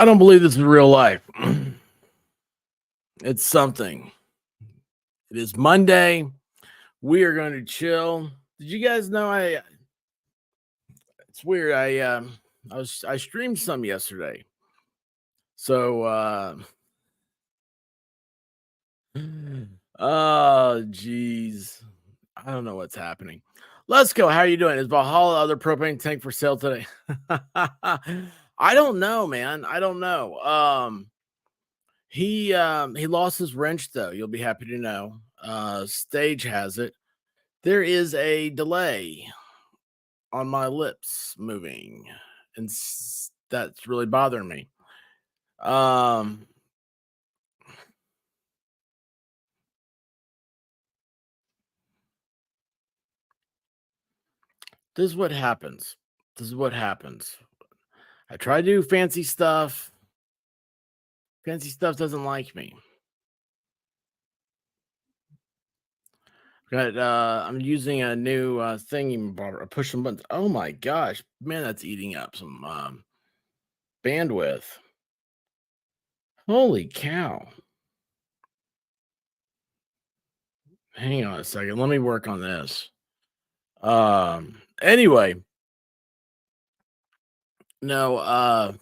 I don't believe this is real life. It's something. It is Monday. We are going to chill. Did you guys know it's weird. I streamed some yesterday. So oh geez. I don't know what's happening. Let's go. How are you doing? Is Valhalla other propane tank for sale today? I don't know, man. I don't know. He lost his wrench though. You'll be happy to know. Stage has it. There is a delay on my lips moving, and that's really bothering me. This is what happens. This is what happens. I try to do fancy stuff. Fancy stuff doesn't like me. I'm using a new thingy bar, pushing buttons. Oh my gosh, man, that's eating up some bandwidth. Holy cow. Hang on a second. Let me work on this. Anyway. No, I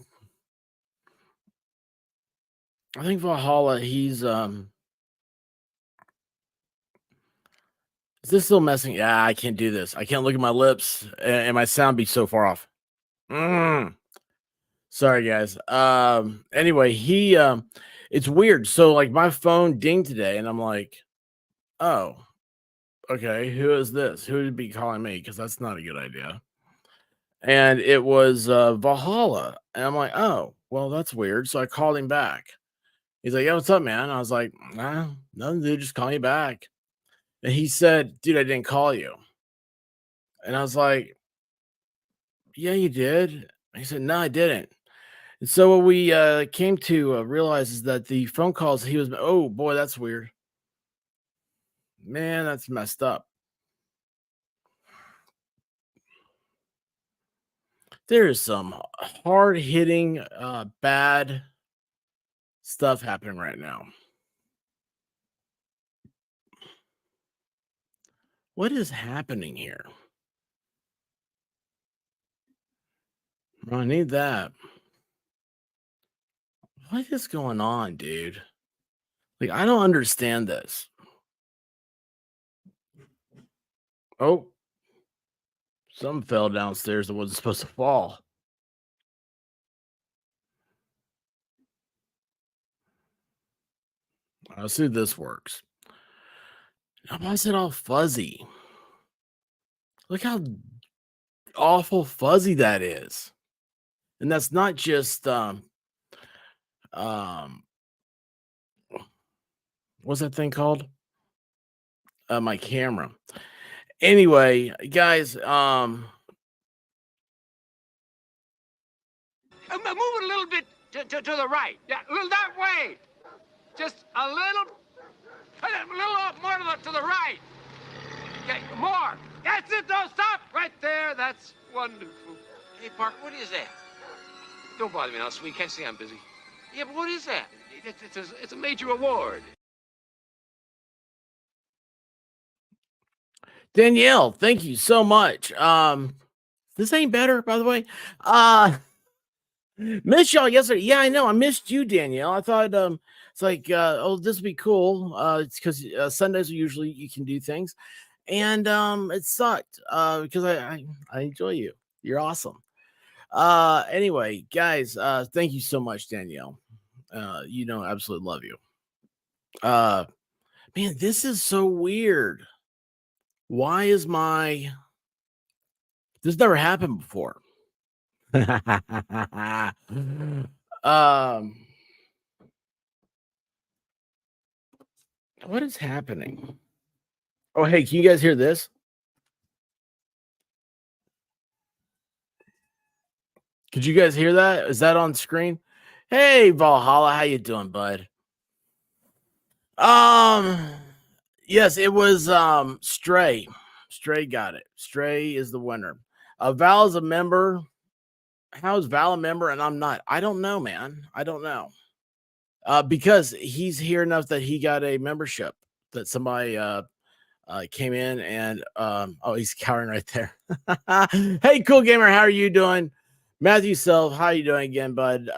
think Valhalla, he's is this still messing? Yeah, I can't do this. I can't look at my lips and my sound be so far off. Sorry guys. Anyway, it's weird. So like my phone dinged today and I'm like, oh, okay, who is this? Who would be calling me? Because that's not a good idea. And it was Valhalla. And I'm like, oh, well, that's weird. So I called him back. He's like, yeah, what's up, man? I was like, nah, nothing, dude, just call me back. And he said, dude, I didn't call you. And I was like, yeah, you did. And he said, no, I didn't. And so what we came to realize is that the phone calls he was, oh boy, that's weird. Man, that's messed up. There is some hard hitting, bad stuff happening right now. What is happening here? I need that. What is going on, dude? Like, I don't understand this. Oh, something fell downstairs that wasn't supposed to fall. Let's see if this works. Now, why is it all fuzzy? Look how awful fuzzy that is. And that's not just what's that thing called? My camera. Anyway, guys, Move it a little bit to the right. Yeah, a little that way. Just a little more to the right. Okay, more. That's it. Don't stop right there. That's wonderful. Hey, Park, what is that? Don't bother me now, sweet. Can't see I'm busy. Yeah, but what is that? It's a major award. Danielle, thank you so much. This ain't better, by the way. Missed y'all yesterday. Yeah, I know. I missed you, Danielle. I thought it's like oh, this would be cool. It's because Sundays are usually you can do things. and it sucked because I enjoy you. You're awesome. Anyway, guys, thank you so much, Danielle. Absolutely love you. Uh, man, this is so weird. Why is my this never happened before? um, what is happening? Oh, hey, can you guys hear this? Could you guys hear that? Is that on screen? Hey, Valhalla, how you doing, bud? Um, yes, it was Stray. Stray got it. Stray is the winner. Val is a member. How is Val a member and I'm not? I don't know, man. I don't know. Because he's here enough that he got a membership that somebody came in and oh, he's cowering right there. Hey, cool gamer, how are you doing? Matthew Self, how you doing again, bud?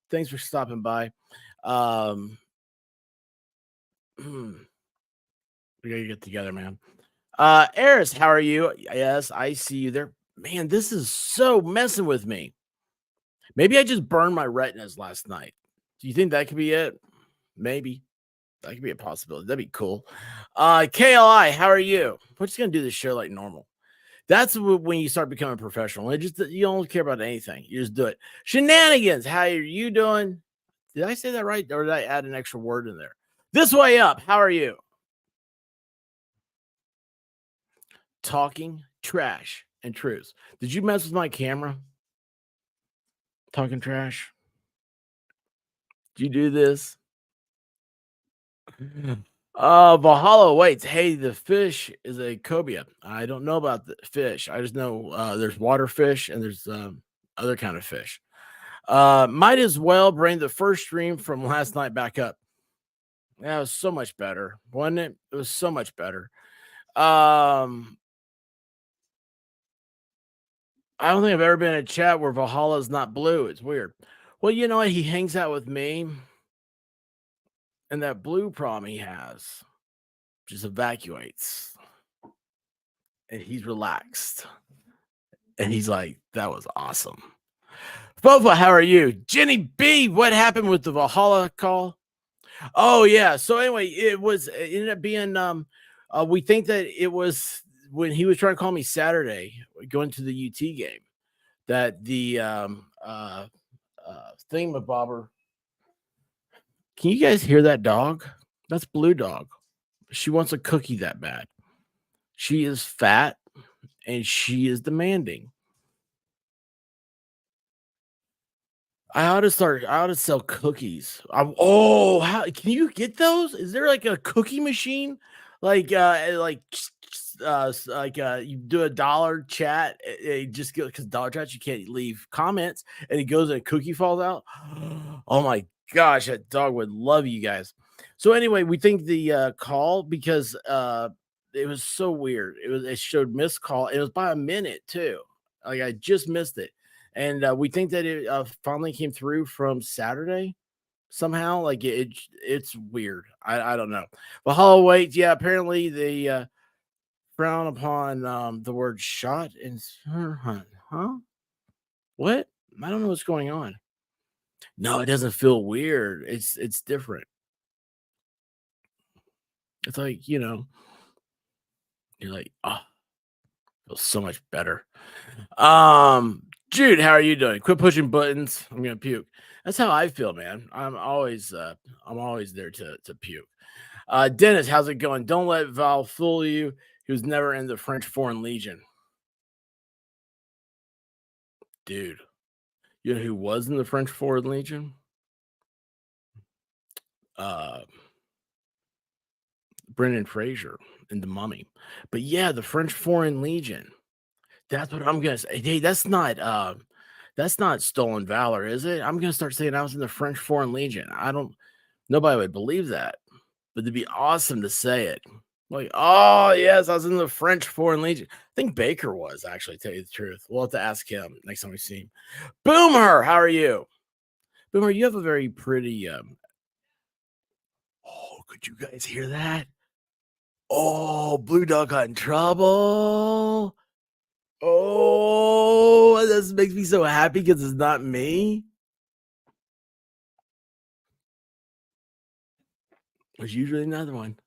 Thanks for stopping by. We gotta get together, man. Eris, how are you? Yes, I see you there. Man, this is so messing with me. Maybe I just burned my retinas last night. Do you think that could be it? Maybe. That could be a possibility. That'd be cool. KLI, how are you? We're just gonna do this show like normal. That's when you start becoming professional. You don't care about anything. You just do it. Shenanigans, how are you doing? Did I say that right, or did I add an extra word in there? This way up. How are you? Talking trash and truth. Did you mess with my camera? Talking trash. Did you do this? Valhalla waits. Hey, the fish is a cobia. I don't know about the fish. I just know there's water fish and there's other kind of fish. Might as well bring the first stream from last night back up. That was so much better, wasn't it? It was so much better. I don't think I've ever been in a chat where Valhalla is not blue. It's weird. Well, you know what? He hangs out with me, and that blue problem he has just evacuates, and he's relaxed, and he's like, "That was awesome." Fofa, how are you? Jenny B, what happened with the Valhalla call? Oh yeah. So anyway, it ended up being we think that it was when he was trying to call me Saturday going to the UT game that the thingamabobber. Can you guys hear that dog? That's Blue Dog. She wants a cookie that bad. She is fat and she is demanding. I ought to sell cookies. How can you get those? Is there like a cookie machine? You do a dollar chat, just because dollar chats you can't leave comments, and it goes and a cookie falls out. Oh my gosh, that dog would love you guys. So anyway, we think the call because it was so weird. It showed missed call. It was by a minute too. Like I just missed it. And we think that it finally came through from Saturday somehow. Like it's weird. I don't know. But Hollow Wait, yeah, apparently they frown upon the word shot in hunt. Huh? What? I don't know what's going on. No, it doesn't feel weird. It's different. It's like, you're like, oh, feels so much better. Jude, how are you doing? Quit pushing buttons. I'm gonna puke. That's how I feel, man. I'm always there to puke. Dennis, how's it going? Don't let Val fool you. He was never in the French Foreign Legion. Dude, you know who was in the French Foreign Legion? Brendan Fraser in The Mummy. But yeah, the French Foreign Legion. That's what I'm gonna say. Hey, that's not stolen valor, is it? I'm gonna start saying I was in the French Foreign Legion. Nobody would believe that, but it'd be awesome to say it. Like, oh yes, I was in the French Foreign Legion. I think Baker was actually, tell you the truth. We'll have to ask him next time we see him. Boomer, how are you? Boomer, you have a very pretty oh, could you guys hear that? Oh, Blue Dog got in trouble. Oh, this makes me so happy because it's not me. There's usually another one.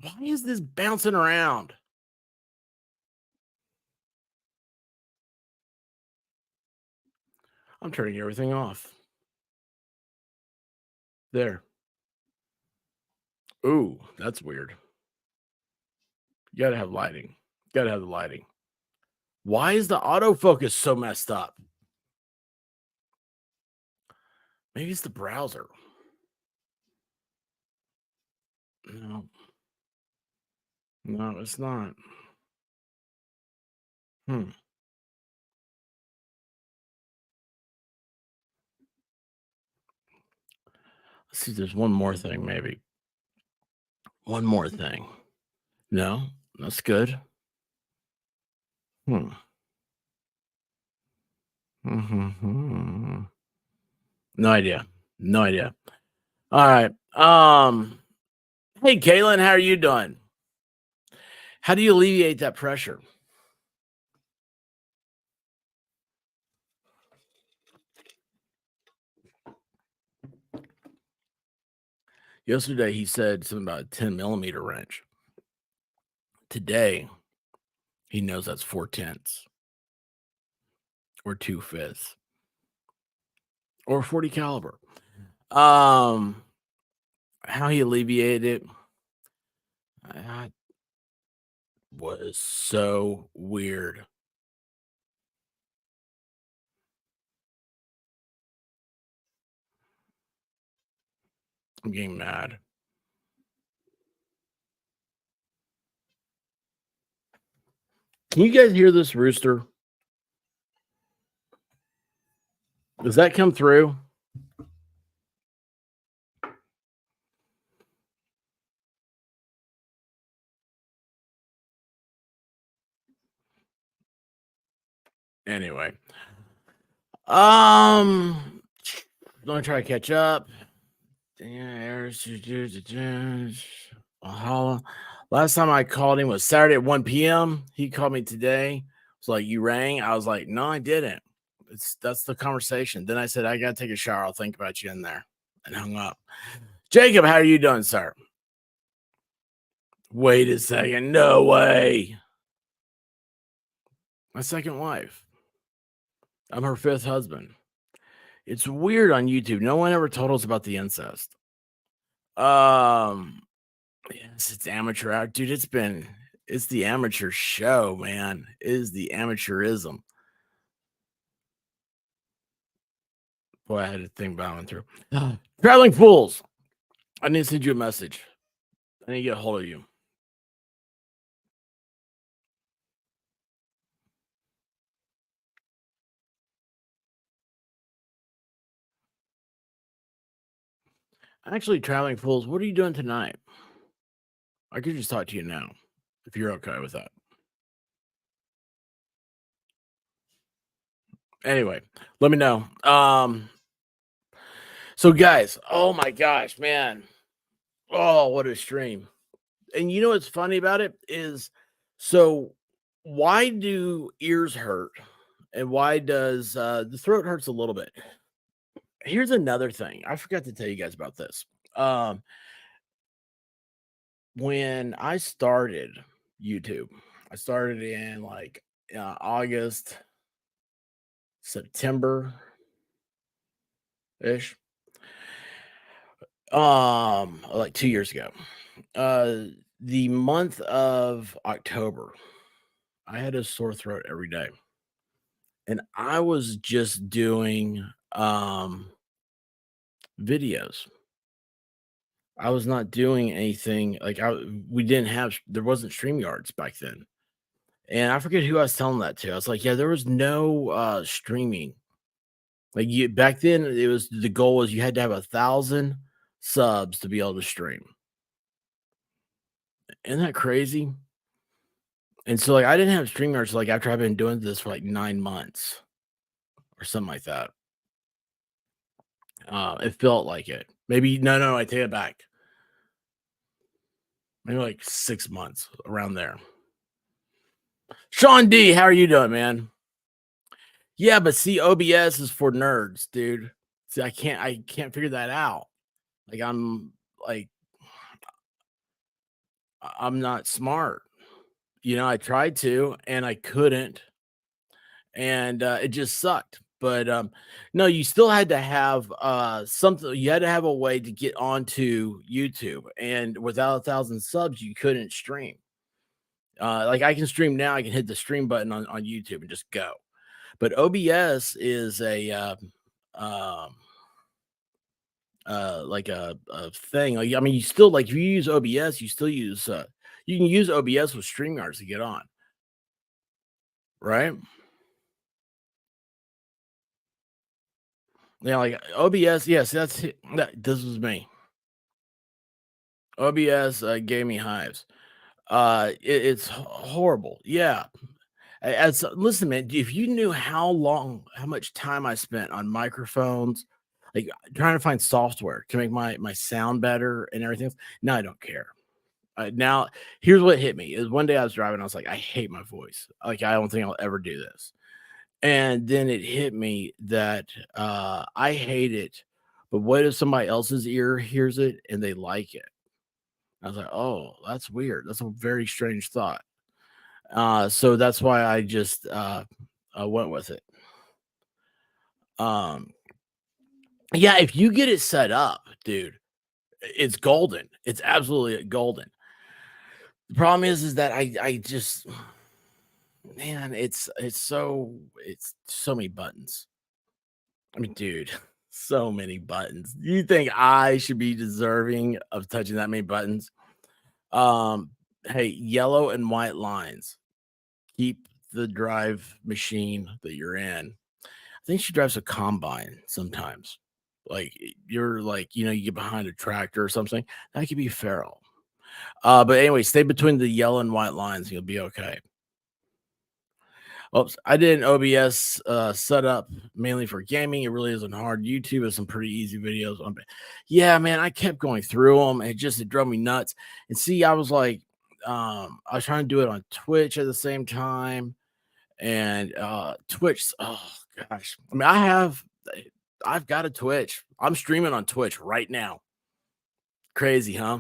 Why is this bouncing around? I'm turning everything off. There. Ooh, that's weird. You gotta have lighting. Gotta have the lighting. Why is the autofocus so messed up? Maybe it's the browser. No, no, it's not. Hmm. Let's see. There's one more thing, maybe. One more thing. No, that's good. Hmm. Mm-hmm. No idea. No idea. All right. Hey, Caitlin, how are you doing? How do you alleviate that pressure? Yesterday, he said something about a 10 millimeter wrench. Today, he knows that's 4/10 or 2/5 or 40 caliber. Um, how he alleviated it was so weird. I'm getting mad. Can you guys hear this rooster? Does that come through? Anyway, let me try to catch up. Holla. Last time I called him was Saturday at 1 p.m. He called me today. It's like, you rang. I was like, no, I didn't. That's the conversation. Then I said, I gotta take a shower. I'll think about you in there, and hung up. Jacob, how are you doing, sir? Wait a second. No way. My second wife. I'm her fifth husband. It's weird on YouTube. No one ever told us about the incest. Um, yes, it's amateur hour, dude. It's the amateur show, man. It is the amateurism. Boy, I had to think about it through. Traveling fools. I need to send you a message. I need to get a hold of you. Actually, traveling fools, what are you doing tonight? I could just talk to you now, if you're okay with that. Anyway, let me know. So guys, oh my gosh, man. Oh, what a stream. And you know what's funny about it is, so why do ears hurt? And why does the throat hurts a little bit? Here's another thing. I forgot to tell you guys about this. Um, when I started YouTube, I started in like August, September ish. Like 2 years ago. Uh, the month of October, I had a sore throat every day, and I was just doing videos. I was not doing anything like we didn't have there wasn't StreamYards back then. And I forget who I was telling that to. I was like, yeah, there was no streaming. Like you back then, it was the goal was you had to have 1,000 subs to be able to stream. Isn't that crazy? And so like I didn't have StreamYards like after I've been doing this for like 9 months or something like that. It felt like it. Maybe no, I take it back. maybe like 6 months around there. Sean D, how are you doing, man? Yeah, but see, OBS is for nerds, dude. See, I can't figure that out. Like like I'm not smart. I tried to and I couldn't, and it just sucked. But no, you still had to have something. You had to have a way to get onto YouTube, and without 1,000 subs, you couldn't stream. Like I can stream now, I can hit the stream button on YouTube and just go. But OBS is um, like a thing. Like I mean, you still like if you use OBS, you still use you can use OBS with StreamYards to get on, right? Yeah, like OBS. Yes, this was me. OBS gave me hives. It's horrible. Yeah. As listen, man, if you knew how much time I spent on microphones, like trying to find software to make my sound better and everything else, now I don't care. Now, here's what hit me is one day I was driving, I was like, I hate my voice. Like, I don't think I'll ever do this. And then it hit me that I hate it, but what if somebody else's ear hears it and they like it? I was like, oh, that's weird. That's a very strange thought. So that's why I just went with it. Um, yeah, if you get it set up, dude, it's golden. It's absolutely golden. The problem is that I just man, it's so many buttons. I mean, dude, so many buttons. You think I should be deserving of touching that many buttons? Um, hey, yellow and white lines. Keep the drive machine that you're in. I think she drives a combine sometimes. Like you're like, you get behind a tractor or something. That could be feral. But anyway, stay between the yellow and white lines, and you'll be okay. Oops, I did an OBS setup mainly for gaming. It really isn't hard. YouTube has some pretty easy videos on. Yeah, man, I kept going through them. It drove me nuts. And see, I was like, I was trying to do it on Twitch at the same time, and Twitch. Oh gosh, I mean, I've got a Twitch. I'm streaming on Twitch right now. Crazy, huh?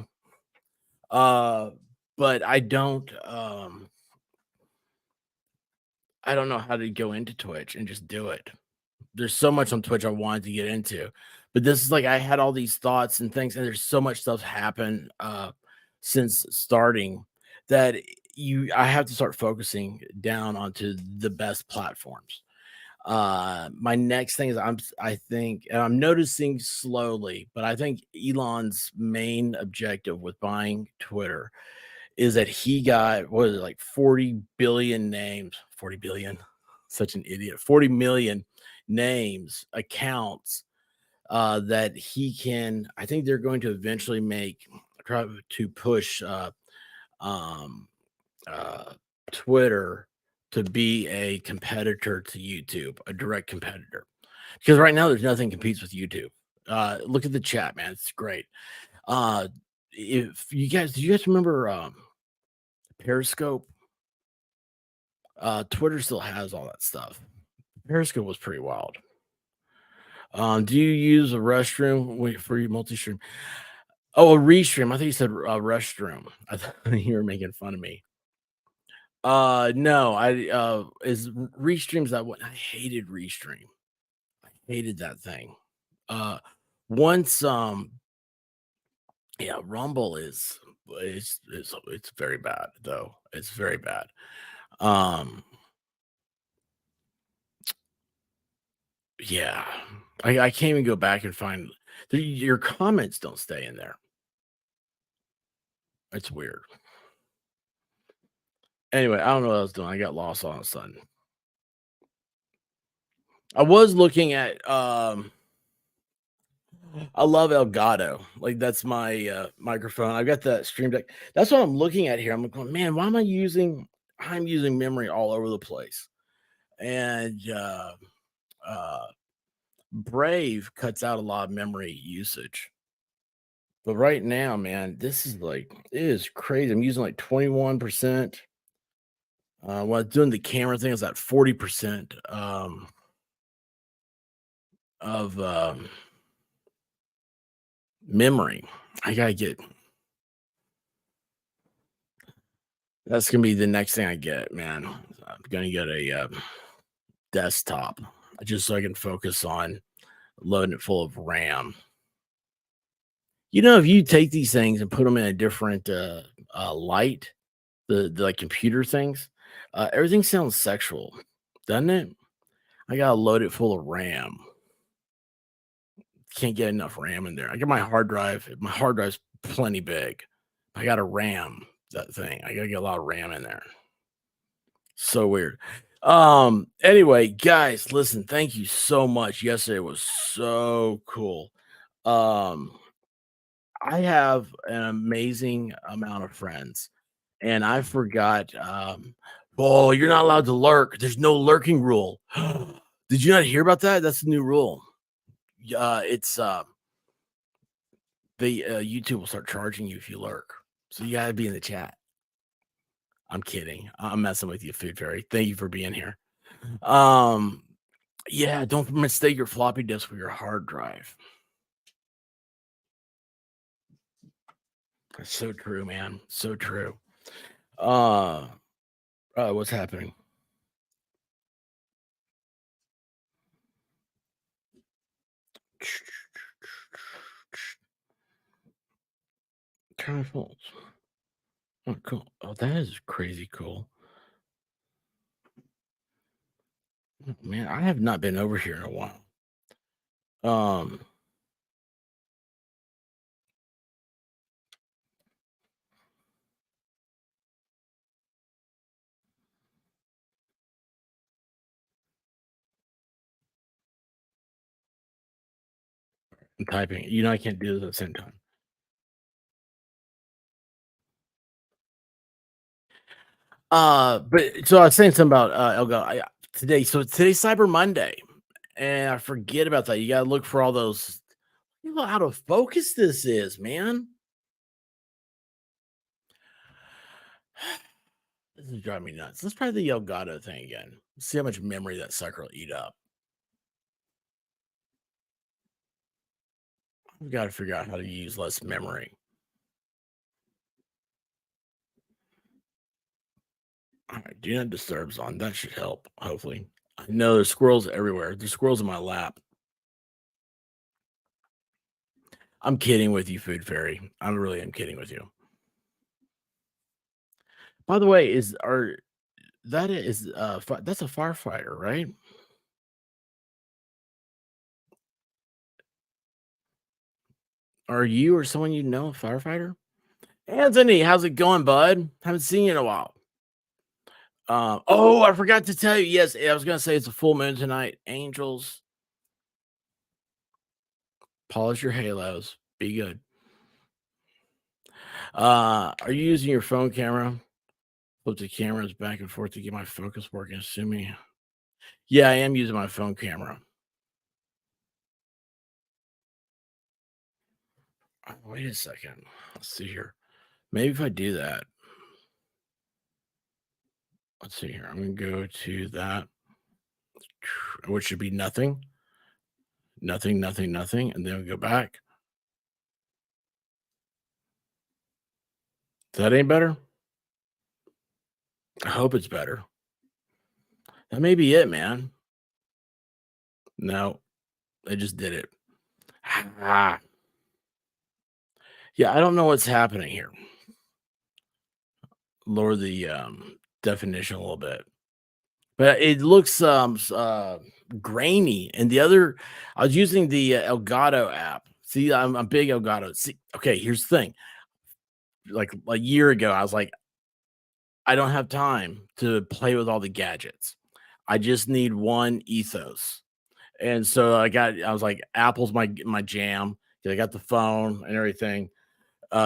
Uh, but I don't know how to go into Twitch and just do it. There's so much on Twitch I wanted to get into, but this is like I had all these thoughts and things, and there's so much stuff happen since starting that I have to start focusing down onto the best platforms. My next thing is I think, and I'm noticing slowly, but I think Elon's main objective with buying Twitter is that he got what is it, like 40 billion names, 40 billion, such an idiot, 40 million names, accounts that he can. I think they're going to eventually try to push um, uh, Twitter to be a competitor to YouTube, a direct competitor. Because right now there's nothing competes with YouTube. Look at the chat, man. It's great. If do you guys remember Periscope? Twitter still has all that stuff. Periscope was pretty wild. Do you use a restroom for your multi-stream? Oh, a restream. I think you said restroom. I thought you were making fun of me. No, is restreams that one? I hated restream. I hated that thing. Uh, once yeah, Rumble it's very bad though. It's very bad. Um, yeah, I can't even go back and find your comments don't stay in there. It's weird. Anyway, I don't know what I was doing. I got lost all of a sudden. I was looking at I love Elgato. Like that's my microphone. I've got the Stream Deck. That's what I'm looking at here. I'm going, man, why am I'm using memory all over the place. And uh Brave cuts out a lot of memory usage. But right now, man, this is like it is crazy. I'm using like 21%. When I was doing the camera thing, it's at 40% of memory. I gotta get that's gonna be the next thing I get, man. I'm gonna get a desktop just so I can focus on loading it full of RAM. If you take these things and put them in a different light, the like computer things, everything sounds sexual, doesn't it? I gotta load it full of RAM. Can't get enough RAM in there. I got my hard drive. My hard drive's plenty big. I got to RAM that thing. I gotta get a lot of RAM in there. So weird. Anyway, guys, listen, thank you so much. Yesterday was so cool. Um, I have an amazing amount of friends, and I forgot. Oh, you're not allowed to lurk. There's no lurking rule. Did you not hear about that? That's the new rule. It's the YouTube will start charging you if you lurk. So you gotta be in the chat. I'm kidding. I'm messing with you, Food Fairy. Thank you for being here. Um, yeah, don't mistake your floppy disk for your hard drive. That's so true, man. So true. Uh, what's happening? Kind of falls. Oh, cool. Oh, that is crazy cool. Oh, man, I have not been over here in a while. Um, I'm typing. I can't do this at the same time. But so I was saying something about Elgato today. So today's Cyber Monday, and I forget about that. You gotta look for all those. You know how out of focus this is, man. This is driving me nuts. Let's try the Elgato thing again. See how much memory that sucker will eat up. We've got to figure out how to use less memory. All right, do not disturbs on. That should help, hopefully. I know there's squirrels everywhere. There's squirrels in my lap. I'm kidding with you, Food Fairy. I really am kidding with you. By the way, that's a firefighter, right? Are you or someone you know a firefighter? Anthony, how's it going, bud? Haven't seen you in a while. Oh, I forgot to tell you. Yes, I was gonna say it's a full moon tonight. Angels, polish your halos. Be good. Are you using your phone camera? Flip the cameras back and forth to get my focus working. Assuming, yeah, I am using my phone camera. Wait a second. Let's see here. Maybe if I do that, let's see here. I'm gonna go to that, which should be nothing, nothing, nothing, nothing, and then we go back. Is that any better? I hope it's better. That may be it, man. No, I just did it. Ah. Yeah, I don't know what's happening here. Lower the definition a little bit, but it looks grainy. And the other, I was using the Elgato app. See, I'm a big Elgato. See, okay, here's the thing. Like a year ago, I was like, I don't have time to play with all the gadgets. I just need one ethos. And so I was like, Apple's my jam. I got the phone and everything.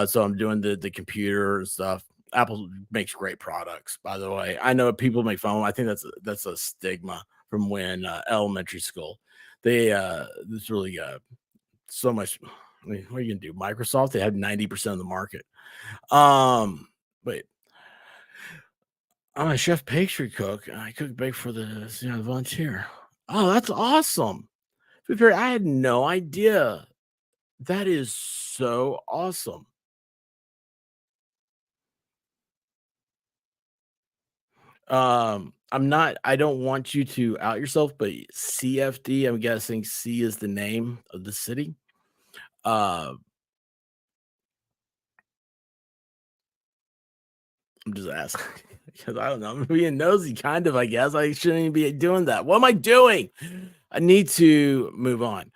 So I'm doing the computer and stuff. Apple makes great products, by the way. I know people make fun. I think that's a stigma from when elementary school. They this really so much. mean, what are you gonna do? Microsoft, they have 90% of the market. Um, but I'm a chef pastry cook, and I cook bake for the volunteer. Oh, that's awesome. To be fair, I had no idea. That is so awesome. I don't want you to out yourself, but CFD, I'm guessing C is the name of the city. Uh, I'm just asking because I don't know. I'm being nosy, kind of, I guess. I shouldn't even be doing that. What am I doing? I need to move on.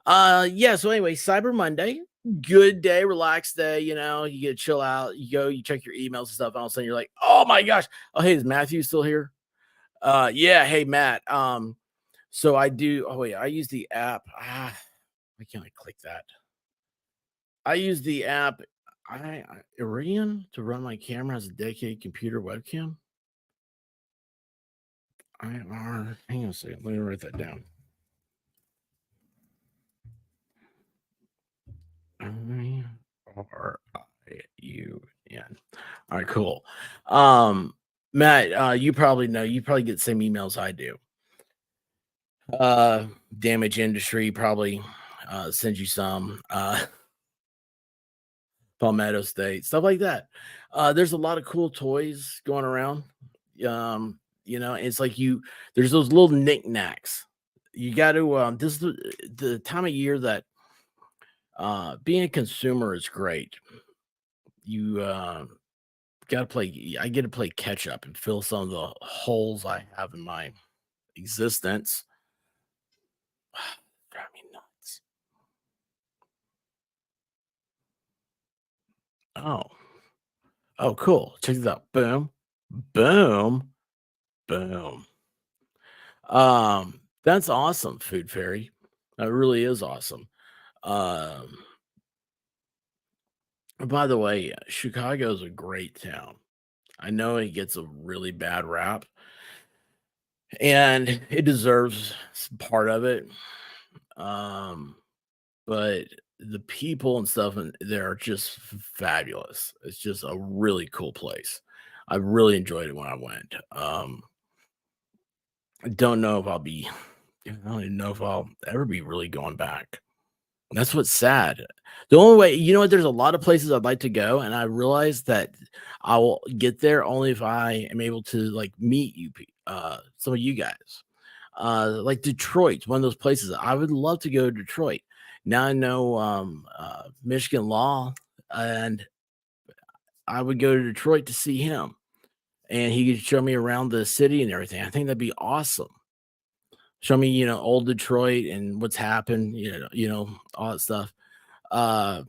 Yeah, so anyway, Cyber Monday, good day, relaxed day, you get to chill out, you go, you check your emails and stuff, and all of a sudden you're like, oh my gosh. Oh, hey, is Matthew still here? Yeah, hey Matt. So I do oh wait, I use the app. Why can't I click that? I use the app Iridium to run my camera as a dedicated computer webcam. Hang on a second. Let me write that down. IRIUN. All right, cool. Matt, you probably know, you probably get the same emails I do. Damage industry probably sends you some. Palmetto State, stuff like that. There's a lot of cool toys going around. It's like there's those little knickknacks. You got to this is the time of year that being a consumer is great. You got to play. I get to play catch up and fill some of the holes I have in my existence. Drive me nuts. Oh, oh, cool. Check this out. Boom, boom, boom. That's awesome, Food Fairy. That really is awesome. Um, by the way, Chicago's a great town. I know it gets a really bad rap, and it deserves part of it. Um, but the people and stuff in there are just fabulous. It's just a really cool place. I really enjoyed it when I went. I don't know if I'll be I don't even know if I'll ever be really going back. That's what's sad. The only way what, there's a lot of places I'd like to go, and I realize that I will get there only if I am able to, like, meet some of you guys. Like Detroit's one of those places I would love to go to Detroit. Now I know, Michigan Law, and I would go to Detroit to see him, and he could show me around the city and everything. I think that'd be awesome. Show me, old Detroit and what's happened, all that stuff. Uh,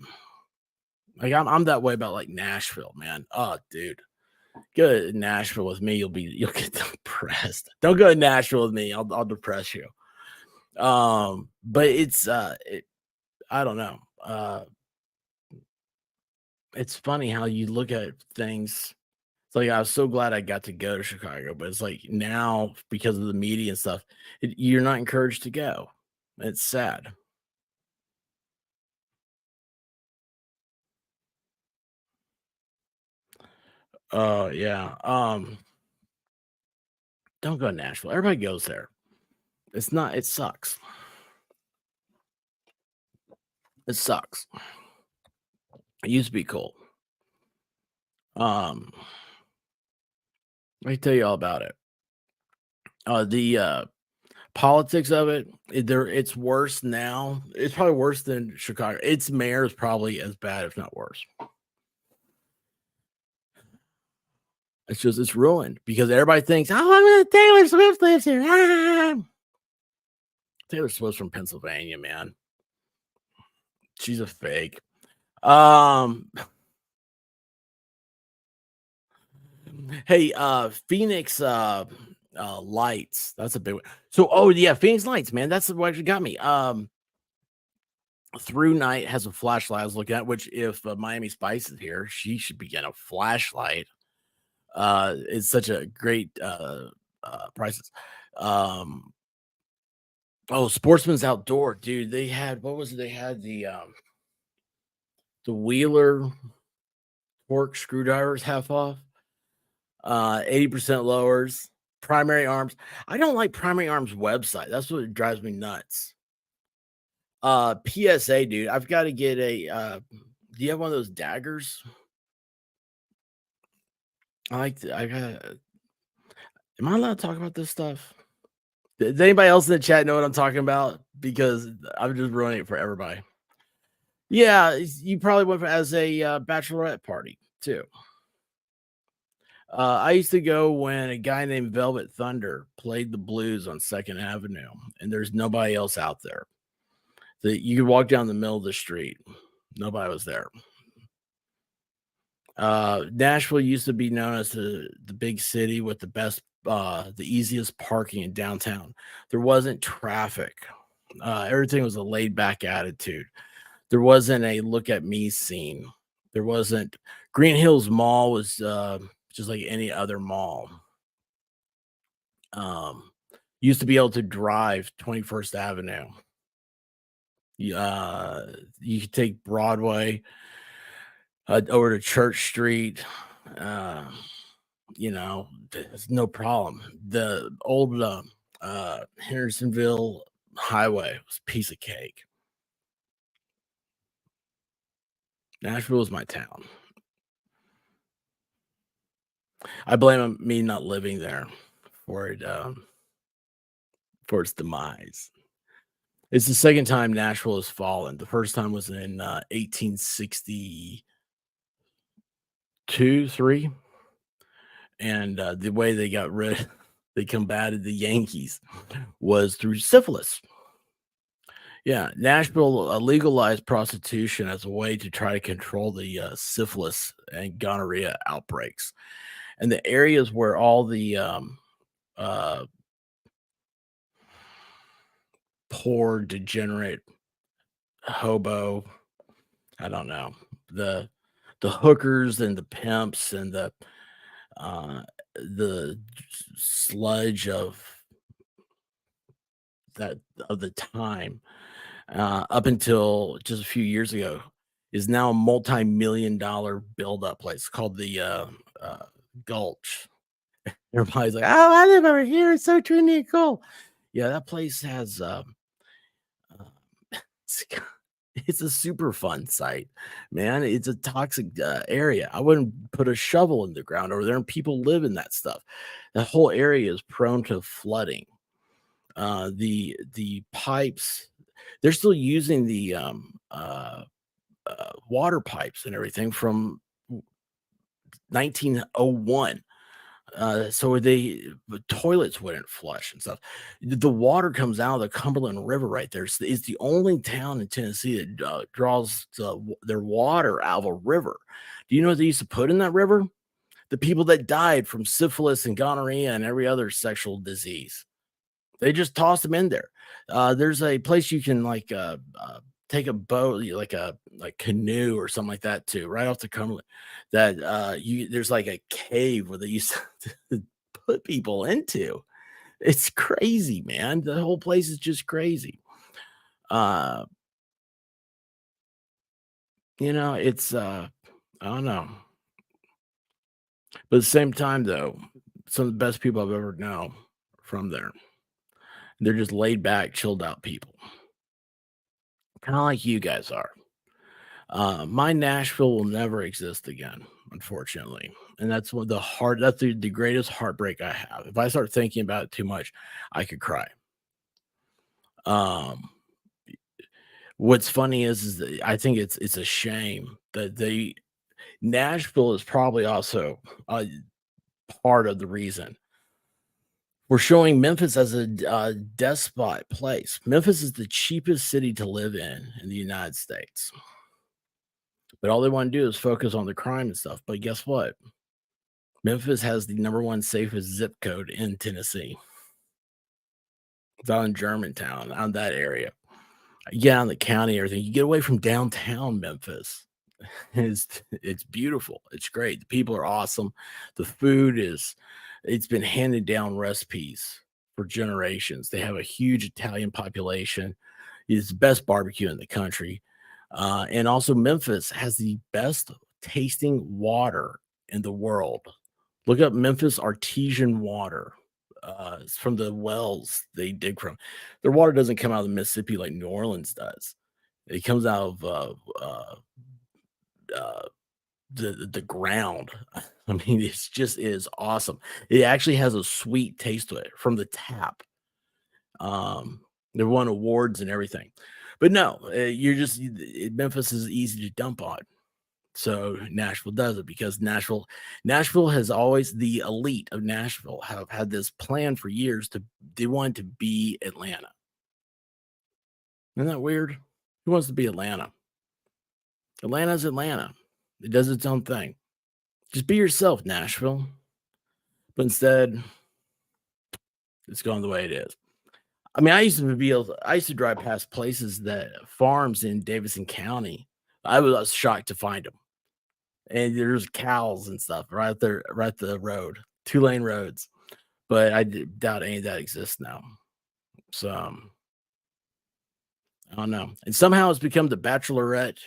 like I'm that way about like Nashville, man. Oh, dude, go to Nashville with me, you'll get depressed. Don't go to Nashville with me. I'll depress you. But I don't know. It's funny how you look at things. It's like I was so glad I got to go to Chicago, but it's like now because of the media and stuff, you're not encouraged to go. It's sad. Oh yeah. Don't go to Nashville. Everybody goes there. It's not. It sucks. It sucks. It used to be cool. Um, Let me tell you all about it. The politics of it, it's worse now. It's probably worse than Chicago. Its mayor is probably as bad, if not worse. It's just it's ruined because everybody thinks, oh, I'm gonna Taylor Swift lives here. Ah! Taylor Swift's from Pennsylvania, man. She's a fake. Um, hey, Phoenix Lights. That's a big one. So, oh yeah, Phoenix Lights, man. That's what actually got me. Through Night has a flashlight I was looking at, which if Miami Spice is here, she should be getting a flashlight. It's such a great prices. Um, oh, Sportsman's Outdoor, dude. They had what was it? They had the The Wheeler torque screwdrivers half off. 80% lowers. Primary arms. I don't like Primary Arms website. That's what drives me nuts. PSA, dude. I've got to get a. Do you have one of those daggers? I like. I got. Am I allowed to talk about this stuff? Does anybody else in the chat know what I'm talking about? Because I'm just ruining it for everybody. Yeah, you probably went as a bachelorette party too. I used to go when a guy named Velvet Thunder played the blues on Second Avenue, and there's nobody else out there. You could walk down the middle of the street, nobody was there. Nashville used to be known as the big city with the easiest parking in downtown. There wasn't traffic. Everything was a laid back attitude. There wasn't a look at me scene. There wasn't. Green Hills Mall was just like any other mall. Used to be able to drive 21st Avenue. You could take Broadway over to Church Street. It's no problem. The old Hendersonville Highway was a piece of cake. Nashville is my town. I blame me not living there for it for its demise. It's the second time Nashville has fallen. The first time was in 1862, 3, and the way they they combated the Yankees was through syphilis. Yeah, Nashville legalized prostitution as a way to try to control the syphilis and gonorrhea outbreaks, and the areas where all the uh, poor, degenerate, hobo, I don't know, the hookers and the pimps and the sludge of the time up until just a few years ago is now a multi-million-dollar build-up place called the Gulch. Everybody's like, "Oh, I live over here. It's so trendy and cool." Yeah, that place has it's, it's a super fun site, man. It's a toxic area. I wouldn't put a shovel in the ground over there, and people live in that stuff. The whole area is prone to flooding. The pipes, they're still using the water pipes and everything from 1901. So the toilets wouldn't flush and stuff. The water comes out of the Cumberland River right there. It's the only town in Tennessee that draws their water out of a river. Do you know what they used to put in that river? The people that died from syphilis and gonorrhea and every other sexual disease. They just toss them in there. There's a place you can take a boat, like a canoe or something like that too, right off the Cumberland. That there's like a cave where they used to put people into. It's crazy, man. The whole place is just crazy. Uh, it's I don't know. But at the same time, though, some of the best people I've ever known are from there. They're just laid back, chilled out people, kind of like you guys are. My Nashville will never exist again, unfortunately, and that's one of that's the greatest heartbreak I have. If I start thinking about it too much, I could cry. Um, what's funny is that I think it's a shame that Nashville is probably also part of the reason we're showing Memphis as a despot place. Memphis is the cheapest city to live in the United States. But all they want to do is focus on the crime and stuff. But guess what? Memphis has the number one safest zip code in Tennessee. It's out in Germantown, out in that area. You get out in the county, everything. You get away from downtown Memphis. It's beautiful. It's great. The people are awesome. The food it's been handed down recipes for generations. They have a huge Italian population. It's the best barbecue in the country. And also, Memphis has the best tasting water in the world. Look up Memphis artesian water. It's from the wells they dig from. Their water doesn't come out of the Mississippi like New Orleans does. It comes out of uh, the ground. I mean, is awesome. It actually has a sweet taste to it from the tap. Um, they won awards and everything. But no, Memphis is easy to dump on. So Nashville does it because Nashville has always the elite of Nashville have had this plan for years they want to be Atlanta. Isn't that weird? Who wants to be Atlanta? Atlanta's Atlanta. It does its own thing. Just be yourself, Nashville. But instead, it's going the way it is. I mean, I used to drive past places farms in Davidson County. I was shocked to find them. And there's cows and stuff right there, right the road, 2-lane roads. But doubt any of that exists now. So I don't know. And somehow it's become the bachelorette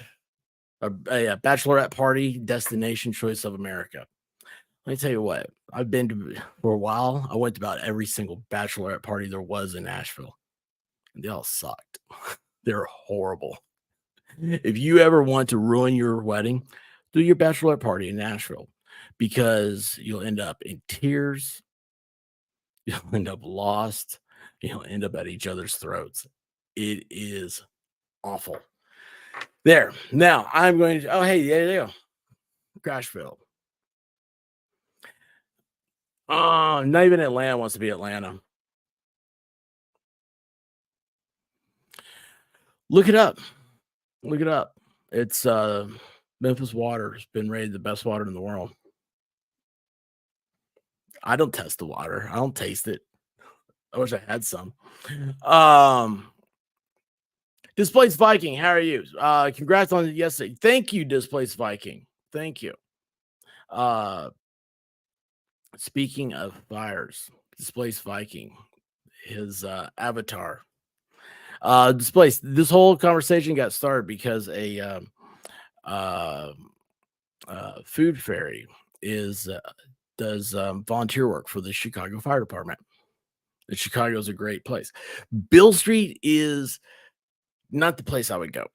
party destination choice of America. Let me tell you what, I've been to for a while. I went to about every single bachelorette party there was in Nashville, and they all sucked. They're horrible. If you ever want to ruin your wedding, do your bachelorette party in Nashville because you'll end up in tears. You'll end up lost. You'll end up at each other's throats. It is awful. There. Now I'm going to, oh, hey, there you go. Crashville. Not even Atlanta wants to be Atlanta. Look it up. Look it up. It's Memphis water has been rated the best water in the world. I don't test the water. I don't taste it. I wish I had some. Displaced Viking, how are you? Congrats on it yesterday. Thank you, Displaced Viking. Thank you. Speaking of fires, Displaced Viking, his avatar. Displaced. This whole conversation got started because a food fairy does volunteer work for the Chicago Fire Department. And Chicago is a great place. Bill Street is not the place I would go.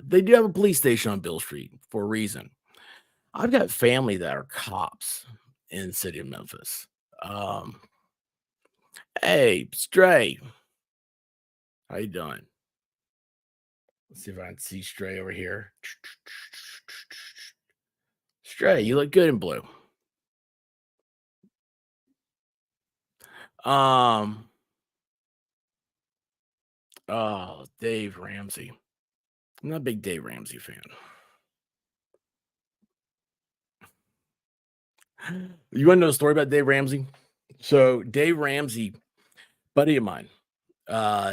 They do have a police station on Bill Street for a reason. I've got family that are cops in the city of Memphis. Hey, Stray. How you doing? Let's see if I can see Stray over here. Stray, you look good in blue. Oh, Dave Ramsey. I'm not a big Dave Ramsey fan. You want to know a story about Dave Ramsey? So Dave Ramsey, buddy of mine,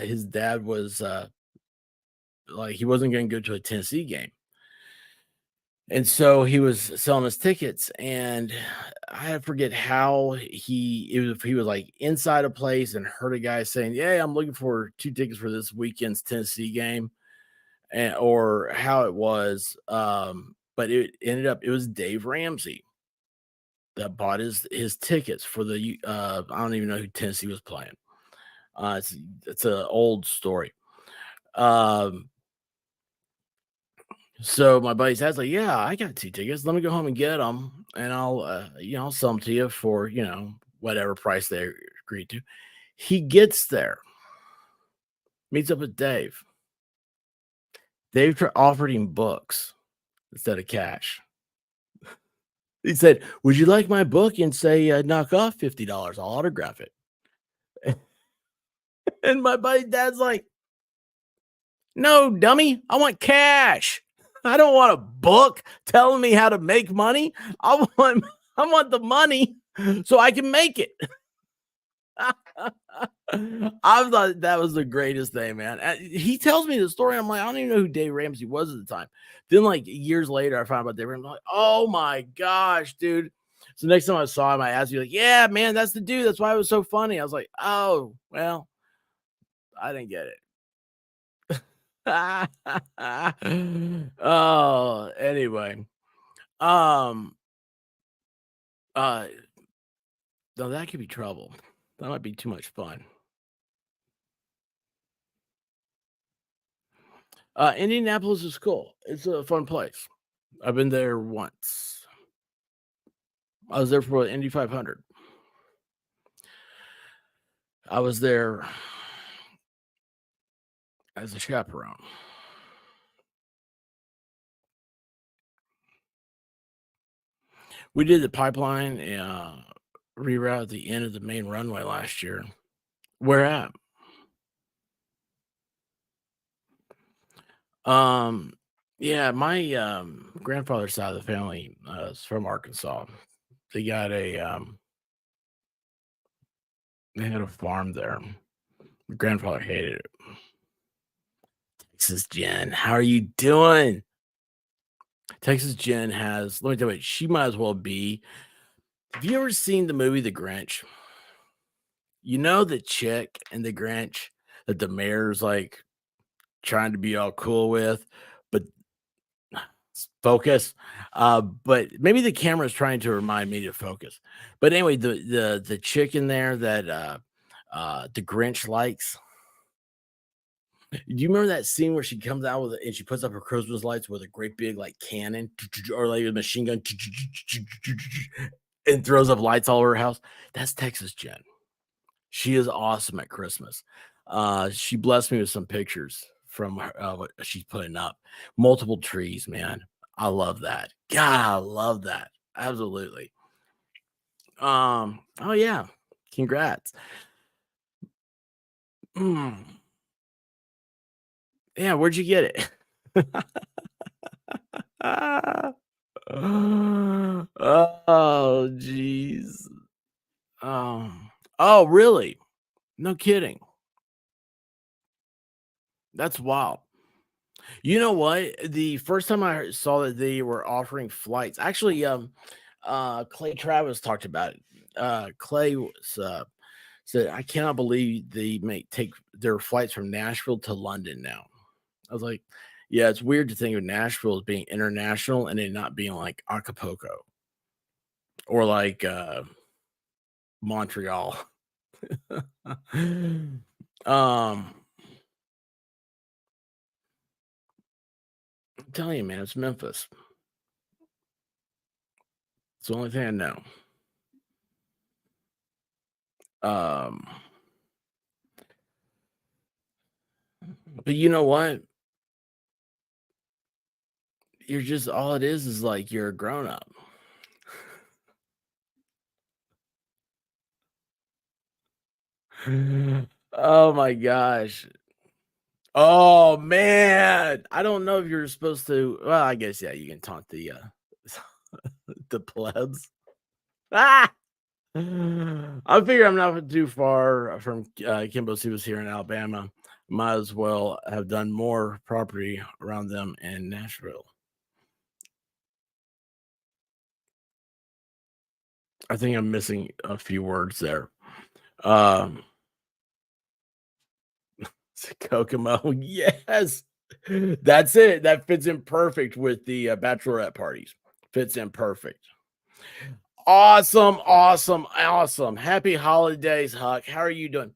his dad was like he wasn't going to go to a Tennessee game. And so he was selling his tickets, and I forget how he was like inside a place and heard a guy saying, "Yeah, I'm looking for 2 tickets for this weekend's Tennessee game," and or how it was. But it ended up it was Dave Ramsey that bought his tickets for the I don't even know who Tennessee was playing. It's an old story. So my buddy's dad's like, "Yeah, I got 2 tickets. Let me go home and get them, and I'll I'll sell them to you for whatever price they agreed to." He gets there, meets up with Dave. Dave offered him books instead of cash. He said, "Would you like my book?" And say, "Knock off $50. I'll autograph it." And my buddy's dad's like, "No, dummy, I want cash. I don't want a book telling me how to make money. I want the money so I can make it." I thought that was the greatest thing, man. He tells me the story. I'm like, I don't even know who Dave Ramsey was at the time. Then, like years later, I found out about Dave Ramsey. I'm like, oh my gosh, dude. So next time I saw him, I asked you, like, "Yeah, man, that's the dude. That's why it was so funny." I was like, "Oh, well, I didn't get it." Oh, anyway. Um, uh, no, that could be trouble. That might be too much fun. Indianapolis is cool. It's a fun place. I've been there once. I was there for Indy 500. I was there as a chaperone. We did the pipeline reroute at the end of the main runway last year. Where at? Um, yeah, my grandfather's side of the family is from Arkansas. They got they had a farm there. My grandfather hated it. Texas Jen, how are you doing? Texas Jen has, let me tell you, what, she might as well be. Have you ever seen the movie The Grinch? You know the chick in The Grinch that the mayor's like trying to be all cool with, but focus. But maybe the camera is trying to remind me to focus. But anyway, the chick in there that the Grinch likes. Do you remember that scene where she comes out with it and she puts up her Christmas lights with a great big like cannon or like a machine gun and throws up lights all over her house? That's Texas Jen. She is awesome at Christmas. She blessed me with some pictures from what she's putting up. Multiple trees, man. I love that. God, I love that. Absolutely. Oh yeah. Congrats. Mm, yeah, where'd you get it? Ah. Oh, jeez. Oh, really? No kidding. That's wild. You know what? The first time I saw that they were offering flights, actually, Clay Travis talked about it. Clay was, said, "I cannot believe they make take their flights from Nashville to London now." I was like, "Yeah, it's weird to think of Nashville as being international and it not being like Acapulco or like Montreal." I'm telling you, man, it's Memphis. It's the only thing I know. Um, but you know what? You're just all it is like you're a grown up. Oh my gosh. Oh man. I don't know if you're supposed to. Well, I guess yeah, you can taunt the the plebs. Ah! I figure I'm not too far from Kimbo was here in Alabama. Might as well have done more property around them in Nashville. I think I'm missing a few words there. Um, Kokomo, yes, that's it. That fits in perfect with the bachelorette parties. Fits in perfect. Awesome, awesome, awesome. Happy holidays, Huck. How are you doing?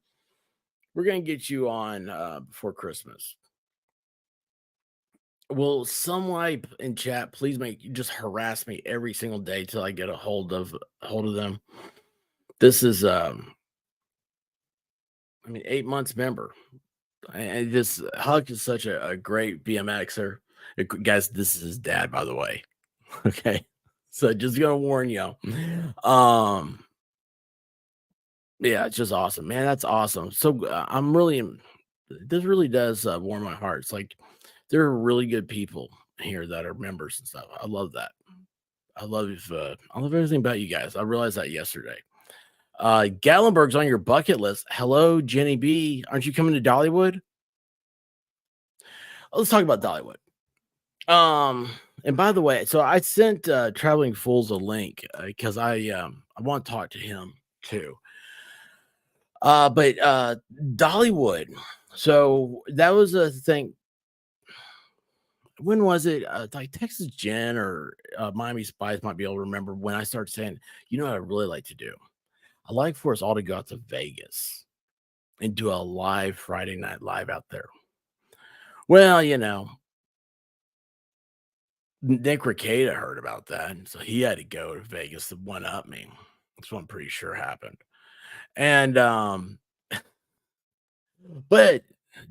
We're gonna get you on before Christmas. Will somebody in chat please make just harass me every single day till I get a hold of them? This is I mean 8 months member. And just Huck is such a great BMXer. Guys, this is his dad, by the way. Okay. So just gonna warn you. Um, yeah, it's just awesome, man. That's awesome. So I'm really this really does warm my heart. It's like there are really good people here that are members and stuff. I love that. I love everything about you guys. I realized that yesterday. Gatlinburg's on your bucket list. Hello, Jenny B. Aren't you coming to Dollywood? Let's talk about Dollywood. And by the way, so I sent Traveling Fools a link because I want to talk to him too. But Dollywood, so that was a thing. when was it? Like Texas Jen or Miami Spice might be able to remember when I started saying, you know what I really like to do? I like for us all to go out to Vegas and do a live Friday night live out there. Well, Nick Rekieta heard about that, and so he had to go to Vegas to one up me. That's what I'm pretty sure happened. And but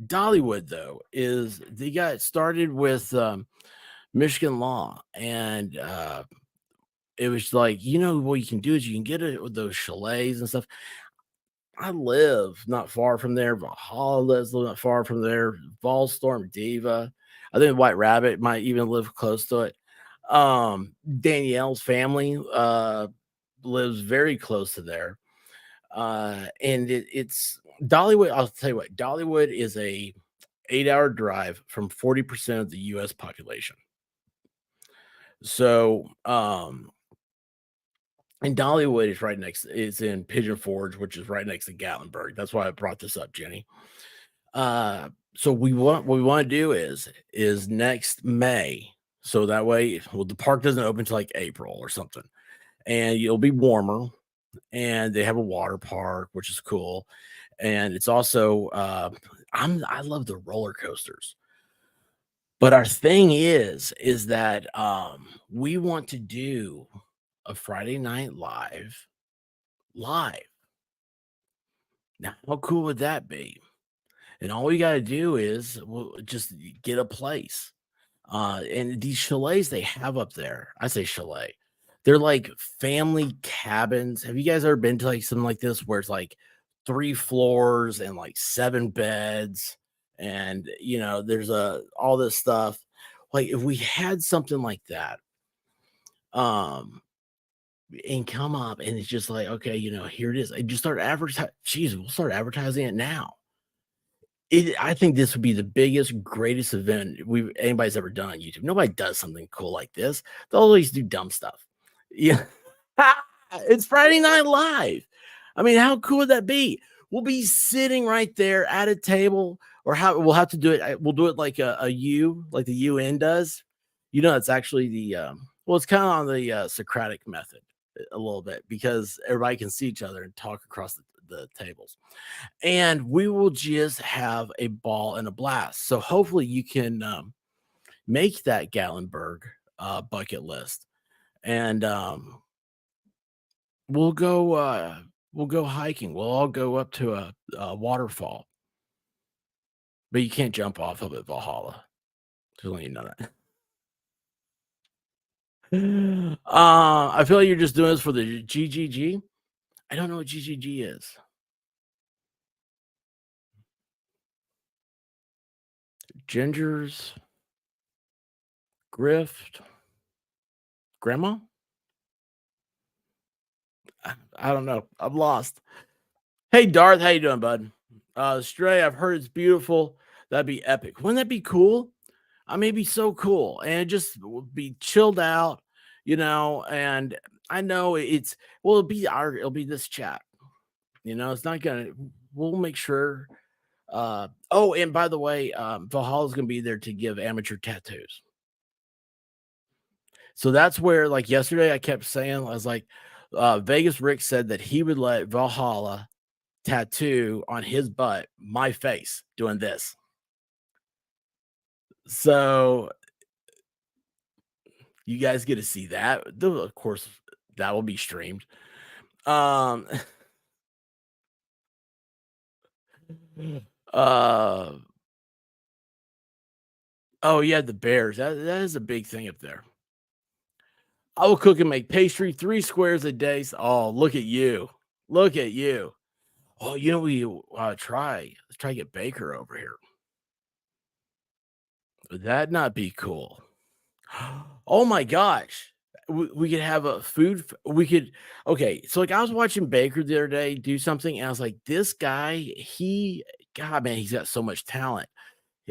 Dollywood though is they got started with Michigan law, and it was like, what you can do is you can get it with those chalets and stuff. I live not far from there. Valhalla lives not far from there. Volstorm Diva. I think White Rabbit might even live close to it. Danielle's family lives very close to there. And it's Dollywood. I'll tell you what, Dollywood is a 8-hour drive from 40% of the US population. So and Dollywood is right next, is in Pigeon Forge, which is right next to Gatlinburg. That's why I brought this up, Jenny. So what we want to do is next May. So that way, well, the park doesn't open till like April or something, and you'll be warmer. And they have a water park, which is cool. And it's also I love the roller coasters. But our thing is that we want to do a Friday night live. Now, how cool would that be? And all we got to do is just get a place. And these chalets they have up there, I say chalet, they're like family cabins. Have you guys ever been to like something like this where it's like 3 floors and like 7 beds? And there's all this stuff. Like if we had something like that, um, and come up and it's just like, okay, here it is. And just start advertising. Jeez, we'll start advertising it now. I think this would be the biggest, greatest event anybody's ever done on YouTube. Nobody does something cool like this. They always do dumb stuff. Yeah. It's Friday Night Live. I mean, how cool would that be? We'll be sitting right there at a table, or how we'll have to do it. We'll do it like a U, like the UN does. It's actually the well, it's kind of on the Socratic method a little bit because everybody can see each other and talk across the tables, and we will just have a ball and a blast. So hopefully you can make that Gatlinburg bucket list, and we'll go hiking. We'll all go up to a waterfall, but you can't jump off of it, Valhalla. Just let you know that. I feel like you're just doing this for the GGG. I don't know what GGG is. Ginger's Grift. Grandma? I don't know. I'm lost. Hey Darth, how you doing, bud? Stray, I've heard it's beautiful. That'd be epic. Wouldn't that be cool? I mean, it'd be so cool. And it just would be chilled out, and I know it'll be this chat. It's not gonna we'll make sure. Oh, and by the way, Valhalla's gonna be there to give amateur tattoos. So that's where, like yesterday, I kept saying, I was like, Vegas Rick said that he would let Valhalla tattoo on his butt my face doing this. So you guys get to see that. Of course, that will be streamed. Um, uh, oh yeah, the Bears. That is a big thing up there. I will cook and make pastry 3 squares a day. Oh, look at you. Look at you. Oh, we try. Let's try to get Baker over here. Would that not be cool? Oh my gosh. We could have a food. We could. Okay. So, like, I was watching Baker the other day do something, and I was like, this guy, God, man, he's got so much talent.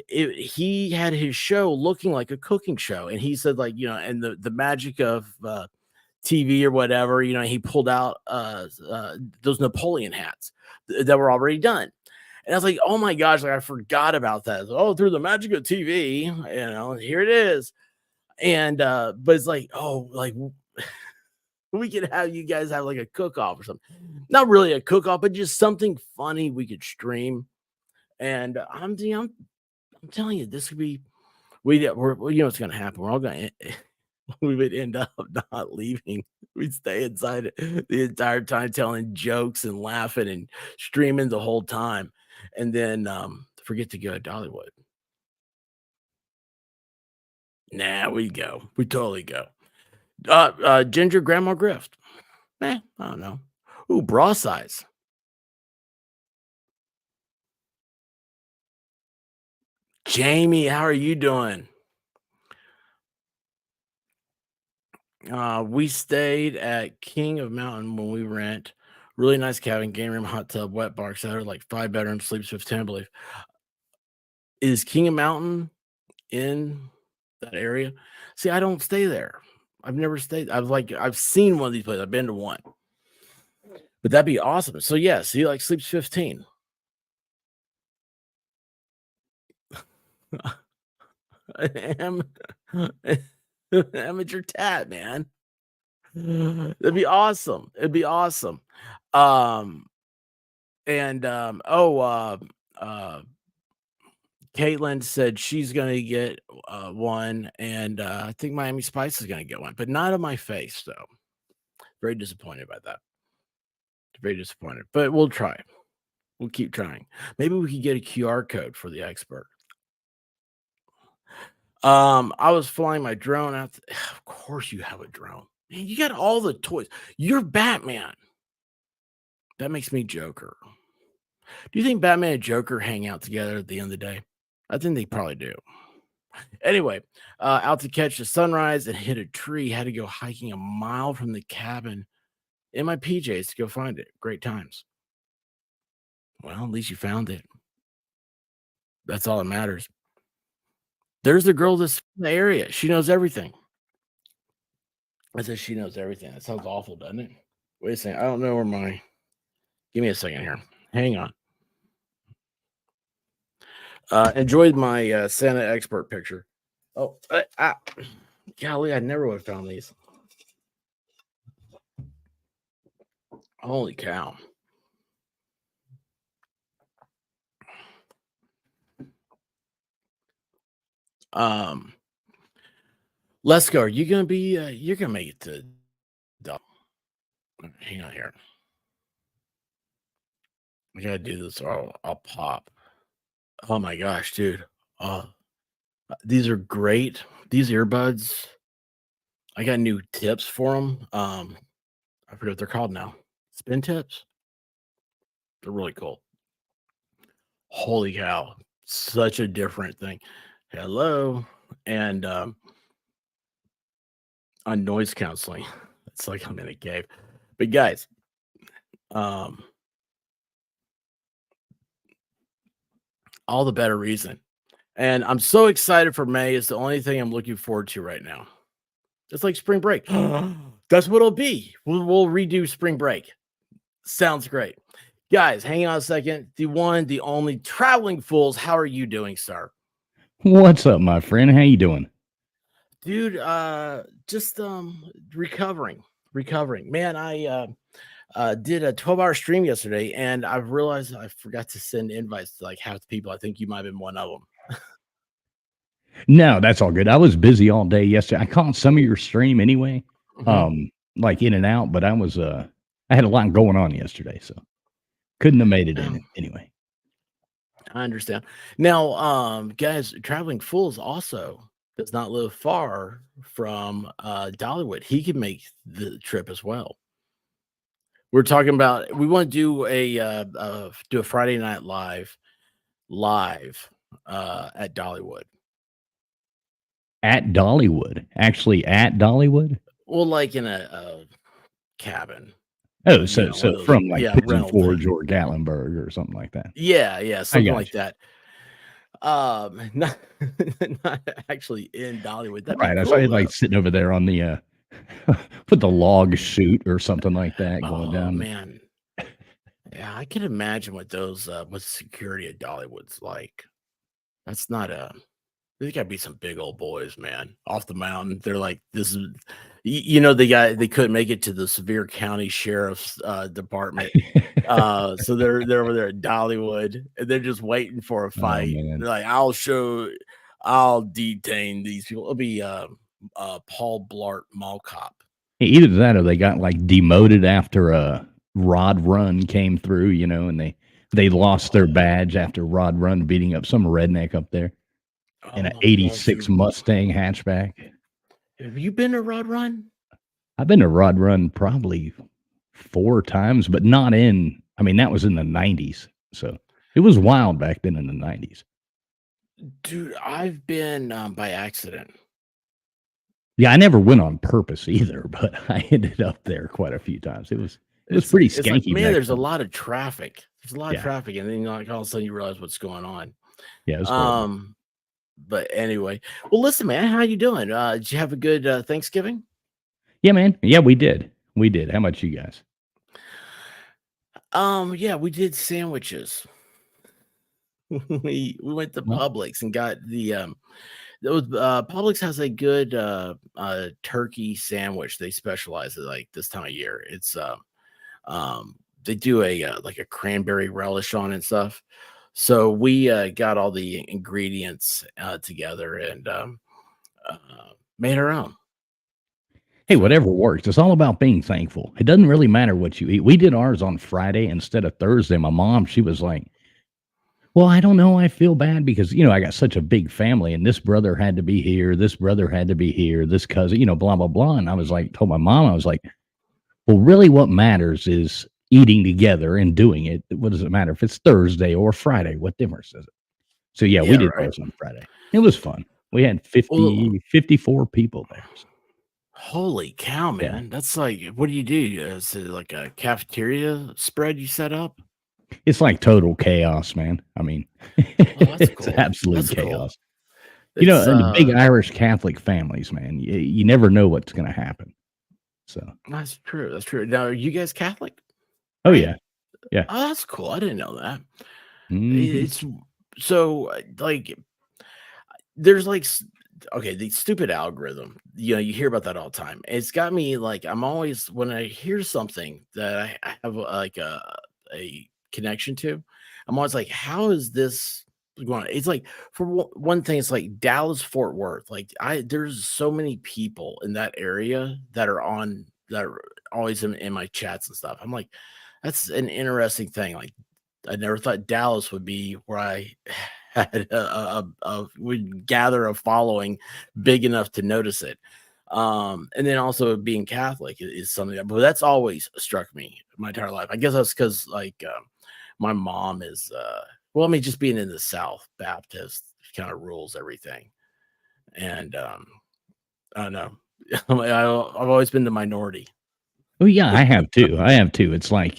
He had his show looking like a cooking show, and he said, like, and the magic of TV or whatever, he pulled out those Napoleon hats that were already done. And I was like, "Oh my gosh, like, I forgot about that." Oh, through the magic of TV, here it is. And, but it's like, "Oh, like, we could have you guys have, like, a cook-off or something." Not really a cook-off, but just something funny we could stream. And I'm telling you, this could be we're what's gonna happen. We're all gonna we would end up not leaving. We'd stay inside the entire time telling jokes and laughing and streaming the whole time, and then, forget to go to Dollywood. Nah, we'd go. We'd totally go. Ginger Grandma Grift. I don't know. Ooh, bra size. Jamie, how are you doing? We stayed at King of Mountain when we rent. Really nice cabin, game room, hot tub, wet bar, etc. Like 5 bedrooms, sleeps 15, I believe. Is King of Mountain in that area? See, I don't stay there. I've never stayed. I've seen one of these places. I've been to one, but that'd be awesome. So yeah, see, like sleeps 15. Am amateur tat, man. That'd be awesome. It'd be awesome. Um, and uh Caitlin said she's gonna get one, and I think Miami Spice is gonna get one, but not on my face though. Very disappointed by that. Very disappointed, but we'll try. We'll keep trying. Maybe we could get a QR code for the expert. I was flying my drone out. Of course, you have a drone. Man, you got all the toys. You're Batman. That makes me Joker. Do you think Batman and Joker hang out together at the end of the day? I think they probably do. Anyway, out to catch the sunrise and hit a tree. Had to go hiking a mile from the cabin in my PJs to go find it. Great times. Well, at least you found it. That's all that matters. There's the girl that's in the area. She knows everything. I said she knows everything. That sounds awful, doesn't it? Wait a second. I don't know where my. Give me a second here. Hang on. Enjoyed my Santa expert picture. Oh, golly, I never would have found these. Holy cow. Um, Let's go. Are you gonna be? You're gonna make it to. Hang on here. I gotta do this, or I'll pop. Oh my gosh, dude. Oh, these are great. These earbuds. I got new tips for them. I forget what they're called now. Spin tips. They're really cool. Holy cow! Such a different thing. Hello, and on noise counseling. It's like I'm in a cave. But guys, um, all the better reason. And I'm so excited for May. It's the only thing I'm looking forward to right now. It's like spring break. That's what it'll be. We'll redo spring break. Sounds great. Guys, hang on a second. The one, the only traveling fools. How are you doing, sir? What's up, my friend? How you doing? Dude, just recovering. Recovering. Man, I did a 12-hour stream yesterday, and I've realized I forgot to send invites to like half the people. I think you might have been one of them. No, that's all good. I was busy all day yesterday. I caught some of your stream anyway, Mhm. like in and out, but I had a lot going on yesterday, so couldn't have made it in Yeah, it anyway. I understand. Now, guys, traveling fools also does not live far from Dollywood. He can make the trip as well. We're talking about we want to do a Friday night live at Dollywood. At Dollywood, actually at Dollywood. Well, like in a cabin, Oh, so one of those, from like yeah, Pigeon rental Forge thing. or Gatlinburg or something like that. Yeah, I something got like you. that. Not not actually in Dollywood. That'd be Right. I saw cool you though. like sitting over there on the with the log chute or something like that going Oh down. man. Yeah, I can imagine what those what security at Dollywood's like. That's not a They gotta be some big old boys, man, off the mountain. They're like, this is they couldn't make it to the Sevier County Sheriff's department. So they're over there at Dollywood and they're just waiting for a Oh fight. man. They're like, I'll detain these people. It'll be Paul Blart Mall Cop. Either that or they got like demoted after Rod Run came through, and they lost their badge after Rod Run beating up some redneck up there in Oh an my gosh, '86 Mustang hatchback. have you been to Rod Run? I've been to Rod Run probably 4 times, but not in. I mean, that was in the '90s, so it was wild back then in the '90s. Dude, I've been by accident. Yeah, I never went on purpose either, but I ended up there quite a few times. It was pretty It's like, skanky man, back there's a then. lot of traffic. There's a lot of Yeah, traffic, and then like all of a sudden you realize what's going on. yeah, it was horrible. Um, but anyway, well, listen, man, how you doing? Did you have a good Thanksgiving? Yeah, man. Yeah, we did. We did. How about you guys? Yeah, we did sandwiches. We went to Well, Publix and got Publix has a good turkey sandwich. They specialize in like this time of year. It's they do a like a cranberry relish on it and stuff. So we got all the ingredients together and uh, made our own. hey, So whatever works. It's all about being thankful. It doesn't really matter what you eat. We did ours on Friday instead of Thursday. My mom, she was like, well, I don't know. I feel bad because, I got such a big family and this brother had to be here. This brother had to be here. This cousin, blah, blah, blah. And I was like, told my mom, I was like, well, really what matters is eating together and doing it. What does it matter if it's Thursday or Friday? What difference does it? So yeah, we yeah, did right. ours on Friday. It was fun. We had Well, 54 people there. So, holy cow, yeah. man! That's like, what do you do? Is it like a cafeteria spread you set up? It's like total chaos, man. I mean, Oh, that's it's cool. absolute That's cool. chaos. It's And the big Irish Catholic families, man, you never know what's going to happen. So, That's true. That's true. Now, are you guys Catholic? oh Right? yeah, yeah. Oh, that's cool. I didn't know that. Hmm. It's so like there's like okay, the stupid algorithm. You hear about that all the time. It's got me like I'm always when I hear something that I have like a connection to, I'm always like, how is this going? It's like for one thing, it's like Dallas Fort Worth. Like there's so many people in that area that are always in my chats and stuff. I'm like, that's an interesting thing. Like I never thought Dallas would be where I had would gather a following big enough to notice it. And then also being Catholic is something but that's always struck me my entire life. I guess that's because like my mom is well, I mean, just being in the South Baptist kind of rules everything. And I don't know. I've always been the minority. Oh yeah, I have too. I have too. It's like,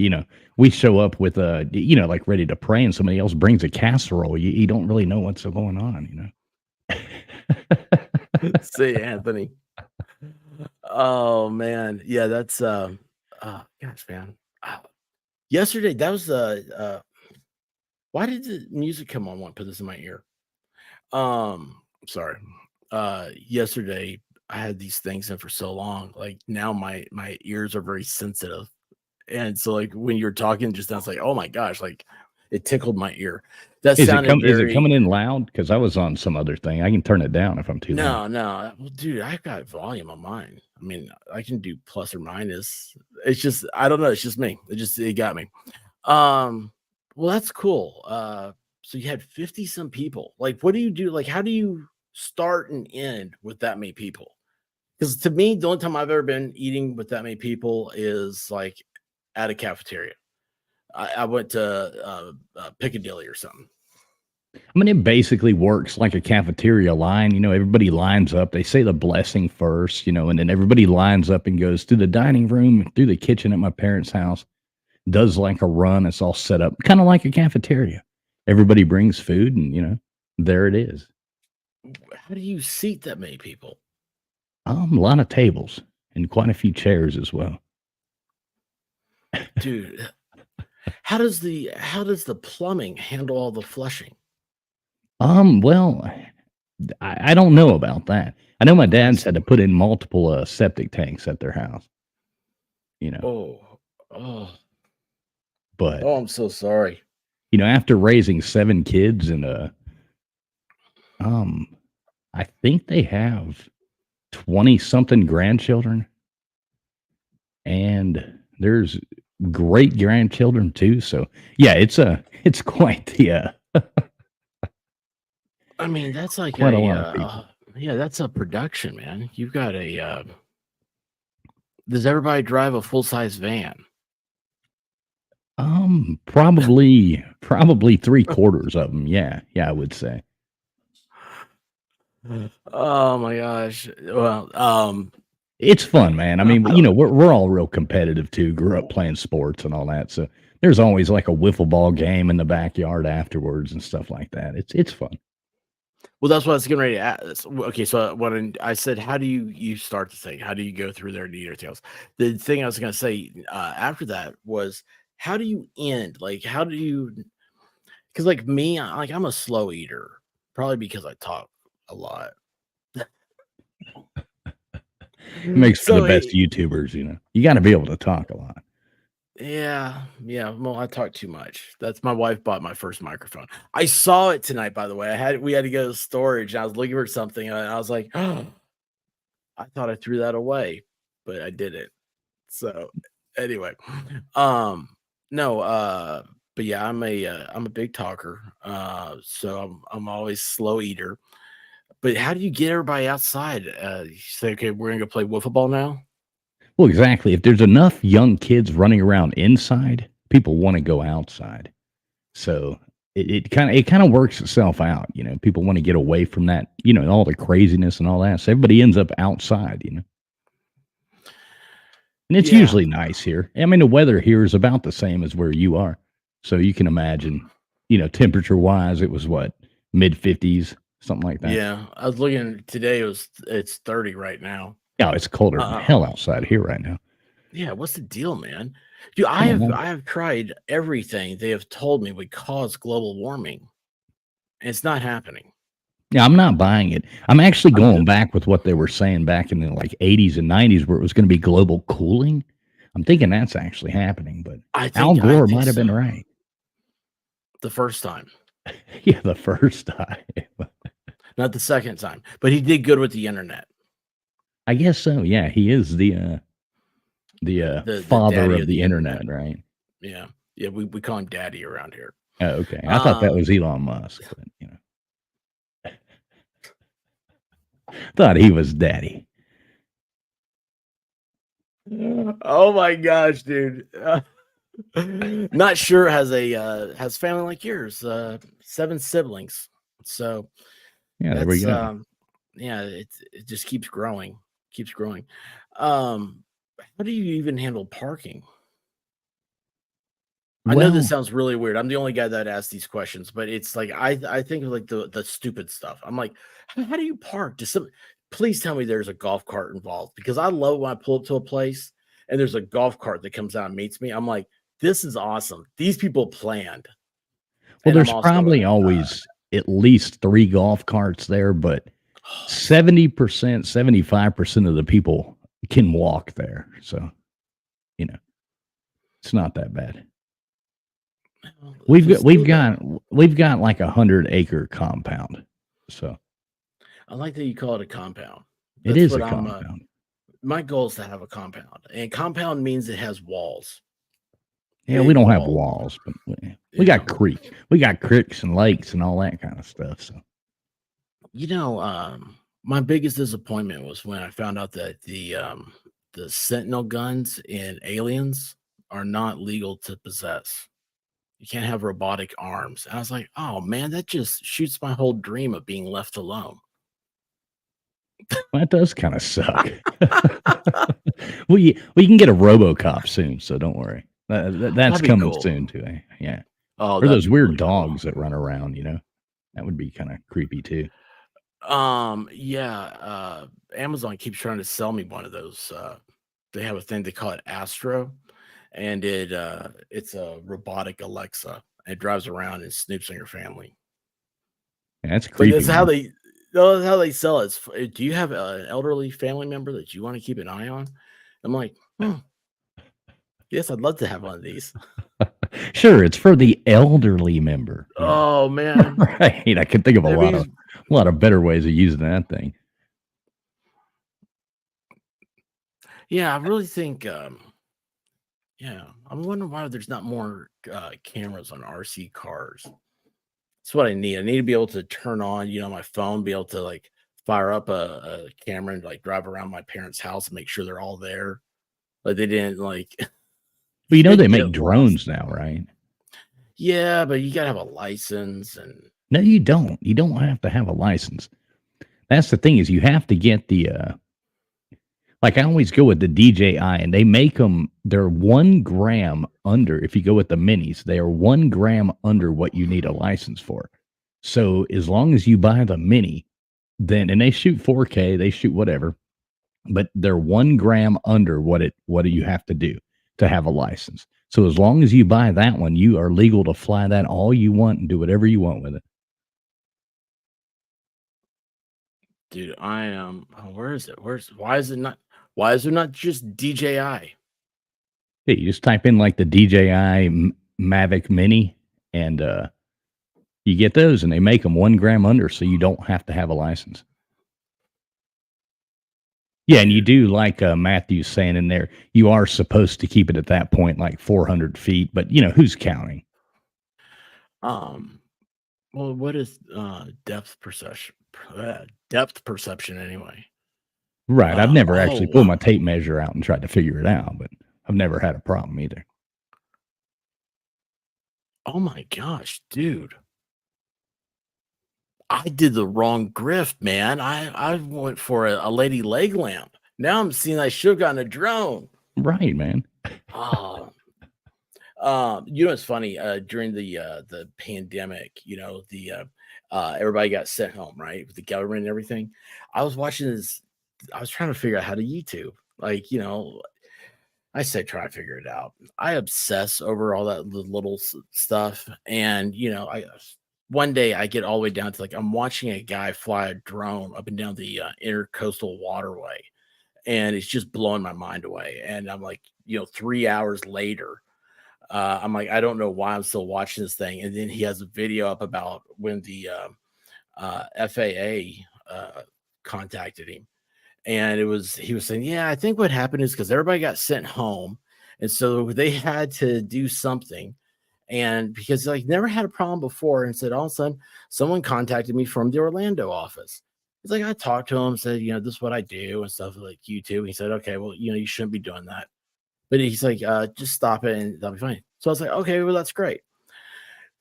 we show up with like ready to pray and somebody else brings a casserole. You don't really know what's going on, See, Anthony. Oh man, yeah, that's oh gosh, man. Yesterday, that was why did the music come on? Want to put this in my ear? Sorry. Yesterday I had these things in for so long. Like now my ears are very sensitive. And so like when you're talking just now, it's like, oh my gosh, like it tickled my ear. That sounded Is it very coming in loud? Because I was on some other thing. I can turn it down if I'm too loud. no. Well, dude, I've got volume on mine. I mean, I can do plus or minus. It's just I don't know. It's just me. It got me. Um, well, that's cool. So you had 50 some people. Like, what do you do? Like, how do you start and end with that many people? Because to me, the only time I've ever been eating with that many people is like at a cafeteria. I went to Piccadilly or something. I mean, it basically works like a cafeteria line. Everybody lines up. They say the blessing first, and then everybody lines up and goes through the dining room, through the kitchen at my parents' house, does like a run. It's all set up kind of like a cafeteria. Everybody brings food and, there it is. How do you seat that many people? A lot of tables and quite a few chairs as well. Dude, how does the plumbing handle all the flushing? Well, I don't know about that. I know my dad's That's had to put in multiple, septic tanks at their house, you know, oh, oh, but, oh, I'm so sorry. after raising 7 kids and, um, I think they have 20 something grandchildren, and there's great grandchildren too, so, yeah, it's quite I mean, that's like quite a lot of people. yeah, that's a production, man. You've got does everybody drive a full-size van? Probably 3/4 of them. Yeah, I would say. Oh my gosh. Well, It's fun, man. I mean, I don't we're all real competitive too, grew up playing sports and all that, so there's always, like, a wiffle ball game in the backyard afterwards and stuff like that. It's fun. well, that's what I was getting ready to ask. Okay, so when I said, how do you start the thing? How do you go through their details? The thing I was gonna say after that was, how do you end? Like, how do you? Because like me, I'm a slow eater, probably because I talk a lot. Makes for the So best YouTubers, you know? You gotta be able to talk a lot. yeah, yeah. Well, I talk too much. That's my wife bought my first microphone. I saw it tonight, by the way. We had to go to storage. And I was looking for something, and I was like, oh, I thought I threw that away, but I didn't. So anyway, um, no, but yeah, I'm a big talker. So I'm always slow eater. But how do you get everybody outside? You say, okay, we're gonna go play wiffle ball now. Well, exactly. If there's enough young kids running around inside, people wanna go outside. So, it kinda works itself out, people wanna get away from that, all the craziness and all that, so everybody ends up outside. And it's Yeah, usually nice here. I mean, the weather here is about the same as where you are. So you can imagine, temperature wise, it was what, mid 50s, something like that. yeah. I was looking today. It's 30 right now. Yeah, it's colder than Uh, hell outside here right now. yeah. What's the deal, man? Dude, I don't know. I have tried everything they have told me would cause global warming, and it's not happening. Yeah, I'm not buying it. I'm actually I'm going d- back with what they were saying back in the like 80s and 90s where it was going to be global cooling. I'm thinking that's actually happening, but Al I Gore think might have so. been right. The first time, Yeah, the first time. not the second time, but he did good with the internet. I guess so. Yeah, he is the The father daddy of of the the internet. internet, right? Yeah, yeah. We call him daddy around here. Oh, okay. I thought that Um, was Elon Musk, but, thought he was daddy. oh my gosh, dude. Not sure has family like yours, 7 siblings. So Yeah, there we that's go. yeah, it just keeps growing, keeps growing. Um, how do you even handle parking? I know this Well, sounds really weird. I'm the only guy that asks these questions, but it's like I think of like the stupid stuff. I'm like, how do you park? Please tell me there's a golf cart involved because I love when I pull up to a place and there's a golf cart that comes out and meets me. I'm like, this is awesome. These people planned. And I'm there's also probably always at least 3 golf carts there, but oh, 70%, 75% of the people can walk there. So, you know, it's not that bad. if it's We've still that got we've got like a 100-acre compound. So, I like that you call it a compound. it That's is what a I'm compound. my goal is to have a compound. And compound means it has walls, Yeah, we big don't have walls. walls, but we Yeah. got creek. We got creeks and lakes and all that kind of stuff, so My biggest disappointment was when I found out that the Sentinel guns in Aliens are not legal to possess. You can't have robotic arms. And I was like, oh man, that just shoots my whole dream of being left alone. that does kinda suck. We can get a RoboCop soon, so don't worry. That's That'd be coming cool. soon too, eh? Yeah. Oh, Or that'd those be weird really cool. dogs that run around, That would be kinda creepy too. Yeah, Amazon keeps trying to sell me one of those. They have a thing they call it Astro, and it's a robotic Alexa. It drives around and snoops on your family. Yeah, that's But creepy, that's how man. they that's how they sell it. Do you have an elderly family member that you want to keep an eye on? I'm like, yes, I'd love to have one of these. Sure, it's for the elderly member, you know. Oh man, Right. I can think of that'd be a lot of better ways of using that thing. yeah. I really think yeah. I'm wondering why there's not more cameras on RC cars. That's what I need. I need to be able to turn on, my phone, be able to like fire up a camera and like drive around my parents' house and make sure they're all there. Like they didn't like Well, they make get lost. drones now, right? Yeah, but you gotta have a license and No, you don't. You don't have to have a license. That's the thing is you have to get the like I always go with the DJI and they make them they're 1 gram under if you go with the minis, they are 1 gram under what you need a license for. So as long as you buy the mini, then and they shoot 4K, they shoot whatever, but they're 1 gram under what do you have to do to have a license. So as long as you buy that one, you are legal to fly that all you want and do whatever you want with it. dude, I am where is it? Why is there not just DJI? Yeah, you just type in like the DJI Mavic Mini, and you get those, and they make them 1 gram under, so you don't have to have a license. Yeah, and you Dude. do like Matthew's saying in there, you are supposed to keep it at that point like 400 feet, but who's counting? Um well what is depth perception anyway? Right. I've never Oh actually pulled my wow. tape measure out and tried to figure it out, but I've never had a problem either. Oh my gosh, dude. I did the wrong grift, man. I went for a lady leg lamp. Now I'm seeing I should have gotten a drone. Right, man. Oh, it's funny. During the pandemic, everybody got sent home, right, with the government and everything. I was watching this. I was trying to figure out how to YouTube. Like, I say try to figure it out. I obsess over all that little stuff, and I one day I get all the way down to like I'm watching a guy fly a drone up and down the intercoastal waterway, and it's just blowing my mind away. And I'm like, 3 hours later, I'm like, I don't know why I'm still watching this thing. And then he has a video up about when the FAA contacted him, and he was saying, yeah, I think what happened is because everybody got sent home, and so they had to do something. And because like never had a problem before, and said all of a sudden someone contacted me from the Orlando office. He's like, I talked to him, said, this is what I do and stuff like you too. He said, okay, well, you shouldn't be doing that. But he's like, just stop it and that'll be fine. So I was like, okay, well, that's great.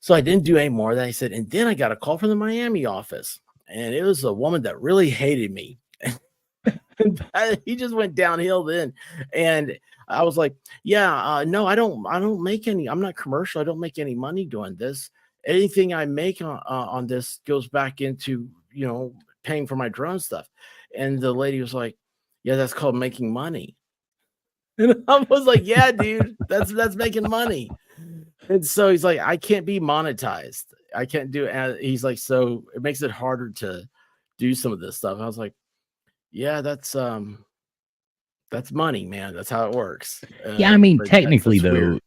So I didn't do any more of that. He said, and then I got a call from the Miami office, and it was a woman that really hated me. He just went downhill then. And I was like, yeah, no, I don't make any, I'm not commercial. I don't make any money doing this. Anything I make on this goes back into, paying for my drone stuff. And the lady was like, yeah, that's called making money. And I was like, yeah, dude, that's making money. And so he's like, I can't be monetized. I can't do it. And he's like, so it makes it harder to do some of this stuff. I was like, yeah, that's money, man. That's how it works. Yeah, I mean, But technically, that's though,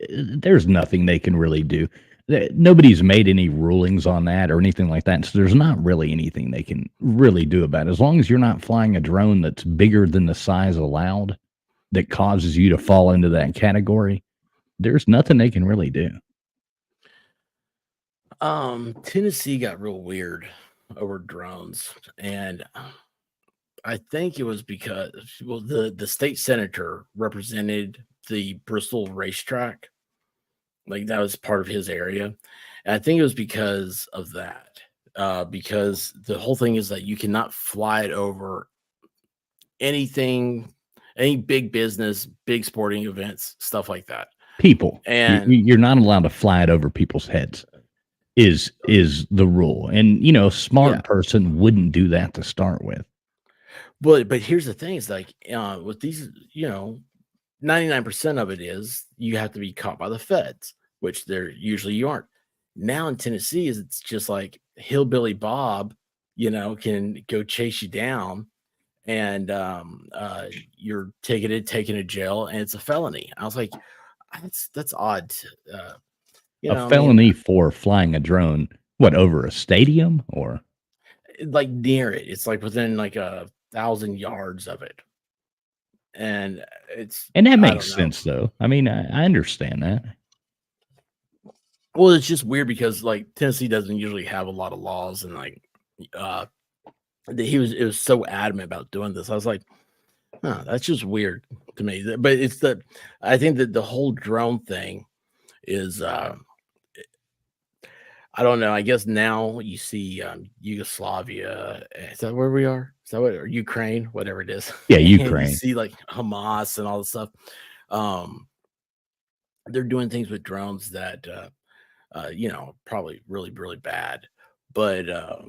weird. there's nothing they can really do. Nobody's made any rulings on that or anything like that. So there's not really anything they can really do about it. As long as you're not flying a drone that's bigger than the size allowed that causes you to fall into that category, there's nothing they can really do. Tennessee got real weird over drones, and I think it was because well, the state senator represented the Bristol racetrack, like that was part of his area, and I think it was because of that. Because the whole thing is that you cannot fly it over anything, any big business, big sporting events, stuff like that. People, And you're not allowed to fly it over people's heads. Is the rule, and a yeah, smart person wouldn't do that to start with. but here's the thing: is like with these, 99% of it is you have to be caught by the feds, which they're usually you aren't. Now in Tennessee, is it's just like hillbilly Bob, can go chase you down and you're taken to jail and it's a felony. I was like, that's odd. A I mean, felony for flying a drone, what, over a stadium or? like near it. It's like within like 1,000 yards of it. And it's And that I makes don't know. sense, though. I mean, I understand that. Well, it's just weird because like Tennessee doesn't usually have a lot of laws and like uh it was so adamant about doing this. I was like, huh, that's just weird to me. But I think that the whole drone thing is I don't know. I guess now you see Yugoslavia. Is that where we are? Is that what, or Ukraine, whatever it is? Yeah, And you Ukraine. see like Hamas and all this stuff. Um, they're doing things with drones that probably really, really bad. But at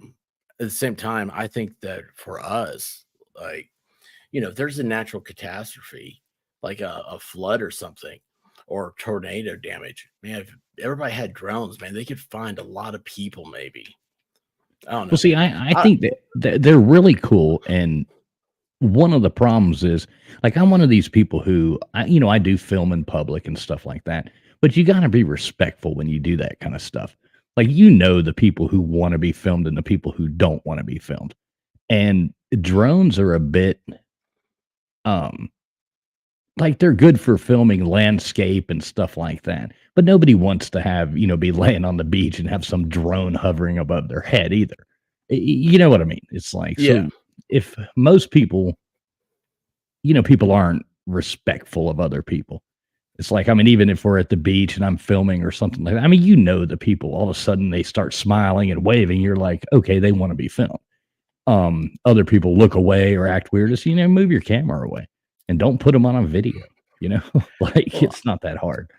the same time, I think that for us, like, if there's a natural catastrophe, like a flood or something, or tornado damage, man, if everybody had drones, man, they could find a lot of people, maybe. I don't Well, know. see, I I, think that they're really cool, and one of the problems is, like, I'm one of these people who I do film in public and stuff like that, but you gotta be respectful when you do that kind of stuff. Like, the people who wanna be filmed and the people who don't wanna be filmed, and drones are a bit, um like, they're good for filming landscape and stuff like that, but nobody wants to have, be laying on the beach and have some drone hovering above their head either. You know what I mean? It's like, yeah. so if most people, people aren't respectful of other people. It's like, I mean, even if we're at the beach and I'm filming or something like that, I mean, the people, all of a sudden they start smiling and waving. You're like, okay, they want to be filmed. Other people look away or act weird. Just, move your camera away and don't put them on a video, you know, like Well, it's not that hard.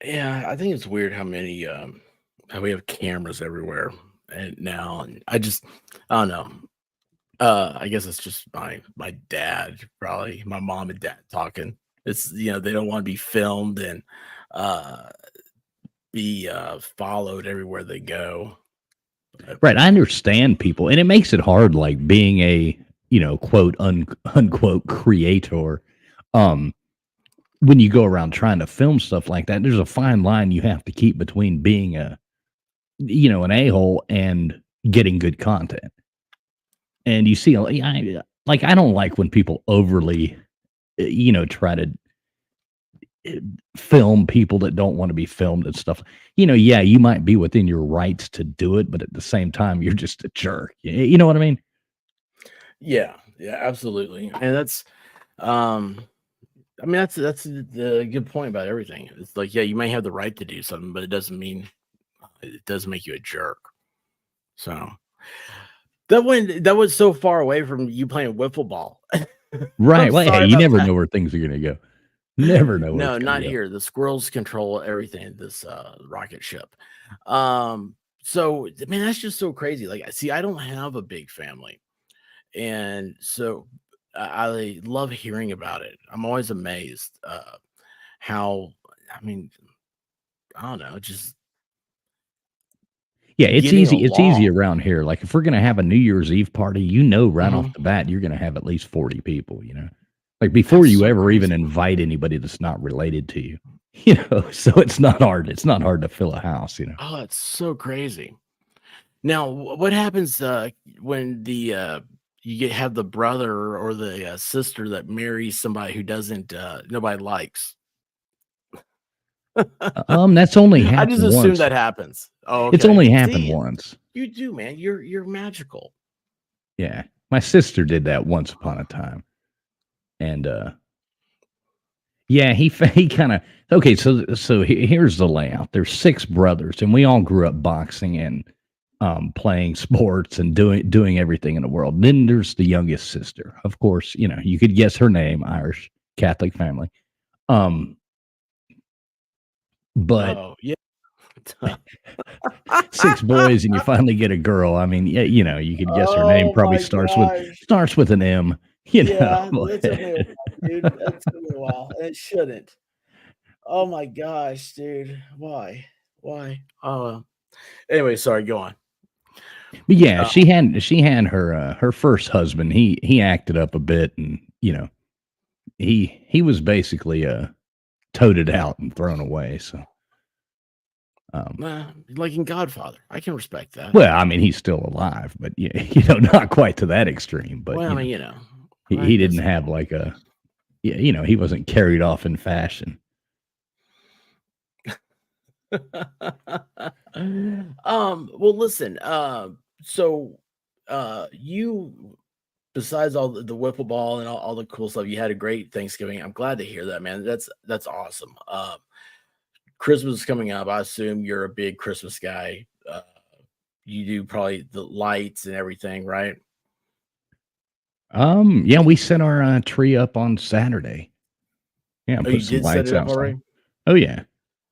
yeah, I think it's weird how we have cameras everywhere and now, and I don't know. I guess it's just my dad, probably my mom and dad talking. It's they don't want to be filmed and uh be followed everywhere they go. Right. I understand people, and it makes it hard, like being a, unquote creator. Um, when you go around trying to film stuff like that, there's a fine line you have to keep between being an a-hole and getting good content. And you see, I don't like when people overly, try to film people that don't want to be filmed and stuff. Yeah, you might be within your rights to do it, but at the same time, you're just a jerk. You know what I mean? Yeah, yeah, absolutely. And um that's the good point about everything. It's like, yeah, you may have the right to do something, but it doesn't make you a jerk. So that was so far away from you playing wiffle ball. Right. I'm Well, hey, sorry you about never that. know where things are gonna go. Never know where it's No, gonna not go. here. The squirrels control everything in this rocket ship. So man, that's just so crazy. Like, see, I don't have a big family. And so I love hearing about it. I'm always amazed how I mean, I don't know, just Yeah, it's getting easy. It's easy along. around here. Like if we're gonna have a New Year's Eve party, right off Mhm. the bat, you're gonna have at least 40 people. Like before That's you so ever even crazy. invite anybody that's not related to you. So it's not hard. It's not hard to fill a house. Oh, it's so crazy. Now, what happens when the have the brother or the sister that marries somebody who doesn't nobody likes? That's only I just happened assume once. that happens. Oh, It's okay. only happened See, once. you do, man. You're magical. Yeah. My sister did that once upon a time. And yeah, he kind of okay. So here's the layout. There's six brothers, and we all grew up boxing and playing sports and doing everything in the world. Then there's the youngest sister. Of course, you could guess her name. Irish Catholic family. Um, but Oh, yeah. six boys, and you finally get a girl. I mean, yeah, you could guess her name. Oh Probably my starts with gosh. starts with an M. You Yeah, know? that took me a while, dude. That took me a while, and it shouldn't. Oh my gosh, dude. Why? Why? Anyway, sorry, go on. But yeah, Uh, she had her first husband. He acted up a bit, and he was basically toted out and thrown away. So, nah, like in Godfather, I can respect that. well, I mean, he's still alive, but yeah, not quite to that extreme. But Well, I mean, I he didn't guess. have like a yeah, he wasn't carried off in fashion. Well, listen. So, you besides all the whipple ball and all the cool stuff, you had a great Thanksgiving. I'm glad to hear that, man. That's awesome. Christmas is coming up. I assume you're a big Christmas guy. You do probably the lights and everything, right? Yeah, we set our tree up on Saturday. Yeah, Oh, and put you some did set lights it up outside. already? Oh yeah.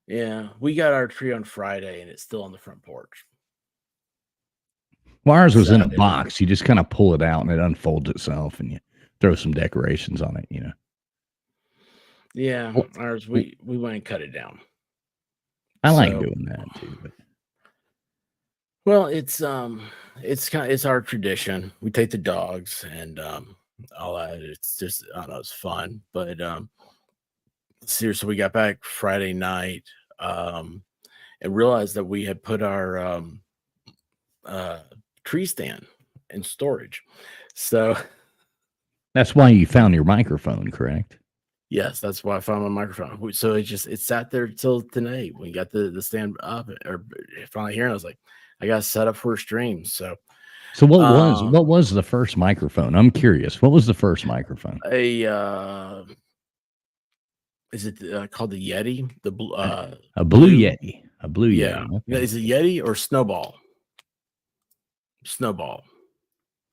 Yeah, we got our tree on Friday and it's still on the front porch. Well, ours was in a Sad. box. You just kind of pull it out and it unfolds itself, and you throw some decorations on it. Yeah, Well, ours w- we went and cut it down. I like So, doing that too. But well, it's our tradition. We take the dogs and all that. It's just I don't know, it's fun. But seriously, we got back Friday night um and realized that we had put our uh tree stand in storage. So that's why you found your microphone, correct? yes, that's why I found my microphone. So it sat there till tonight. We got the stand up or finally here, and I was like, I got set up for a stream. So So um what was the first microphone? I'm curious. What was the first microphone? a is it called the Yeti? The A, a blue blue, Yeti. A blue yeah. Yeti. Yeah, Okay. is it Yeti or Snowball? Snowball is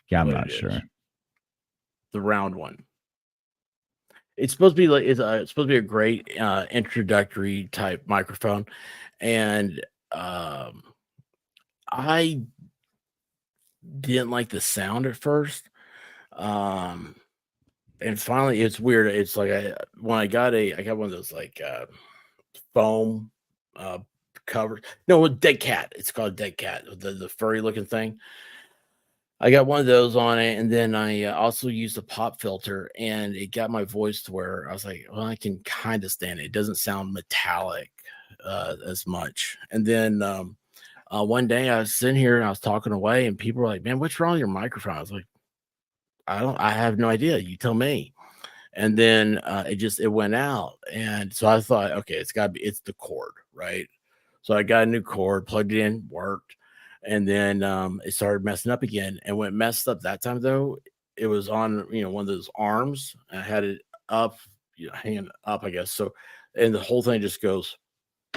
Yeah, I'm what not it is. sure. The round one. It's supposed to be like it's supposed to be a great introductory type microphone, and I didn't like the sound at first. Um, and finally, it's weird. It's like I got one of those like foam uh covers. No, with dead cat. It's called dead cat. The furry looking thing. I got one of those on it, and then I also used a pop filter, and it got my voice to where I was like, "Well, I can kind of stand it. It doesn't sound metallic as much." And then one day I was sitting here and I was talking away, and people were like, "Man, what's wrong with your microphone?" I was like, I have no idea. You tell me." And then it went out, and so I thought, okay, it's the cord, right? So I got a new cord, plugged it in, worked, and then it started messing up again. And when it messed up that time, though, it was on one of those arms. I had it up, hanging up, I guess. So, and the whole thing just goes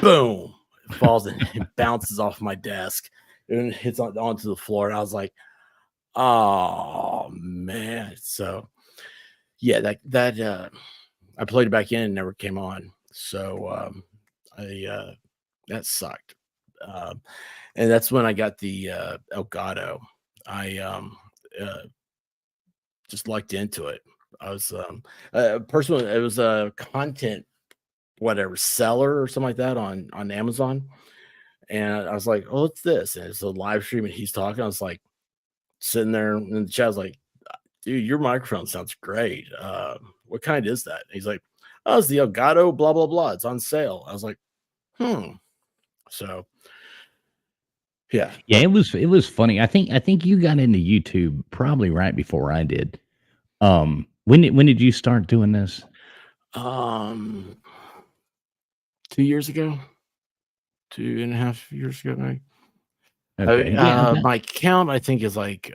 boom, it falls and it bounces off my desk and hits onto the floor. And I was like, oh man. So yeah, that I played it back in and never came on. So I that sucked. And that's when I got the Elgato. I just lucked into it. I was personally it was a content whatever seller or something like that on Amazon. And I was like, "Oh, what's this?" And it's a live stream, and he's talking. I was like, sitting there in the chat. I was like, "Dude, your microphone sounds great. What kind is that?" And he's like, "Oh, it's the Elgato. Blah blah blah. It's on sale." I was like, "Hmm." So yeah, Yeah, but it was funny. I think you got into YouTube probably right before I did. When did you start doing this? um, 2 years ago, 2.5 years ago, maybe. Okay. Yeah, My count I think is like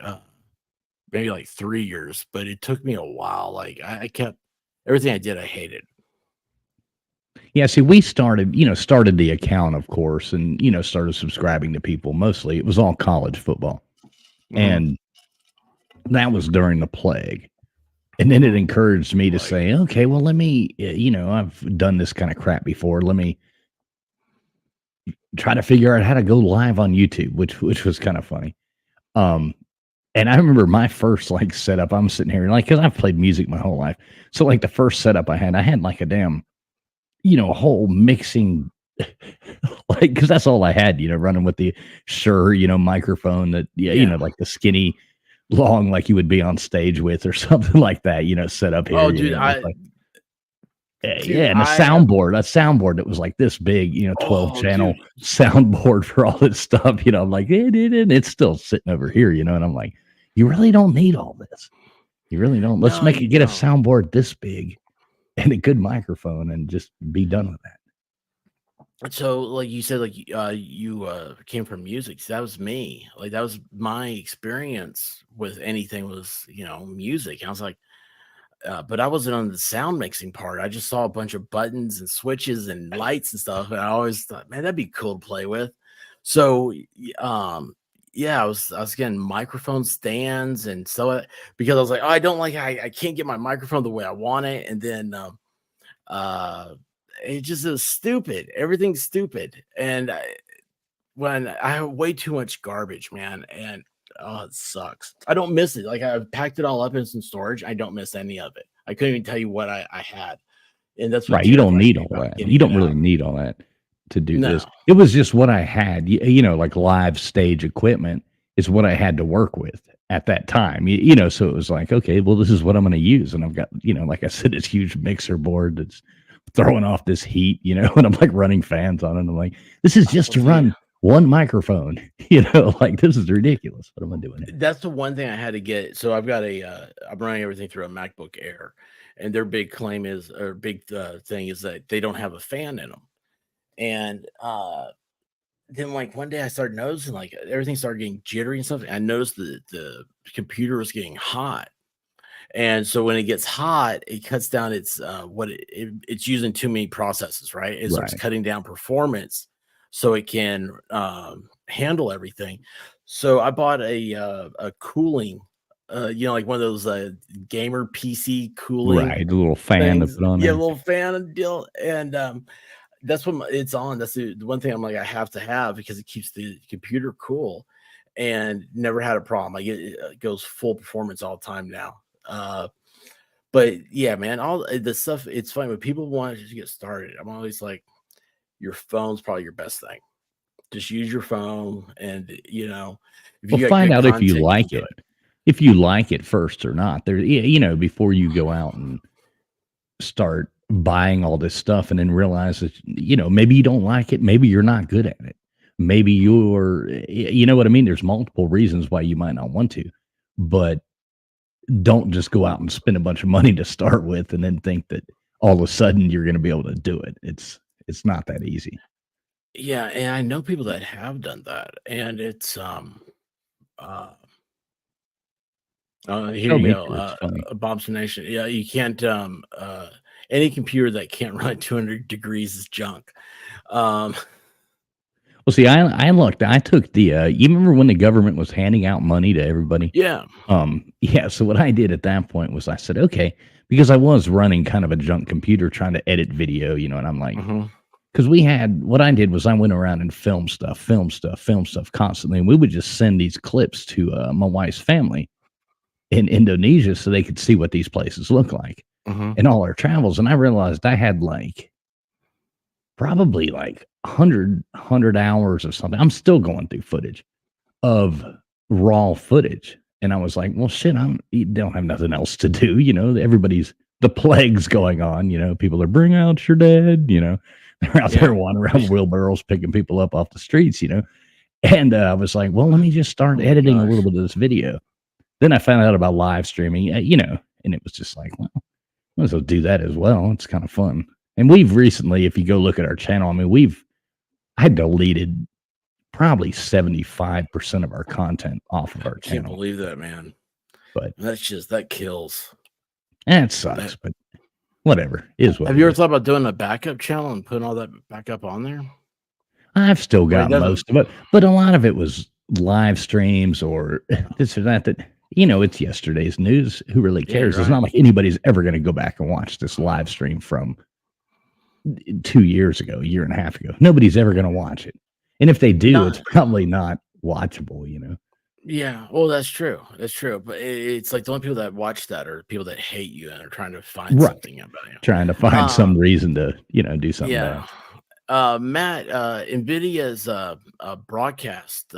maybe like 3 years, but it took me a while. Like I kept everything I did, I hated. yeah, see, we started the account, of course, and started subscribing to people. Mostly it was all college football. Hmm. And that was during the plague. And then it Hmm. encouraged me to Like say, okay, well, let me, I've done this kind of crap before. Let me try to figure out how to go live on YouTube, which was kind of funny. Um, And I remember my first like setup. I'm sitting here like because I've played music my whole life, so like the first setup I had like a damn a whole mixing like because that's all I had, running with the Shure, microphone that Yeah. like the skinny long like you would be on stage with or something like that, set up here, Oh, dude, with I like dude, yeah, and a soundboard that was like this big, 12 oh, channel dude, soundboard for all this stuff, I'm like, it's still sitting over here, and I'm like, you really don't need all this. You really don't. Let's no, make it you get a don't. soundboard this big and a good microphone and just be done with that. So, like you said, like you came from music. So that was me. Like that was my experience with anything was music. And I was like, but I wasn't on the sound mixing part. I just saw a bunch of buttons and switches and lights and stuff, and I always thought, man, that'd be cool to play with. So, yeah, I was getting microphone stands and so because I was like, oh, I don't like I can't get my microphone the way I want it, and then uh it just is stupid. Everything's stupid. And when I have way too much garbage, man, and oh, it sucks. I don't miss it. Like I've packed it all up in some storage. I don't miss any of it. I couldn't even tell you what I had. And that's what Right. You don't terrifies need me all about that. You getting don't it really out. need all that to do this. No. It was just what I had. Like live stage equipment is what I had to work with at that time. So it was like, okay, well, this is what I'm going to use. And I've got, like I said, this huge mixer board that's throwing off this heat, and I'm like running fans on it. I'm like, this is just Well, to see, run one microphone, like this is ridiculous. What am I doing here? that's the one thing I had to get. So I've got I'm running everything through a MacBook Air, and their big claim is, or big thing is that they don't have a fan in them. And then like one day I started noticing like everything started getting jittery and stuff. And I noticed the computer was getting hot. And so when it gets hot, it cuts down its it's using too many processes, right? It starts Right. cutting down performance so it can handle everything. So I bought a cooling, like one of those gamer PC cooling Right. The little fan to things. put on Yeah, a there. little fan deal, and that's what it's on. That's the one thing I'm like I have to have because it keeps the computer cool, and never had a problem. Like it goes full performance all the time now. But yeah, man, all the stuff. It's funny when people want to get started. I'm always like, your phone's probably your best thing. Just use your phone, and if Well, you got find good out if you content, you can like do it. it. If you like it first or not. There, before you go out and start buying all this stuff and then realize that, maybe you don't like it. Maybe you're not good at it. Maybe you know what I mean? There's multiple reasons why you might not want to, but don't just go out and spend a bunch of money to start with and then think that all of a sudden you're going to be able to do it. It's not that easy. Yeah, and I know people that have done that, and it's uh here Tell you me go. too. It's funny. Bob's Nation. Yeah, you can't any computer that can't run at 200 degrees is junk. Um Well, see, I looked. I took the. You remember when the government was handing out money to everybody? yeah. Yeah. So what I did at that point was I said, okay, because I was running kind of a junk computer trying to edit video, and I'm like, Mhm. because what I did was I went around and film stuff constantly, and we would just send these clips to my wife's family in Indonesia so they could see what these places look like Mhm. in all our travels. And I realized I had like probably like 100 hours or something. I'm still going through footage of raw footage. And I was like, well, shit, you don't have nothing else to do. The plague's going on. People are bring out your dead. They're out there Yeah. wandering around with wheelbarrows, picking people up off the streets. And I was like, well, let me just start Oh my editing a little gosh. bit of this video. Then I found out about live streaming, and it was just like, well, might as well do that as well. It's kind of fun. And we've recently, if you go look at our channel, I mean, I deleted probably 75% of our content off of our I can't channel. believe that, man. But That kills. it sucks, That, but whatever. Is what have it you ever is. thought about doing a backup channel and putting all that back up on there? I've still Like got doesn't most of it, but a lot of it was live streams or this or that it's yesterday's news. Who really yeah, you're cares? It's right. not like anybody's ever going to go back and watch this live stream from 2 years ago, a year and a half ago. Nobody's ever going to watch it. And if they do, it's Not probably not watchable. Yeah, well, that's true. That's true. But it's like the only people that watch that are people that hate you and are trying to find Right. something about you. Trying to find Uh, some reason to, do something bad. yeah. Matt, NVIDIA's broadcast,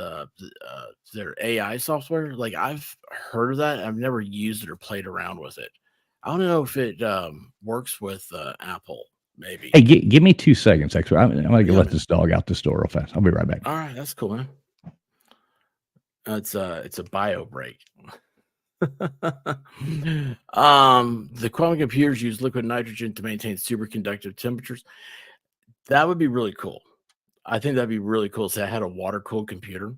their AI software, like I've heard of that. I've never used it or played around with it. I don't know if it works with Apple, maybe. Hey, give me 2 seconds, actually. I'm gonna Yeah, let man. this dog out this door real fast. I'll be right back. All right, that's cool, man. It's a bio break. The quantum computers use liquid nitrogen to maintain superconductive temperatures. That would be really cool. I think that'd be really cool. Say I had a water cooled computer.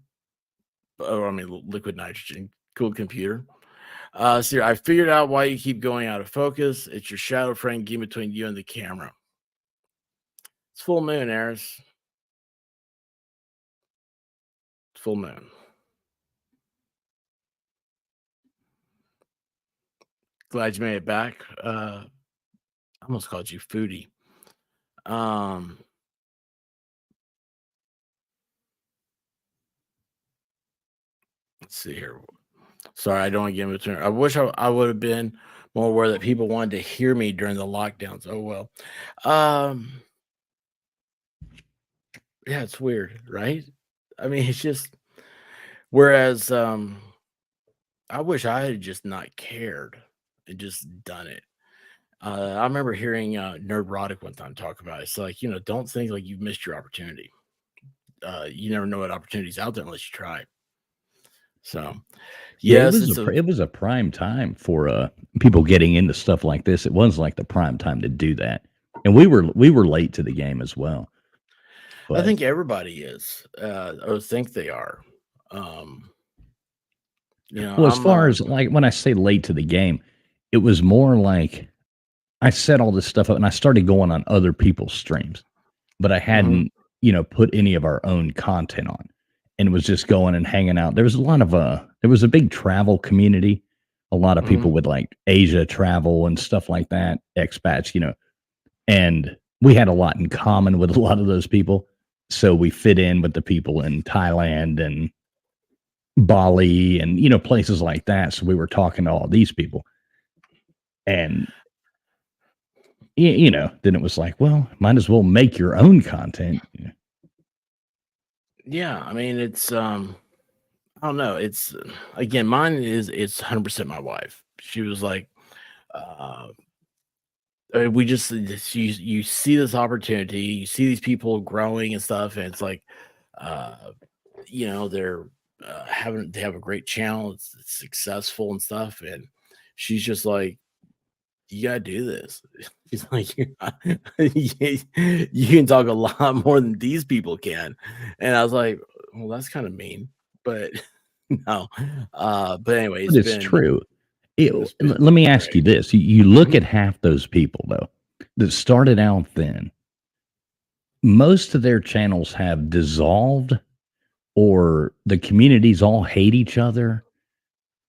Oh, I mean, liquid nitrogen cooled computer. So I figured out why you keep going out of focus. It's your shadow frame game between you and the camera. It's full moon, Eris. It's full moon. Glad you made it back. I almost called you foodie. Um, let's see here. Sorry, I don't want to get in between. I wish I would have been more aware that people wanted to hear me during the lockdowns. Oh well. Um, yeah, it's weird, right? I mean, it's just whereas I wish I had just not cared and just done it. I remember hearing Nerdrotic one time talk about it. It's like, don't think like you've missed your opportunity. You never know what opportunities out there unless you try. So, Yeah, yes, it's a it was a prime time for, people getting into stuff like this. It was like the prime time to do that, and we were late to the game as well, I but think everybody is, or think they are. Um, well, as I'm far as, like, when I say late to the game, it was more like I set all this stuff up and I started going on other people's streams, but I mhm, hadn't, put any of our own content on, and it was just going and hanging out. There was a lot of, there was a big travel community, a lot of people mhm. with, like, Asia travel and stuff like that, expats, and we had a lot in common with a lot of those people, so we fit in with the people in Thailand and Bali and, places like that, so we were talking to all these people, and, then it was like, well, might as well make your own content. Yeah, I mean, it's I don't know. It's again, mine is it's 100% my wife. She was like, uh, we just you see this opportunity, you see these people growing and stuff, and it's like, uh, they're they have a great channel, it's successful and stuff, and she's just like, you gotta do this. She's like, you can talk a lot more than these people can, and I was like, well, that's kind of mean, but no, but anyway, But it's true. it's Let been me ask great. you this, you look Mhm. at half those people, though, that started out then, most of their channels have dissolved, or the communities all hate each other,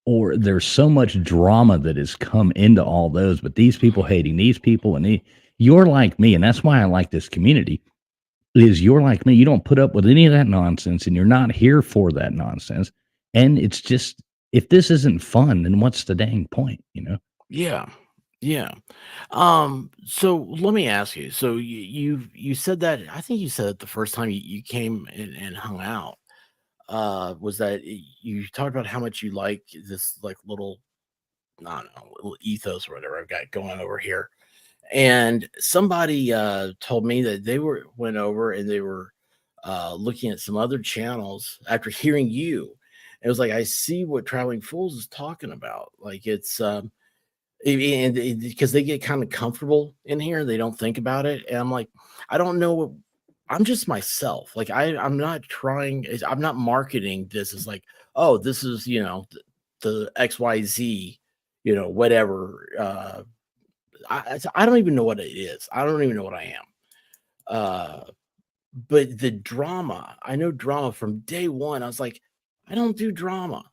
or there's so much drama that has come into all those, but these people hating these people, and you're like me, and that's why I like this community, is you're like me, you don't put up with any of that nonsense, and you're not here for that nonsense, and it's just, if this isn't fun, then what's the dang point? Yeah, yeah. So let me ask you. So you said that I think you said it the first time you came and hung out. Was that you talked about how much you like this like little I don't know little ethos or whatever I've got going over here. And somebody told me that they went over and they were looking at some other channels after hearing you. It was like I see what Traveling Fools is talking about. Like it's and because they get kind of comfortable in here, they don't think about it. And I'm like, I don't know what I'm just myself. Like I'm not trying, I'm not marketing this as like, oh, this is the XYZ, whatever. I don't even know what it is. I don't even know what I am. Uh but the drama, I know drama from day one. I was like, I don't do drama.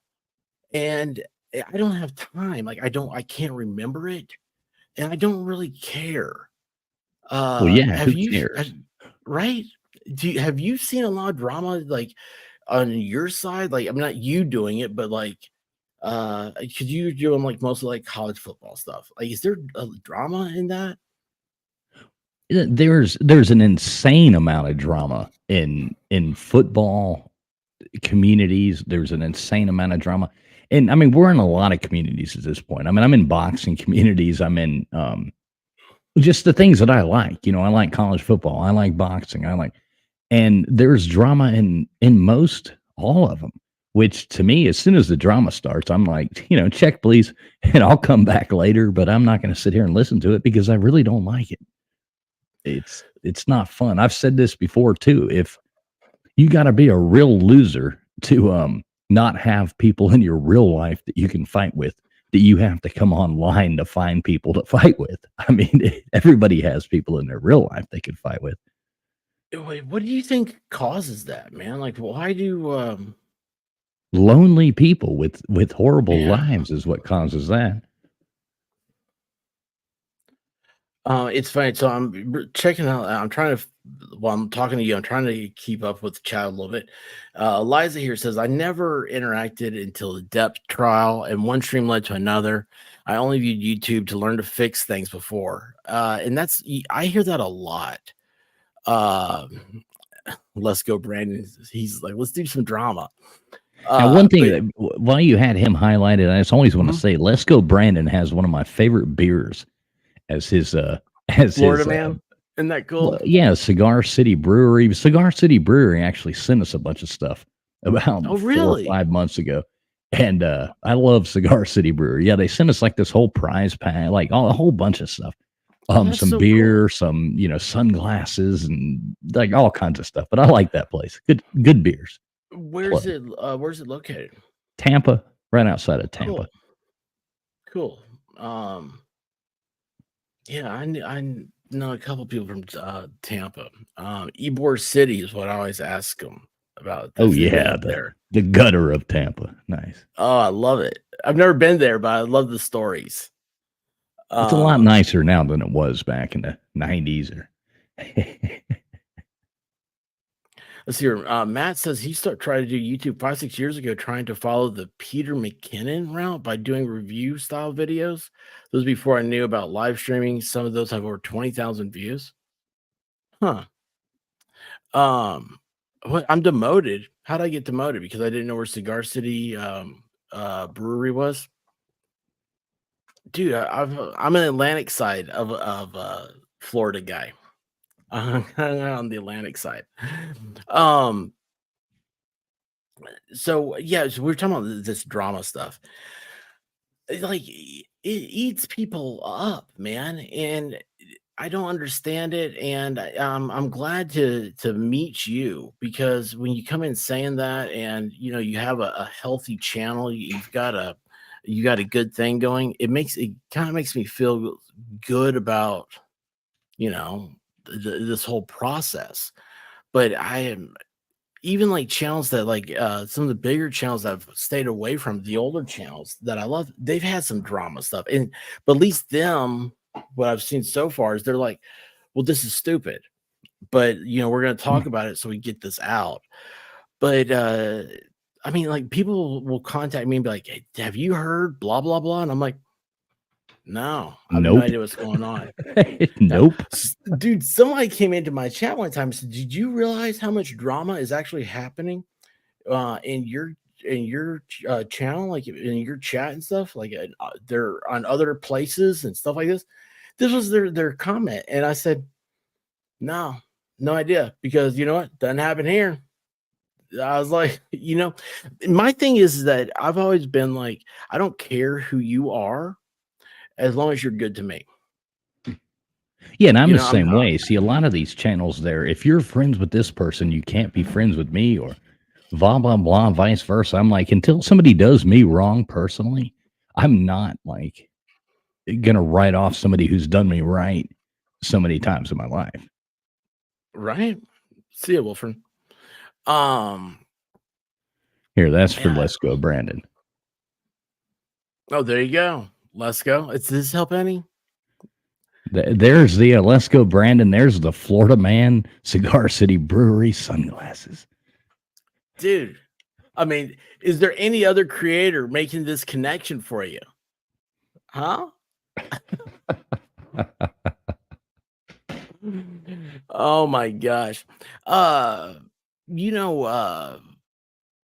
And I don't have time. Like I can't remember it and I don't really care. Well, yeah, Have who you cares? right? Have you seen a lot of drama? Like, on your side, like I'm not you doing it, but like could you doing like mostly like college football stuff? Like, is there a drama in that? There's an insane amount of drama in football communities. There's an insane amount of drama. And I mean, we're in a lot of communities at this point. I mean, I'm in boxing communities. I'm in just the things that I like. I like college football. I like boxing. And there's drama in most all of them. Which to me, as soon as the drama starts, I'm like, check please, and I'll come back later. But I'm not going to sit here and listen to it because I really don't like it. It's not fun. I've said this before too. If you got to be a real loser to not have people in your real life that you can fight with, that you have to come online to find people to fight with. I mean, everybody has people in their real life they can fight with. Wait, what do you think causes that, man? Like, why do Lonely people with horrible yeah. lives is what causes that. It's funny. So checking out. I'm trying to, while I'm talking to you, I'm trying to keep up with the chat a little bit. Eliza here says, I never interacted until the depth trial, and one stream led to another. I only viewed YouTube to learn to fix things before. And I hear that a lot. Let's go, Brandon. He's like, let's do some drama. Now, one thing, while you had him highlighted, I just always want to say, Let's Go Brandon has one of my favorite beers as his Florida man. Isn't that cool? Yeah, Cigar City Brewery. Cigar City Brewery actually sent us a bunch of stuff about 4 or 5 months ago. And I love Cigar City Brewery. Yeah, they sent us like this whole prize pack, like a whole bunch of stuff. Some so beer, cool. some sunglasses, and like all kinds of stuff. But I like that place. Good beers. Where's it located? Tampa, right outside of Tampa. Cool. Yeah, I know a couple people from Tampa. Ybor City is what I always ask them about. Oh yeah, the gutter of Tampa. Nice. Oh, I love it. I've never been there, but I love the stories. It's a lot nicer now than it was back in the 90s. Let's see here. Matt says he tried to do YouTube 5-6 years ago, trying to follow the Peter McKinnon route by doing review style videos. This was before I knew about live streaming. Some of those have over 20,000 views. Huh. I'm demoted. How did I get demoted? Because I didn't know where Cigar City Brewery was. Dude, I'm an Atlantic side of Florida guy. On the Atlantic side. So yeah, so we're talking about this drama stuff. Like, it eats people up, man, and I don't understand it. And I'm glad to meet you, because when you come in saying that, and you have a healthy channel, you got a good thing going. It kind of makes me feel good about this whole process. But I am even like channels that like some of the bigger channels I've stayed away from, the older channels that I love, they've had some drama stuff. But at least them, what I've seen so far is they're like, well, this is stupid, but we're going to talk about it so we get this out. But I mean, like, people will contact me and be like, hey, have you heard blah blah blah? And I'm like, no, I have no idea what's going on. Nope. Dude, somebody came into my chat one time and said, did you realize how much drama is actually happening in your channel, like in your chat and stuff? Like they're on other places and stuff like this. This was their comment. And I said, no idea, because you know what? Doesn't happen here. I was like, my thing is that I've always been like, I don't care who you are, as long as you're good to me. Yeah, and I'm the same way. See, a lot of these channels there, if you're friends with this person, you can't be friends with me, or blah, blah, blah, vice versa. I'm like, until somebody does me wrong personally, I'm not like going to write off somebody who's done me right so many times in my life. Right. See you, Wilfred. Here, that's for Let's Go Brandon. Oh, there you go. Let's go. Does this help any? There's the Let's Go Brandon. There's the Florida Man, Cigar City Brewery sunglasses. dude. I mean, is there any other creator making this connection for you? Huh? Oh my gosh. Uh, you know,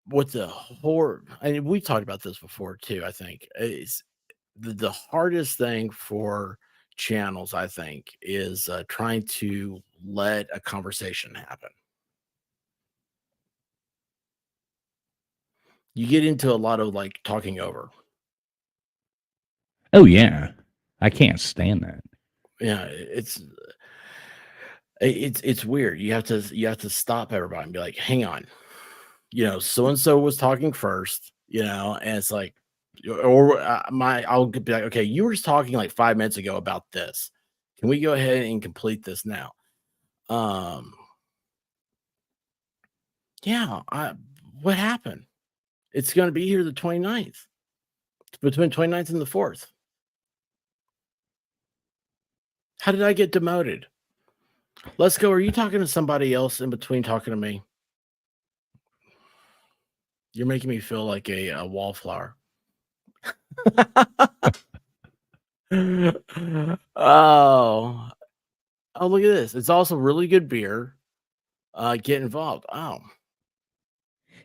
what the horror, and we talked about this before too, I think, is the hardest thing for channels, I think, is trying to let a conversation happen. You get into a lot of like talking over. Oh yeah, I can't stand that. Yeah, it's weird. You have to stop everybody and be like, hang on, so and so was talking first, and it's like, or I'll be like, okay, you were just talking like 5 minutes ago about this. Can we go ahead and complete this now? Um, yeah, what happened? It's going to be here the 29th. It's between 29th and the 4th. How did I get demoted? Let's go. Are you talking to somebody else in between talking to me? You're making me feel like a wallflower. Oh, oh, look at this. It's also really good beer. Get involved. Oh,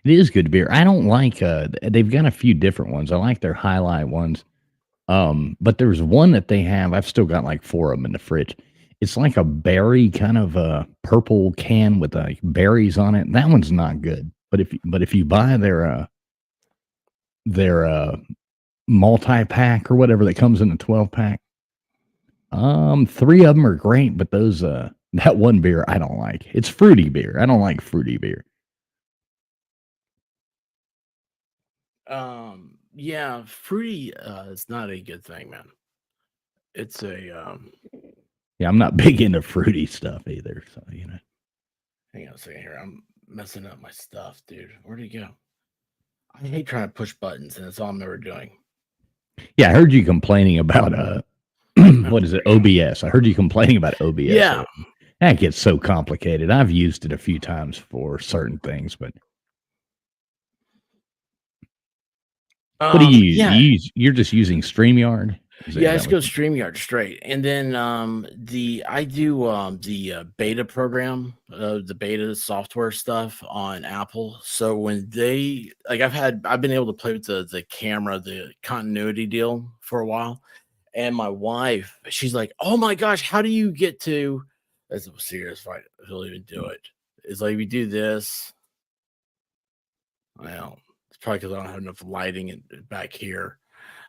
It is good beer. I don't like they've got a few different ones. I like their highlight ones. But there's one that they have. I've still got like four of them in the fridge. It's like a berry kind of a purple can with like berries on it. That one's not good. But if you buy their multi pack or whatever that comes in a 12 pack, three of them are great. But those that one beer I don't like. It's fruity beer. I don't like fruity beer. yeah, fruity is not a good thing, man. It's a Yeah, I'm not big into fruity stuff either. So hang on a second here. I'm messing up my stuff, dude. Where'd he go? I hate trying to push buttons, and that's all I'm ever doing. Yeah, I heard you complaining about what is it? OBS. I heard you complaining about OBS. Yeah. That gets so complicated. I've used it a few times for certain things, but what do you use? Yeah, You're just using StreamYard? yeah. Is that Let's go what StreamYard straight, and then I do the beta program, the beta software stuff on Apple. So when they like, I've been able to play with the camera, the continuity deal for a while. And my wife, she's like, "Oh my gosh, how do you get to?" That's a serious fight. He'll even do it. It's like we do this. Well, it's probably because I don't have enough lighting back here.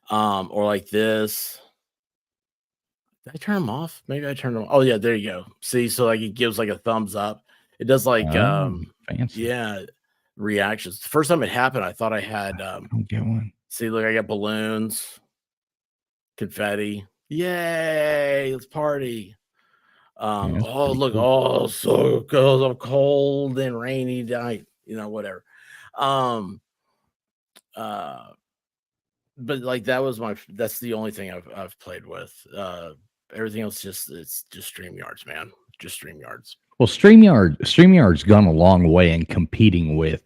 Or like this. Did I turn them off? Maybe I turned them. Oh yeah, there you go. See, so like it gives like a thumbs up. It does like Oh, fancy. yeah, reactions. The first time it happened, I thought I had I don't get one. see, look, I got balloons, confetti. Yay, let's party. Yeah, that's Oh pretty look, cool. oh so good, a cold and rainy night, whatever. Um, uh, but like that's the only thing I've played with. Everything else it's just StreamYards, man. Just StreamYards. Well, StreamYard's gone a long way in competing with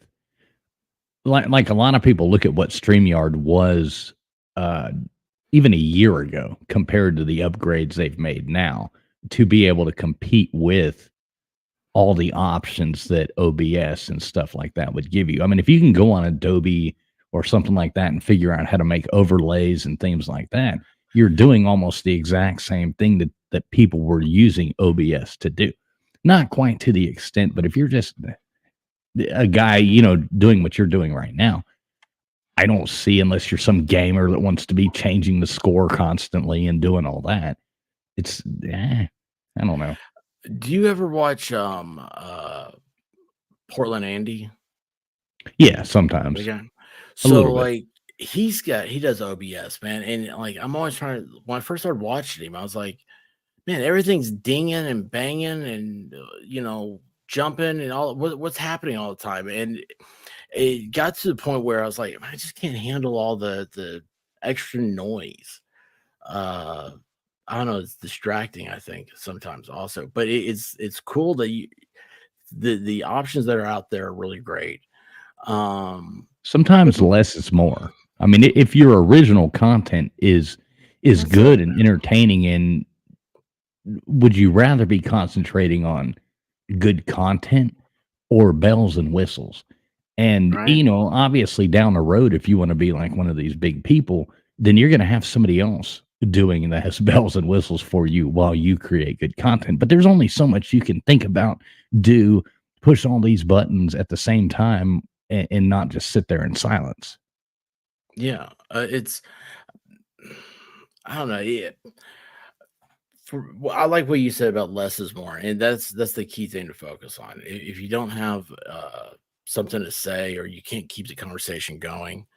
like a lot of people look at what StreamYard was uh even a year ago compared to the upgrades they've made now to be able to compete with all the options that OBS and stuff like that would give you. I mean, if you can go on Adobe or something like that and figure out how to make overlays and things like that, you're doing almost the exact same thing that people were using OBS to do. Not quite to the extent, but if you're just a guy, doing what you're doing right now, I don't see unless you're some gamer that wants to be changing the score constantly and doing all that. It's I don't know. Do you ever watch Portland Andy? Yeah, The sometimes guy. a So little bit. like he does OBS, man, and like I'm always trying to. When I first started watching him, I was like, man, everything's dinging and banging and jumping and all. What's happening all the time? And it got to the point where I was like, I just can't handle all the extra noise. Uh, I don't know. It's distracting. I think sometimes also, but it's cool that the options that are out there are really great. Sometimes less is more. I mean, if your original content is That's good it, and man. entertaining, and would you rather be concentrating on good content or bells and whistles? And Right? obviously down the road, if you want to be like one of these big people, then you're going to have somebody else doing the bells and whistles for you while you create good content. But there's only so much you can think about, do, push all these buttons at the same time, and not just sit there in silence. Yeah. It's I don't know. Yeah. Well, I like what you said about less is more, and that's the key thing to focus on. If you don't have something to say or you can't keep the conversation going,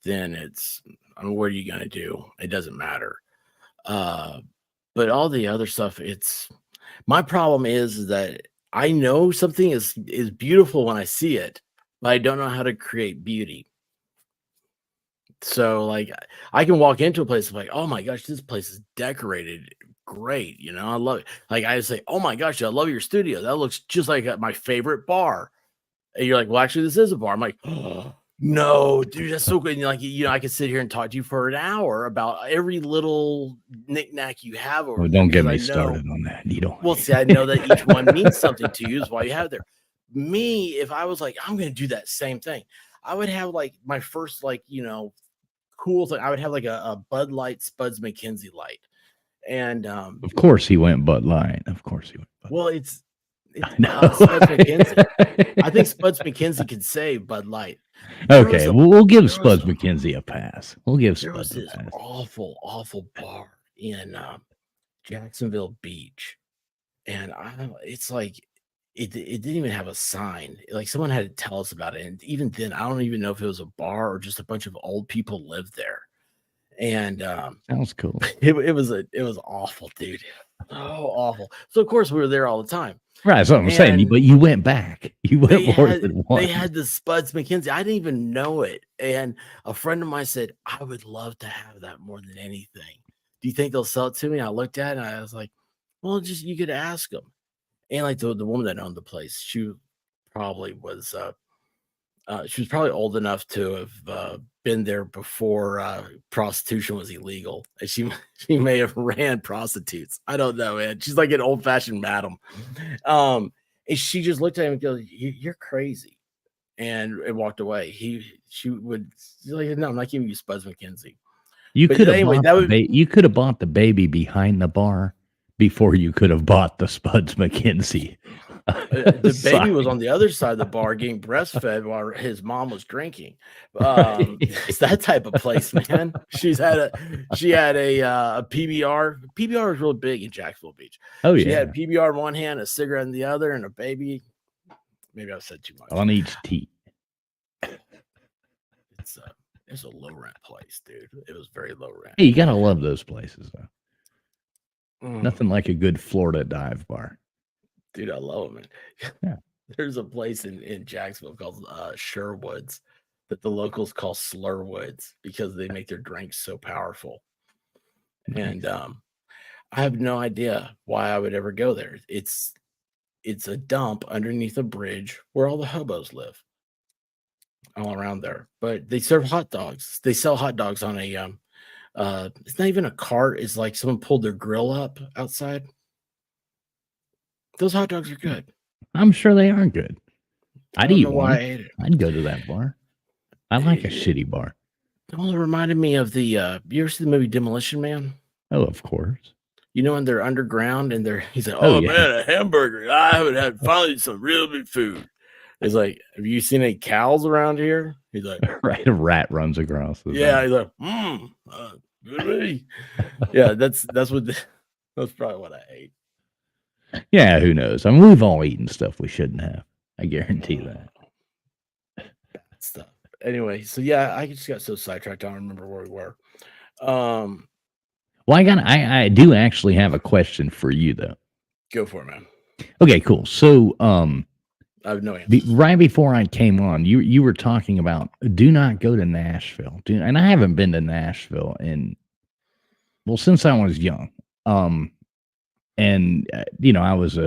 then I mean, what are you going to do? It doesn't matter. Uh, but all the other stuff, it's my problem is that I know something is beautiful when I see it, but I don't know how to create beauty. So, like, I can walk into a place and like, "Oh my gosh, this place is decorated great," I love it. Like, I say, "Oh my gosh, I love your studio. That looks just like at my favorite bar." And you're like, "Well, actually, this is a bar." I'm like, "Oh, no, dude, that's so good." And you're like, I could sit here and talk to you for an hour about every little knickknack you have over Well, there don't get because I me know started on that. You don't. well, see, I know that each one means something to you is why you have it there. Me, if I was like, "I'm gonna do that same thing," I would have, like, my first, like, cool thing. I would have like a Bud Light Spuds McKenzie light, and Of course, he went Bud Light. Of course, he went Bud well, Light. it's I know. Spuds McKenzie. I think Spuds McKenzie could say Bud Light. There was Okay, a we'll give there was Spuds McKenzie a pass. We'll give there was Spuds a this pass. awful awful bar in Jacksonville Beach, and I don't. It's like it didn't even have a sign. Like someone had to tell us about it, and even then, I don't even know if it was a bar or just a bunch of old people lived there. And Sounds cool. it was awful, dude. Oh, awful. So of course we were there all the time. Right, that's what I'm saying. And But you went back. You went they more had than they once. had the Spuds McKenzie. I didn't even know it. And a friend of mine said, I would love to have that more than anything. Do you think they'll sell it to me? I looked at it and I was like, well, just you could ask them. And like the woman that owned the place, probably was she was probably old enough to have been there before prostitution was illegal, and she she may have ran prostitutes. I don't know, man. She's like an old fashioned madam, and she just looked at him and goes, "You're crazy," and walked away. She would she's like, "No, I'm not giving you Spuds McKenzie." You But could have anyway, bought that would you could have bought the baby behind the bar before you could have bought the Spuds McKenzie. the baby was Sorry. on the other side of the bar getting breastfed while his mom was drinking. Right. It's that type of place, man. She had a PBR. PBR is real big in Jacksonville Beach. Oh She had yeah, PBR in one hand, a cigarette in the other, and a baby. Maybe I've said too much. on each tee. It's a it's a low rent place, dude. It was very low rent. Hey, you gotta love those places though. Mm, Nothing like a good Florida dive bar. dude, I love it, man. Yeah. There's a place in Jacksonville called Sherwoods that the locals call Slurwoods because they make their drinks so powerful. And Nice. I have no idea why I would ever go there. It's a dump underneath a bridge where all the hobos live all around there. But they serve hot dogs. They sell hot dogs on a it's not even a cart, it's like someone pulled their grill up outside. Those hot dogs are good. I'm sure they are good. I I'd don't eat know why I one. ate it. I'd go to that bar. I like a shitty bar. Well, it reminded me of the you ever see the movie Demolition Man? Oh, of course. You know when they're underground and he's like, Oh "Oh yeah. man, a hamburger! I haven't had finally some real good food." He's like, "Have you seen any cows around here?" He's like, Right. A rat runs across the "Yeah." thing. He's like, good me." Yeah, that's what that's probably what I ate. Yeah, who knows? I mean, we've all eaten stuff we shouldn't have. I guarantee that. Stuff. Anyway, so yeah, I just got so sidetracked. I don't remember where we were. Um, Well, I do actually have a question for you though. go for it, man. Okay, cool. So, I have no answers. right before I came on, you were talking about do not go to Nashville. And I haven't been to Nashville since I was young. And I was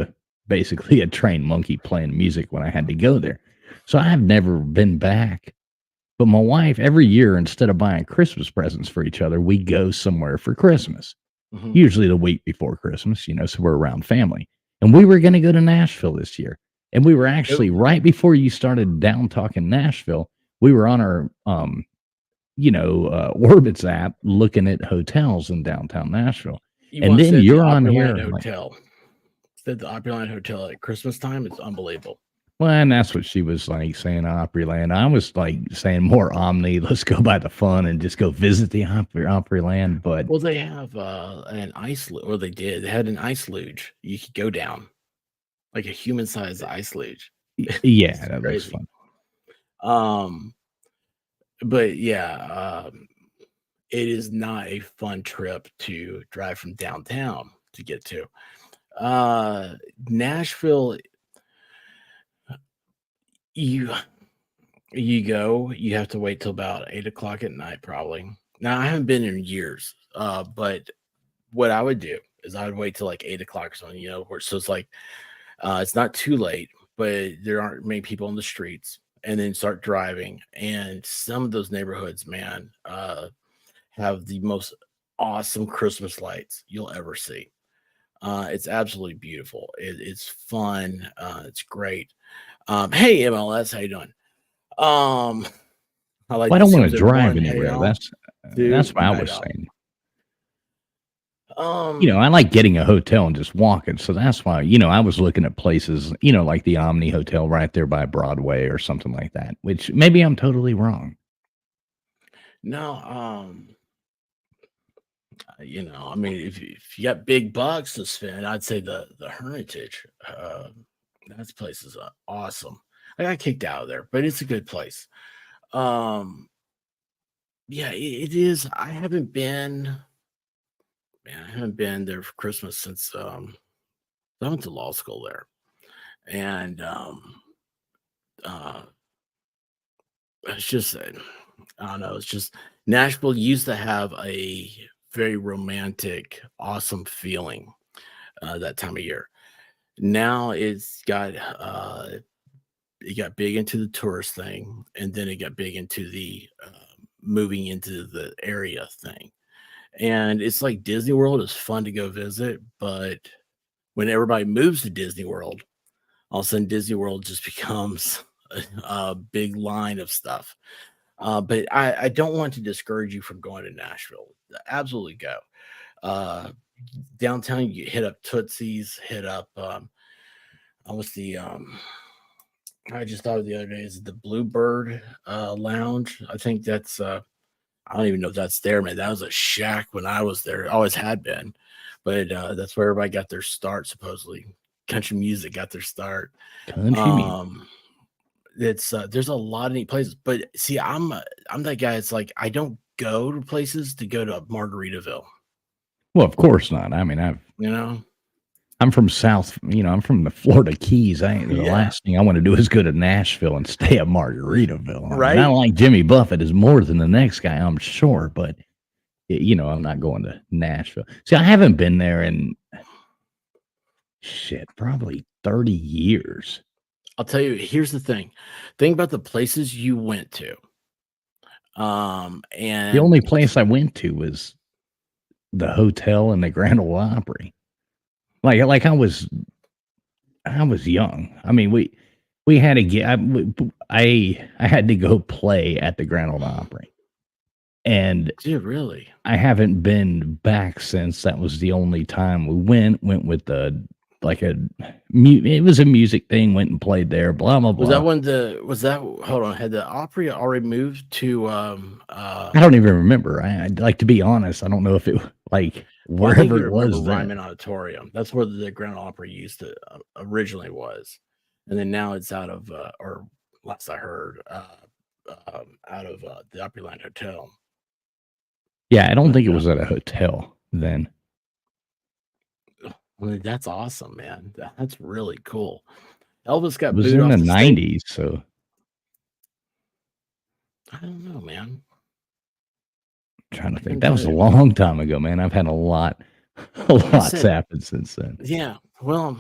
basically a trained monkey playing music when I had to go there. So I've never been back. But my wife, every year, instead of buying Christmas presents for each other, we go somewhere for Christmas, Mhm. usually the week before Christmas, so we're around family. And we were going to go to Nashville this year. And we were actually Oh, right before you started down talking Nashville, we were on our, Orbitz app looking at hotels in downtown Nashville. you And wanna then stay at the you're on Opryland here like, Hotel. Stay at the Opryland Hotel at Christmas time, it's unbelievable. well, and that's what she was like saying Opryland. I was like saying more Omni. Let's go by the fun and just go visit the Opryland. But Well, they have, an ice lu or they did, they had an ice luge you could go down, like a human-sized ice luge. yeah, It's that looks crazy. fun. Um, but yeah, it is not a fun trip to drive from downtown to get to. Nashville, you you have to wait till about 8 o'clock at night, probably. Now, I haven't been in years, but what I would do is I would wait till like 8 o'clock or something, where so it's like it's not too late, but there aren't many people on the streets, and then start driving. And some of those neighborhoods, man, have the most awesome Christmas lights you'll ever see. It's absolutely beautiful. It's fun. It's great. Hey MLS, how you doing? Um, I like Well, I to don't see want to what's drive everyone. Hey, anywhere. all That's dude, what I night was owl. saying. Um, I like getting a hotel and just walking. So that's why, I was looking at places, like the Omni Hotel right there by Broadway or something like that, which maybe I'm totally wrong. no, I mean, if you got big bucks to spend, I'd say the Hermitage. That place is awesome. I got kicked out of there, but it's a good place. Um, yeah, it is. I haven't been there for Christmas since I went to law school there, and uh, it's just I don't know. It's just Nashville used to have a very romantic, awesome feeling that time of year. Now it got big into the tourist thing, and then it got big into the moving into the area thing. And it's like Disney World is fun to go visit, but when everybody moves to Disney World, all of a sudden Disney World just becomes a big line of stuff. But I don't want to discourage you from going to Nashville. Absolutely go. Uh, Downtown, you hit up Tootsie's, hit up what's the I just thought of the other day is the Bluebird Lounge. I think that's I don't even know if that's there, man. That was a shack when I was there. It always had been, but that's where everybody got their start. Supposedly, country music got their start. Country music. Um, it's there's a lot of neat places, but see, I'm that guy. It's like I don't go to places to go to Margaritaville. Well, of course not. I mean, You know? I'm from South, I'm from the Florida Keys. The Yeah. last thing I want to do is go to Nashville and stay at Margaritaville. I mean, I Right. like Jimmy Buffett is more than the next guy, I'm sure, but I'm not going to Nashville. See, I haven't been there in shit, probably 30 years. I'll tell you. Here's the thing. Think about the places you went to. The And only place I went to was the hotel in the Grand Ole Opry. Like I was young. I mean, we had to get I had to go play at the Grand Ole Opry. And dude, really? I haven't been back since. That was the only time we went with it was a music thing, went and played there, blah blah Was that blah. when the was that hold on, had the Opry already moved to I don't even remember. I'd like to be honest. I don't know if it like well, I think wherever you it remember was then. Ryman Auditorium. That's where the Grand Opry used to originally was. And then now it's out of or last I heard, out of the Opryland Hotel. Yeah, I don't But think it was at a hotel then. I mean, that's awesome, man. That's really cool. Elvis It got was booed in off the the stage. 90s, so I don't know, man. I'm trying to I think. couldn't That tell was a you. long time ago, man. I've had a lot a Like I lot's said, happened since then. yeah. Well,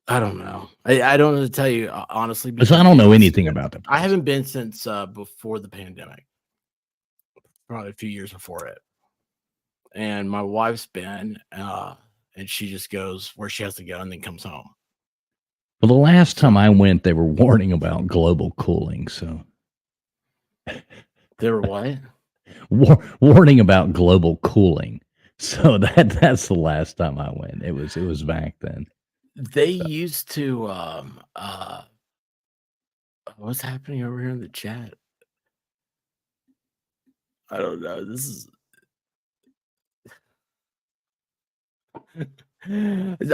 I don't know. I don't know to tell you honestly So I because don't know anything about the I place. haven't been since before the pandemic, probably a few years before it. And my wife's been, and she just goes where she has to go and then comes home. Well, the last So time I went, they were warning about global cooling. So they were what? warning about global cooling. So that's the last time I went. It was back then. They So, used to what's happening over here in the chat? I don't know. This is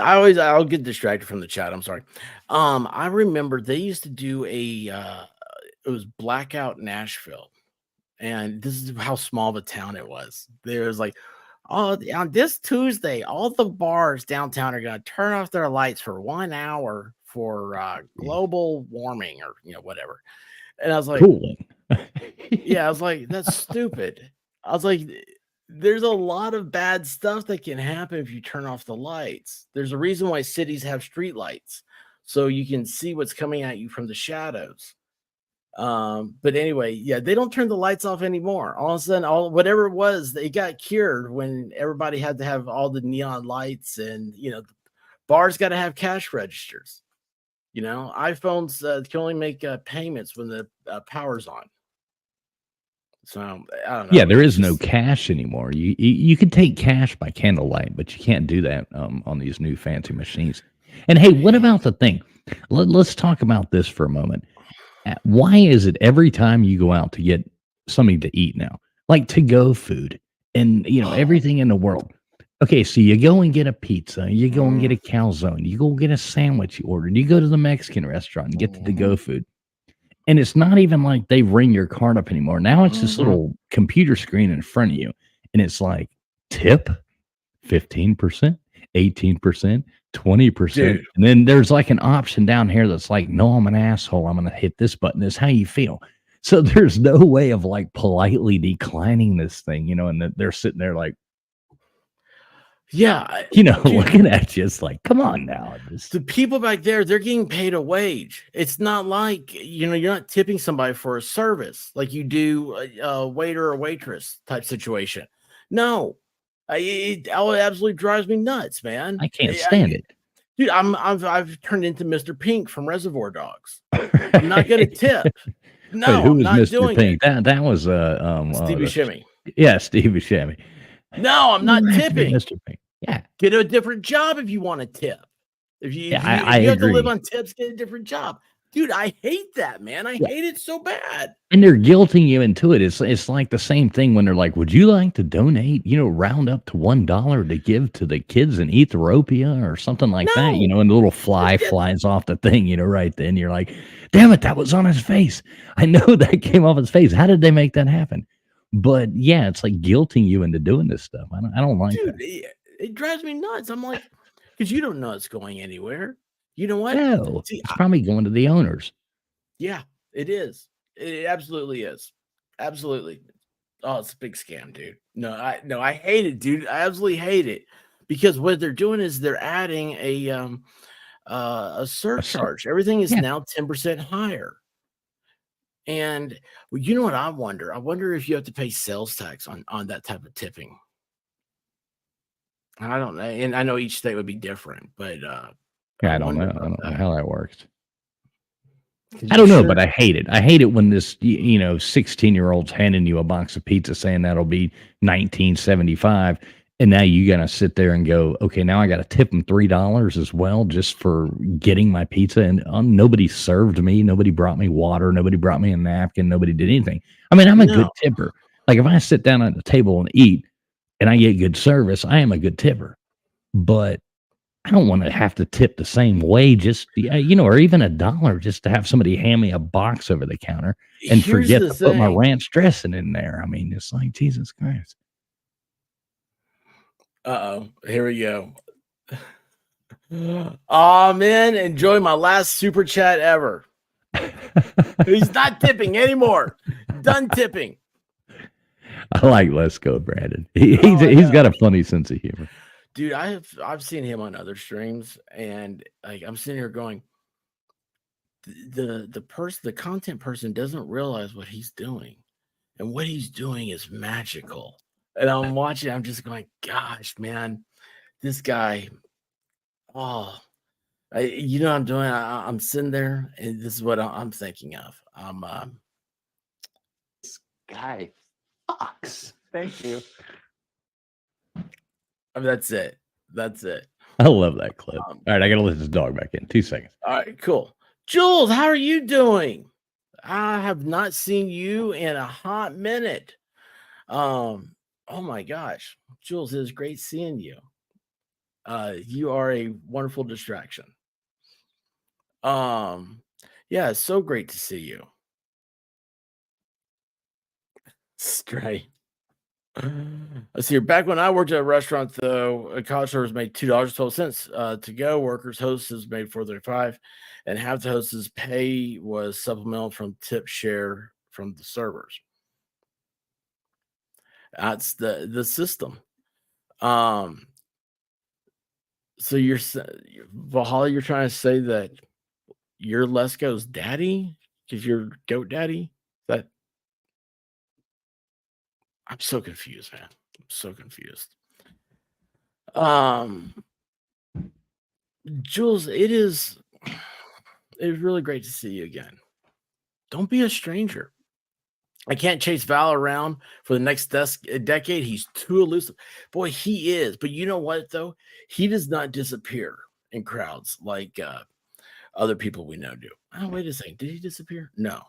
I'll get distracted from the chat. I'm sorry. I remember they used to do a it was Blackout Nashville, and this is how small of a town it was. There was like, oh, on this Tuesday, all the bars downtown are gonna turn off their lights for 1 hour for geez. global warming or whatever. And I was like, Cooling. yeah, I was like, that's stupid. I was like, there's a lot of bad stuff that can happen if you turn off the lights. There's a reason why cities have street lights, so you can see what's coming at you from the shadows. But anyway, yeah, they don't turn the lights off anymore. All of a sudden, all whatever it was, they got cured when everybody had to have all the neon lights, and bars got to have cash registers. iPhones can only make payments when the power's on. So I don't Yeah, know. there It's is no just cash anymore. You can take cash by candlelight, but you can't do that on these new fancy machines. And hey, what man. about the thing? Let's talk about this for a moment. Why is it every time you go out to get something to eat now, like to go food and everything in the world? Okay, so you go and get a pizza, you go and get a calzone, you go get a sandwich you ordered, you go to the Mexican restaurant and get the to go food. And it's not even like they ring your card up anymore. Now it's this little computer screen in front of you, and it's like tip 15%, 18%, 20%. Dude. And then there's like an option down here that's like, no, I'm an asshole. I'm going to hit this button. This is how you feel. So there's no way of like politely declining this thing, and they're sitting there like, Yeah, dude, looking at you. It's like, come on now. the people back there, they're getting paid a wage. It's not like, you're not tipping somebody for a service like you do a waiter or waitress type situation. No, it absolutely drives me nuts, man. I can't stand it. Dude, I've turned into Mr. Pink from Reservoir Dogs. I'm not gonna tip. Wait, No, who I'm was not Mr. doing it. Pink? That was Stevie Shimmy. yeah, Steve Buscemi. No, I'm not You have to be tipping. Mr. Pink. Yeah, Get a different job if you want to tip. If you yeah, if you I if you have to live agree. on tips, get a different job. Dude, I hate that, man. I Yeah, hate it so bad. and they're guilting you into it. It's like the same thing when they're like, "Would you like to donate? Round up to $1 to give to the kids in Ethiopia or something like that." No, And the little just fly get flies off the thing. Right then, you're like, "Damn it, that was on his face. I know that came off his face. How did they make that happen?" But yeah, it's like guilting you into doing this stuff. I don't like that. dude, it drives me nuts. I'm like, because you don't know it's going anywhere. You know what? No, See, it's probably going to the owners. yeah, it is. It absolutely is. Absolutely. Oh, it's a big scam, dude. No, I hate it, dude. I absolutely hate it because what they're doing is they're adding a A cer surcharge. Everything is Yeah. now 10% higher. And well, you know what I wonder? I wonder if you have to pay sales tax on that type of tipping. I don't know, and I know each state would be different, but I Yeah, I don't wonder know. I about don't know that how that works. because I you don't know, but sure. I hate it. I hate it when this, 16-year-old's handing you a box of pizza saying that'll be 19.75, and now you gotta sit there and go, okay, now I gotta tip them $3 as well just for getting my pizza, and nobody served me, nobody brought me water, nobody brought me a napkin, nobody did anything. I mean, I'm a No, good tipper. Like if I sit down at the table and eat, and I get good service, I am a good tipper. But I don't wanna have to tip the same way just, or even $1 just to have somebody hand me a box over the counter and here's forget the to put my thing. ranch dressing in there. I mean, it's like, Jesus Christ. Uh-oh, here we go. Oh man, enjoy my last super chat ever. He's not tipping anymore. Done tipping. I like Let's Go, Brandon. He's Oh, I he's got know. a funny sense of humor. Dude, I've seen him on other streams, and like I'm sitting here going, the content person doesn't realize what he's doing, and what he's doing is magical. And I'm watching, I'm just going, gosh, man, this guy. Oh, you know what I'm doing? I'm sitting there, and this is what I'm thinking of. Guy, fox. Thank you. That's it. That's it. I love that clip. Um, All right, I gotta let this dog back in. 2 seconds. all right, cool. Jules, how are you doing? I have not seen you in a hot minute. Oh my gosh, Jules, it is great seeing you. You are a wonderful distraction. Um, yeah, it's so great to see you. Stray. Let's see here. Back when I worked at a restaurant, though, college servers made $2.12. To go workers, hosts made $4.35, and half the hosts' pay was supplemental from tip share from the servers. That's the system. So Valhalla, you're trying to say that you're Lesko's daddy because you're goat daddy? That I'm so confused, man. I'm so confused. Um, Jules, it's really great to see you again. Don't be a stranger. I can't chase Val around for the next decade. He's too elusive. Boy, he is. But you know what, though? He does not disappear in crowds like other people we know do. Oh, wait a second. Did he disappear? No,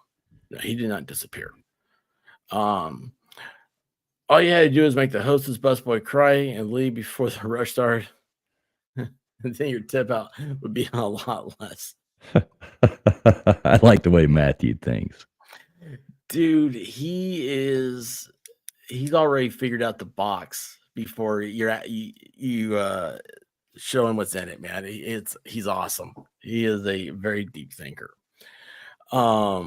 he did not disappear. All you had to do is make the hostess busboy cry and leave before the rush started. And then your tip out would be a lot less. I like the way Matthew thinks. Dude, he's already figured out the box before you show him what's in it, man. He's awesome. He is a very deep thinker. I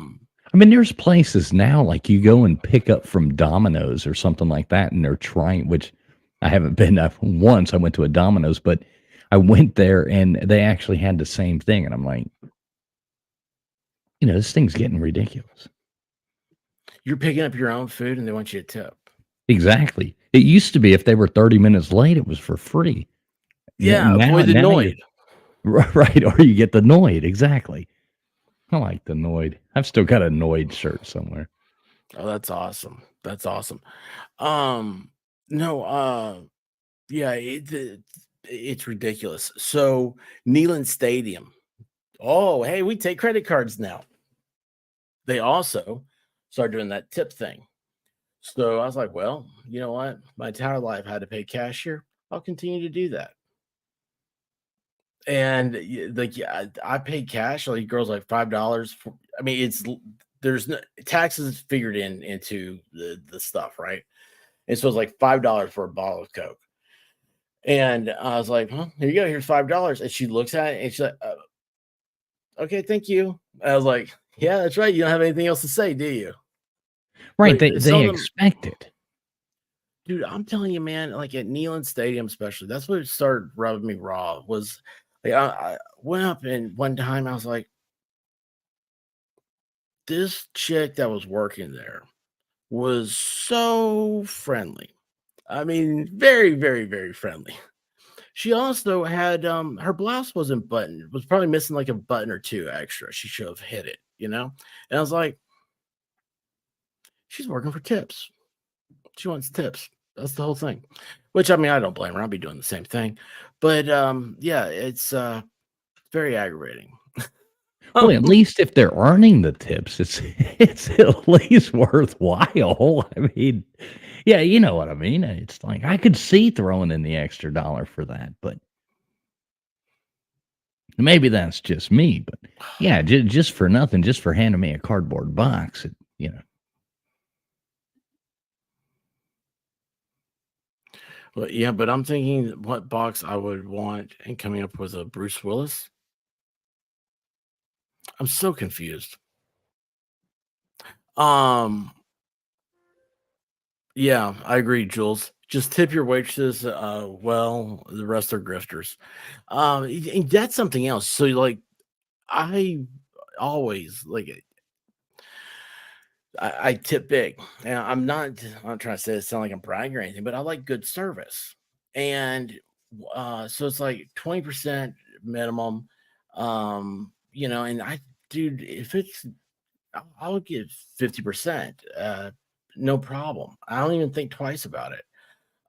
mean, there's places now like you go and pick up from Domino's or something like that, and they're trying, which I haven't been once. I went to a Domino's, but I went there and they actually had the same thing. And I'm like, this thing's getting ridiculous. You're picking up your own food and they want you to tip. Exactly. It used to be if they were 30 minutes late, it was for free. Yeah, avoid the Noid. Right, or you get the Noid. Exactly. I like the Noid. I've still got a Noid shirt somewhere. Oh, that's awesome. That's awesome. No, yeah, it's ridiculous. So Neyland Stadium. Oh, hey, we take credit cards now. They also started doing that tip thing. So I was like, well, you know what? My entire life I had to pay cashier. I'll continue to do that. And I paid cash. Like girls like $5. I mean, there's no taxes figured into the stuff, right? And so it's like $5 for a bottle of Coke. And I was like, "Huh, here you go. Here's $5." And she looks at it and she's like, "Okay, thank you." I was like, "Yeah, that's right. You don't have anything else to say, do you?" Right. Like, They expect it. Dude, I'm telling you, man, like at Neyland Stadium, especially, that's what started rubbing me raw. Was like I went up and one time I was like, this chick that was working there was so friendly. I mean, very, very, very friendly. She also had her blouse wasn't buttoned, was probably missing like a button or two extra. She should have hit it, you know? And I was like, she's working for tips. She wants tips. That's the whole thing. Which I mean, I don't blame her. I'll be doing the same thing. But yeah, it's very aggravating. Well, at least if they're earning the tips, it's at least worthwhile. I mean, yeah, you know what I mean. It's like I could see throwing in the extra dollar for that, but maybe that's just me. But yeah, just for nothing, just for handing me a cardboard box, Well, yeah, but I'm thinking what box I would want and coming up with a Bruce Willis. I'm so confused. Um, yeah, I agree, Jules. Just tip your waitresses. Well, the rest are grifters. And that's something else. So, like, I always like I tip big. And I'm not trying to say it sound like I'm bragging or anything, but I like good service. And so it's like 20% minimum. And dude, if it's I'll give 50%. No problem. I don't even think twice about it.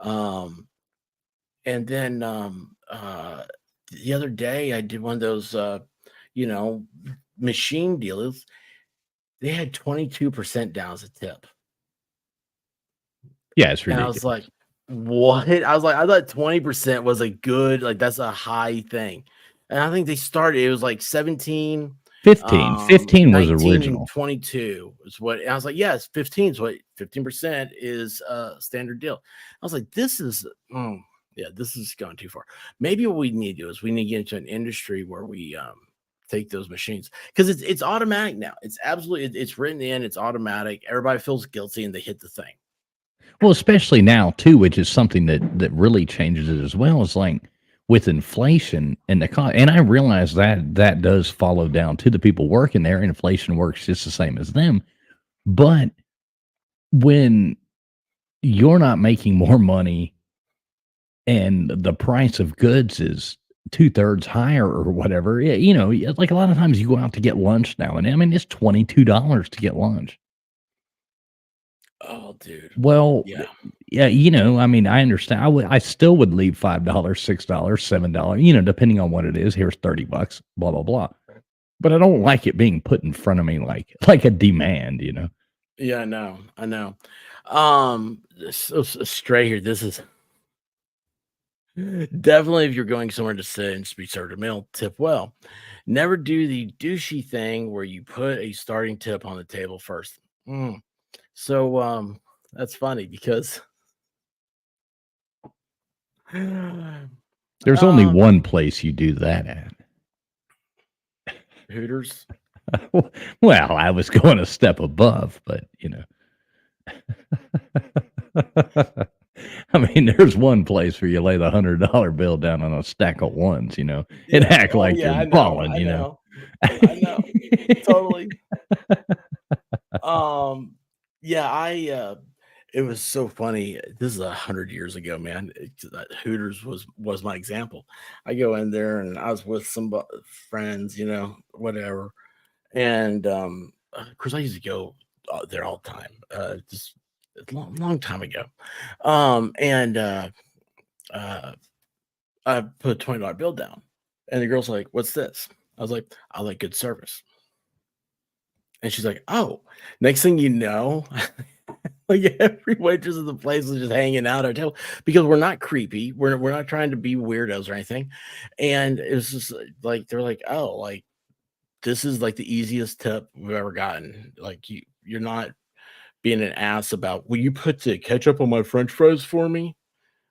Um, and then the other day I did one of those you know, machine deals. They had 22% down as a tip. Yeah, it's And I was ridiculous. like, what? I was like, I thought 20% was a good, like that's a high thing. And I think they started, it was like 17, 15 was 19 and original. 22 is what and I was like, yes, 15 is what 15% is a standard deal. I was like, yeah, this is going too far. Maybe what we need to do is we need to get into an industry where we take those machines because it's automatic now. It's absolutely it's written in, it's automatic. Everybody feels guilty and they hit the thing. Well, especially now too, which is something that really changes it as well. Is like with inflation and the cost, and I realize that does follow down to the people working there. Inflation works just the same as them, but when you're not making more money and the price of goods is 2/3 higher or whatever, like a lot of times you go out to get lunch now, and I mean it's $22 to get lunch. Oh, dude. Well, Yeah. yeah, I mean, I understand. I still would leave $5, $6, $7, depending on what it is. Here's $30, blah blah blah. But I don't like it being put in front of me like a demand. Yeah, I know. I know. So stray here. This is definitely if you're going somewhere to sit and be served a meal, tip well. Never do the douchey thing where you put a starting tip on the table first. Mm. So that's funny because There's only um one place you do that at. Hooters. Well, I was going a step above, but I mean, there's one place where you lay the $100 bill down on a stack of ones, and Yeah. act Oh like yeah, you're I know. balling, I know. I know. Totally. Um yeah, I it was so funny. This is 100 years ago, man. That Hooters was my example. I go in there and I was with some friends, whatever. And of course, I used to go there all the time. Just a long, long time ago. And uh, I put a $20 bill down, and the girl's like, "What's this?" I was like, "I like good service." And she's like, "Oh." Next thing you know, like every waitress in the place was just hanging out at our table because we're not creepy. We're not trying to be weirdos or anything. And it was just like they're like, "Oh, like this is like the easiest tip we've ever gotten. Like you're not being an ass about, will you put the ketchup on my French fries for me?"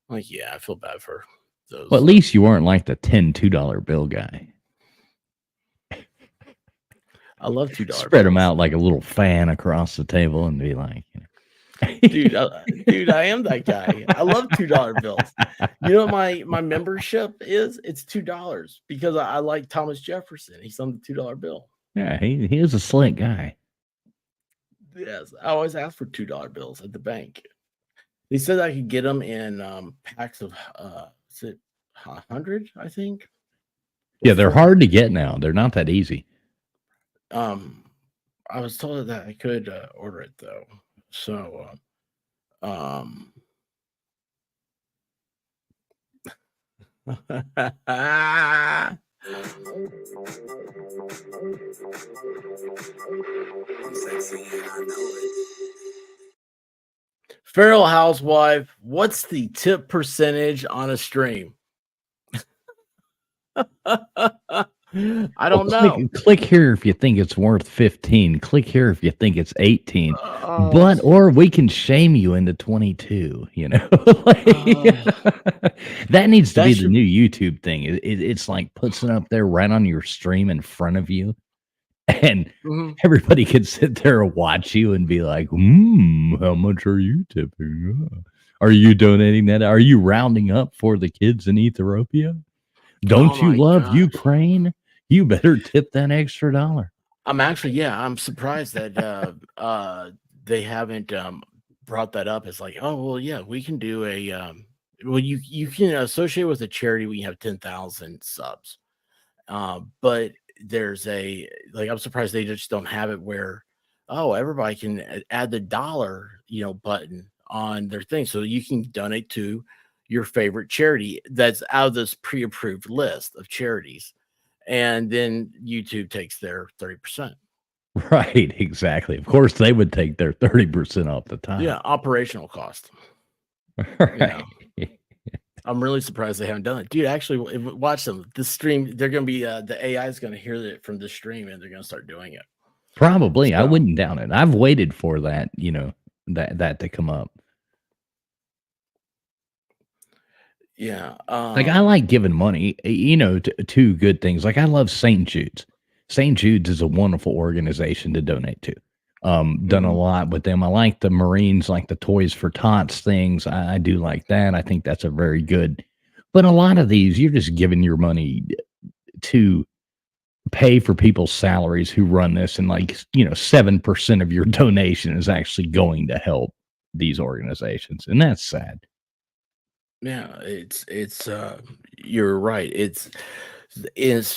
I'm like, yeah, I feel bad for Well, at those. least you weren't like the 10 $2 bill guy. I love $2 Spread them bills, out like a little fan across the table and be like, dude. Dude, I am that guy. I love $2 bills. You know what my membership is? It's $2 because I like Thomas Jefferson. He's on the $2 bill. yeah, he is a slick guy. Yes, I always ask for $2 bills at the bank. They said I could get them in packs of is it 100? I think. Or Yeah, they're 40. hard to get now. They're not that easy. Um, I was told that I could order it though. So, um, Feral Housewife, what's the tip percentage on a stream? I Well, don't know. click here if you think it's worth 15. Click here if you think it's 18. Oh, But or we can shame you into 22, Like, uh, that needs to be that the should. new YouTube thing. It's like puts it up there right on your stream in front of you, and Mhm. everybody can sit there and watch you and be like, how much are you tipping? Are you donating that? Are you rounding up for the kids in Ethiopia? Oh Don't you my love gosh. Ukraine? You better tip that extra dollar. I'm surprised that they haven't brought that up. It's like, oh well, yeah, we can do a well, you can associate with a charity when you have 10,000 subs. But there's a like I'm surprised they just don't have it where oh everybody can add the dollar button on their thing so you can donate to your favorite charity that's out of this pre-approved list of charities, and then YouTube takes their 30%. Right, exactly. Of course, they would take their 30% off the Yeah, top. operational cost. You Right. know, I'm really surprised they haven't done it, dude. Actually, watch them. This stream, they're gonna be the AI is gonna hear it from the stream, and they're gonna start doing it. Probably. I So wouldn't doubt it. I've waited for that, that to come up. yeah, Like, I like giving money, to good things. Like, I love St. Jude's. St. Jude's is a wonderful organization to donate to. Done a mhm. lot with them. I like the Marines, like the Toys for Tots things. I do like that. I think that's a very good. But a lot of these, you're just giving your money to pay for people's salaries who run this, and 7% of your donation is actually going to help these organizations, and that's sad. Yeah, it's you're right. It's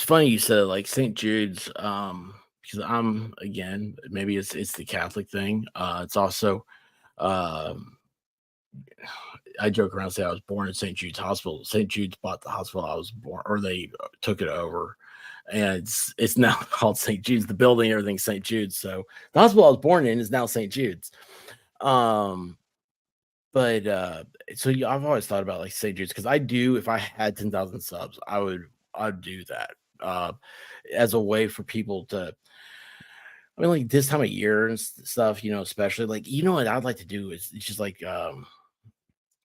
funny you said like St. Jude's, because I'm again, maybe it's the Catholic thing. It's also um I joke around and say I was born in St. Jude's Hospital. St. Jude's bought the hospital I was born, or they took it over, and it's now called St. Jude's. The building, everything's St. Jude's. So the hospital I was born in is now St. Jude's. Um, but so I've always thought about like St. Jude's because I do. If I had 10,000 subs, I'd do that as a way for people to. I mean, like this time of year and stuff, especially like what I'd like to do is it's just like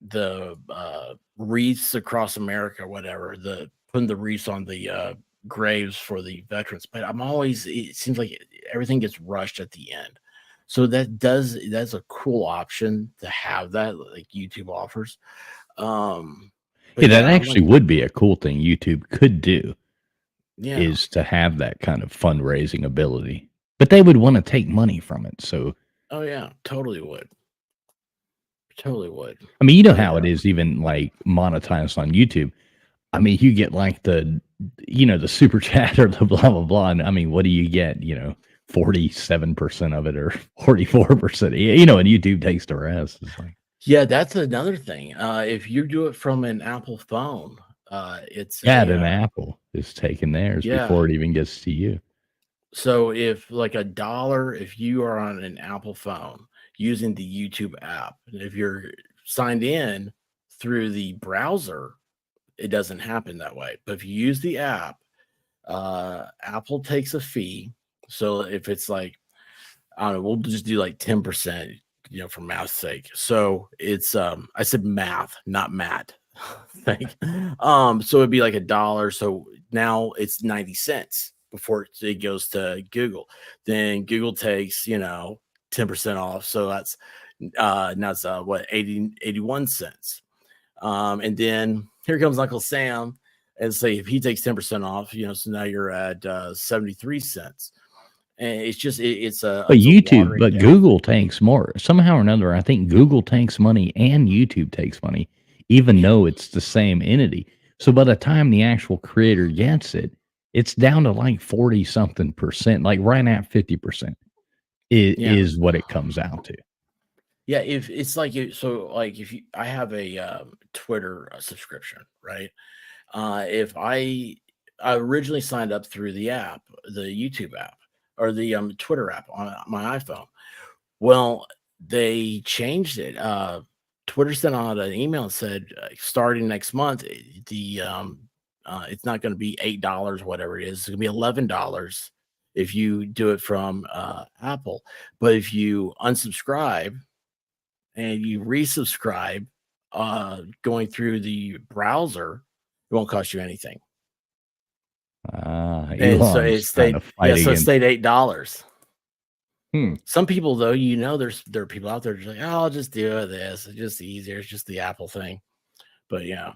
the wreaths across America, whatever, the putting the wreaths on the graves for the veterans. But it seems like everything gets rushed at the end. So that's a cool option to have that like YouTube offers. But Yeah, that yeah, I'm like, actually would be a cool thing YouTube could do, yeah, is to have that kind of fundraising ability. But they would wanna take money from it, so oh yeah, totally would. I mean, you know But how it is even, like, monetized on YouTube. I mean, you get, like, the super chat or the blah, blah, blah, and, I mean, what do you get, 47% of it or 44%, and YouTube takes the rest. It's like, yeah, that's another thing. If you do it from an Apple phone, it's yeah, a then Apple is taking theirs yeah. before it even gets to you. So if like a dollar, if you are on an Apple phone using the YouTube app, and if you're signed in through the browser, it doesn't happen that way. But if you use the app, Apple takes a fee. So if it's like, I don't know, we'll just do like 10%, for math's sake. So it's I said math, not Matt. Thank. So it'd be like a dollar. So now it's 90 cents before it goes to Google. Then Google takes, 10% off. So that's now it's what 81 cents. And then here comes Uncle Sam and say if he takes 10% off, so now you're at 73 cents. And it's just But it's a YouTube, watering but down. Google takes more. Somehow or another, I think Google takes money and YouTube takes money, even though it's the same entity. So by the time the actual creator gets it, it's down to like 40 something percent, like right at 50% Yeah. is what it comes out to. Yeah, if it's like so like if you I have a Twitter subscription, right? If I originally signed up through the app, the YouTube app or the Twitter app on my iPhone. Well, they changed it. Twitter sent out an email and said starting next month, it's not going to be $8, whatever it is. It's going to be $11 if you do it from Apple. But if you unsubscribe and you resubscribe going through the browser, it won't cost you anything. And so it Elon's trying stayed, to yeah, fight so it against. stayed $8. Some people, though, there are people out there just like, oh, I'll just do this. It's just easier. It's just the Apple thing. But yeah,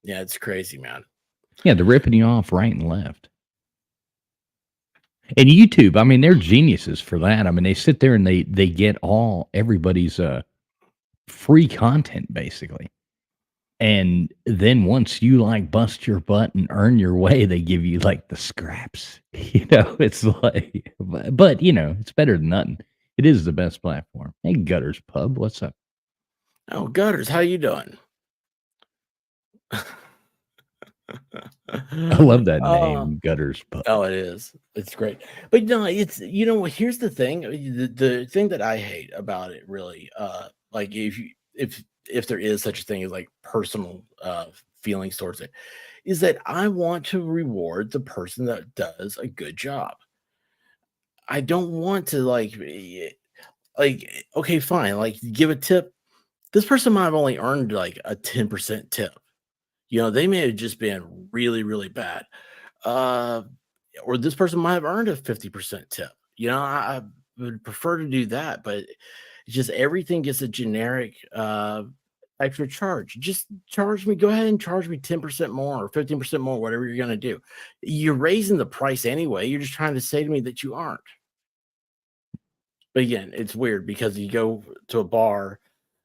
it's crazy, man. Yeah, they're ripping you off right and left. And YouTube, I mean, they're geniuses for that. I mean, they sit there and they get everybody's free content basically. And then once you like bust your butt and earn your way, they give you like the scraps. It's like, but it's better than nothing. It is the best platform. Hey, Gutters Pub, what's up? Oh, Gutters, how you doing? I love that name, Gutters Pub. Oh, it is. It's great. But it's here's the thing. The thing that I hate about it really, like if there is such a thing as like personal feelings towards it, is that I want to reward the person that does a good job. I don't want to like okay, fine, like give a tip. This person might have only earned like a 10% tip. They may have just been really, really bad. Or this person might have earned a 50% tip. I would prefer to do that, but it's just everything gets a generic extra charge. Just charge me, go ahead and charge me 10% more or 15% more, whatever you're going to do. You're raising the price anyway. You're just trying to say to me that you aren't. But again, it's weird because you go to a bar.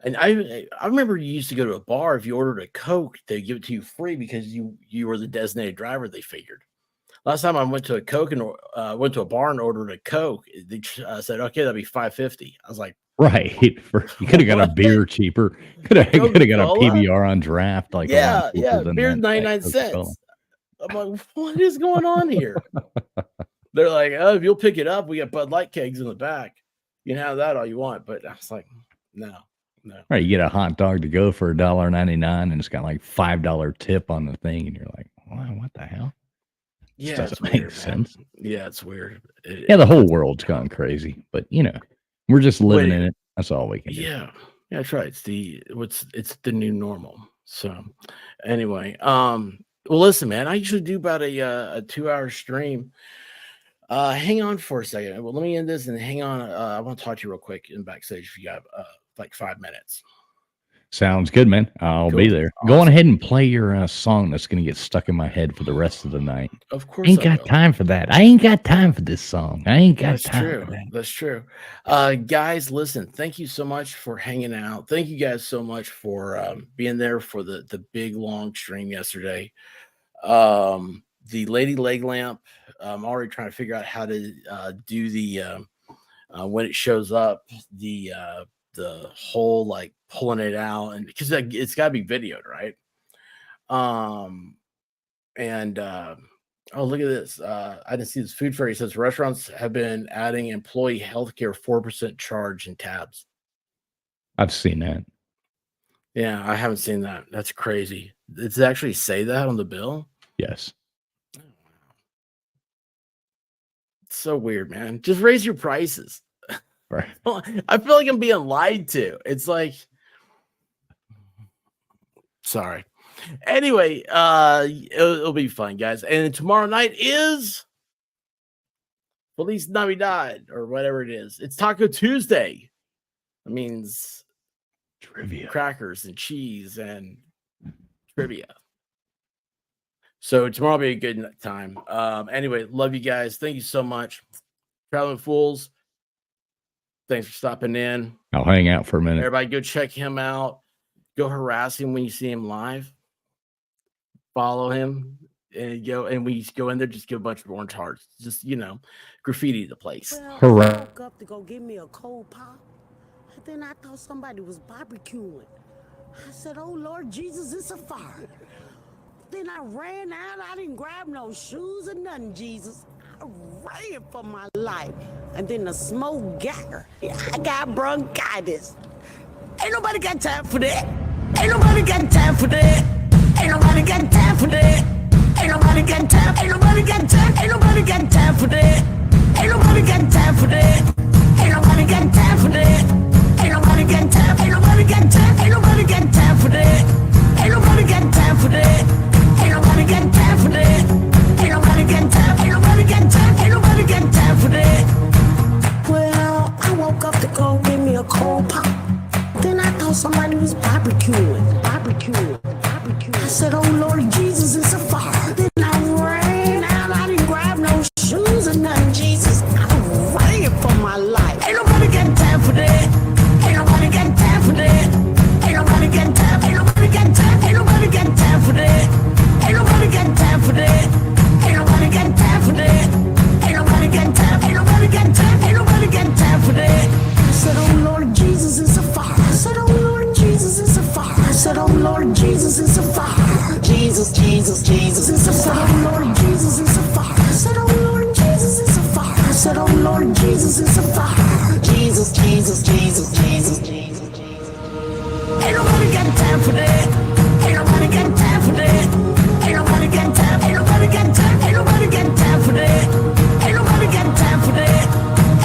And I remember you used to go to a bar. If you ordered a Coke, they'd give it to you free because you were the designated driver, they figured. Last time I went to went to a bar and ordered a Coke, they said, okay, that'd be $5.50. I was like, right. You could have got a beer cheaper. Could have got a PBR on draft. Like, yeah, beer's 99 cents. I'm like, what is going on here? They're like, oh, if you'll pick it up, we got Bud Light kegs in the back. You can have that all you want. But I was like, no. Right, you get a hot dog to go for $1.99 and it's got like $5 tip on the thing, and you're like, wow, what the hell? Yeah, this doesn't make sense. Yeah, it's weird. The whole world's gone crazy, but we're just living in it. That's all we can do. Yeah, that's right. It's the new normal. So anyway, well, listen, man, I usually do about a 2-hour stream. Hang on for a second. Well, let me end this and hang on. I want to talk to you real quick in backstage if you got like 5 minutes. Sounds good, man. I'll be there. Awesome. Go on ahead and play your song that's going to get stuck in my head for the rest of the night. Of course. Ain't got time for that. I ain't got time for this song. I ain't got time for that. That's true. Guys, listen, thank you so much for hanging out. Thank you guys so much for being there for the big, long stream yesterday. The Lady Leg Lamp, I'm already trying to figure out how to do the when it shows up, the whole like pulling it out, and because it's got to be videoed, right? Oh, look at this. I didn't see this. Food Fairy says restaurants have been adding employee healthcare 4% charge in tabs. I've seen that. Yeah, I haven't seen that. That's crazy. Does it actually say that on the bill? Yes. It's so weird, man. Just raise your prices. Right. I feel like I'm being lied to. It's like, sorry. Anyway, it'll be fun, guys. And tomorrow night is Feliz Navidad or whatever it is. It's Taco Tuesday. That means trivia, crackers and cheese and trivia. So tomorrow will be a good time. Anyway, love you guys. Thank you so much. Traveling Fools, thanks for stopping in. I'll hang out for a minute. Everybody go check him out. Go harass him when you see him live. Follow him and when you go in there, just give a bunch of orange hearts. Just, graffiti the place. Well, I woke up to go get me a cold pop. And then I thought somebody was barbecuing. I said, oh, Lord Jesus, it's a fire. Then I ran out. I didn't grab no shoes or nothing, Jesus. I ran for my life. And then the smoke got her. I got bronchitis. Ain't nobody got time for that. Ain't nobody got time for that. Ain't nobody got time for that. Ain't nobody got time. Ain't nobody got time. Ain't nobody got time for that. Ain't nobody got time for that. Ain't nobody got time for that. Ain't nobody got time. Ain't nobody got time. Ain't nobody got time for that. Ain't nobody got time for that. Ain't nobody got time for that. Ain't nobody got time. Ain't nobody got time. Ain't nobody got time for that. thought somebody was barbecuing. I said, oh Lord Jesus, it's a fire. Then I ran out, I didn't grab no shoes or nothing, Jesus. I ran for my life. Ain't nobody got time for that. Ain't nobody got time for that. Ain't nobody got time, ain't nobody got time, ain't nobody got time for that. Ain't nobody got time for that. Ain't nobody got time for that. Ain't nobody got time, ain't nobody got time, ain't nobody got time for that. I said, oh Lord Jesus, it's a fire. I said, oh Lord Jesus, it's a fire. I said, oh Lord Jesus, it's a fire. Jesus, it's a fire. I said, oh Lord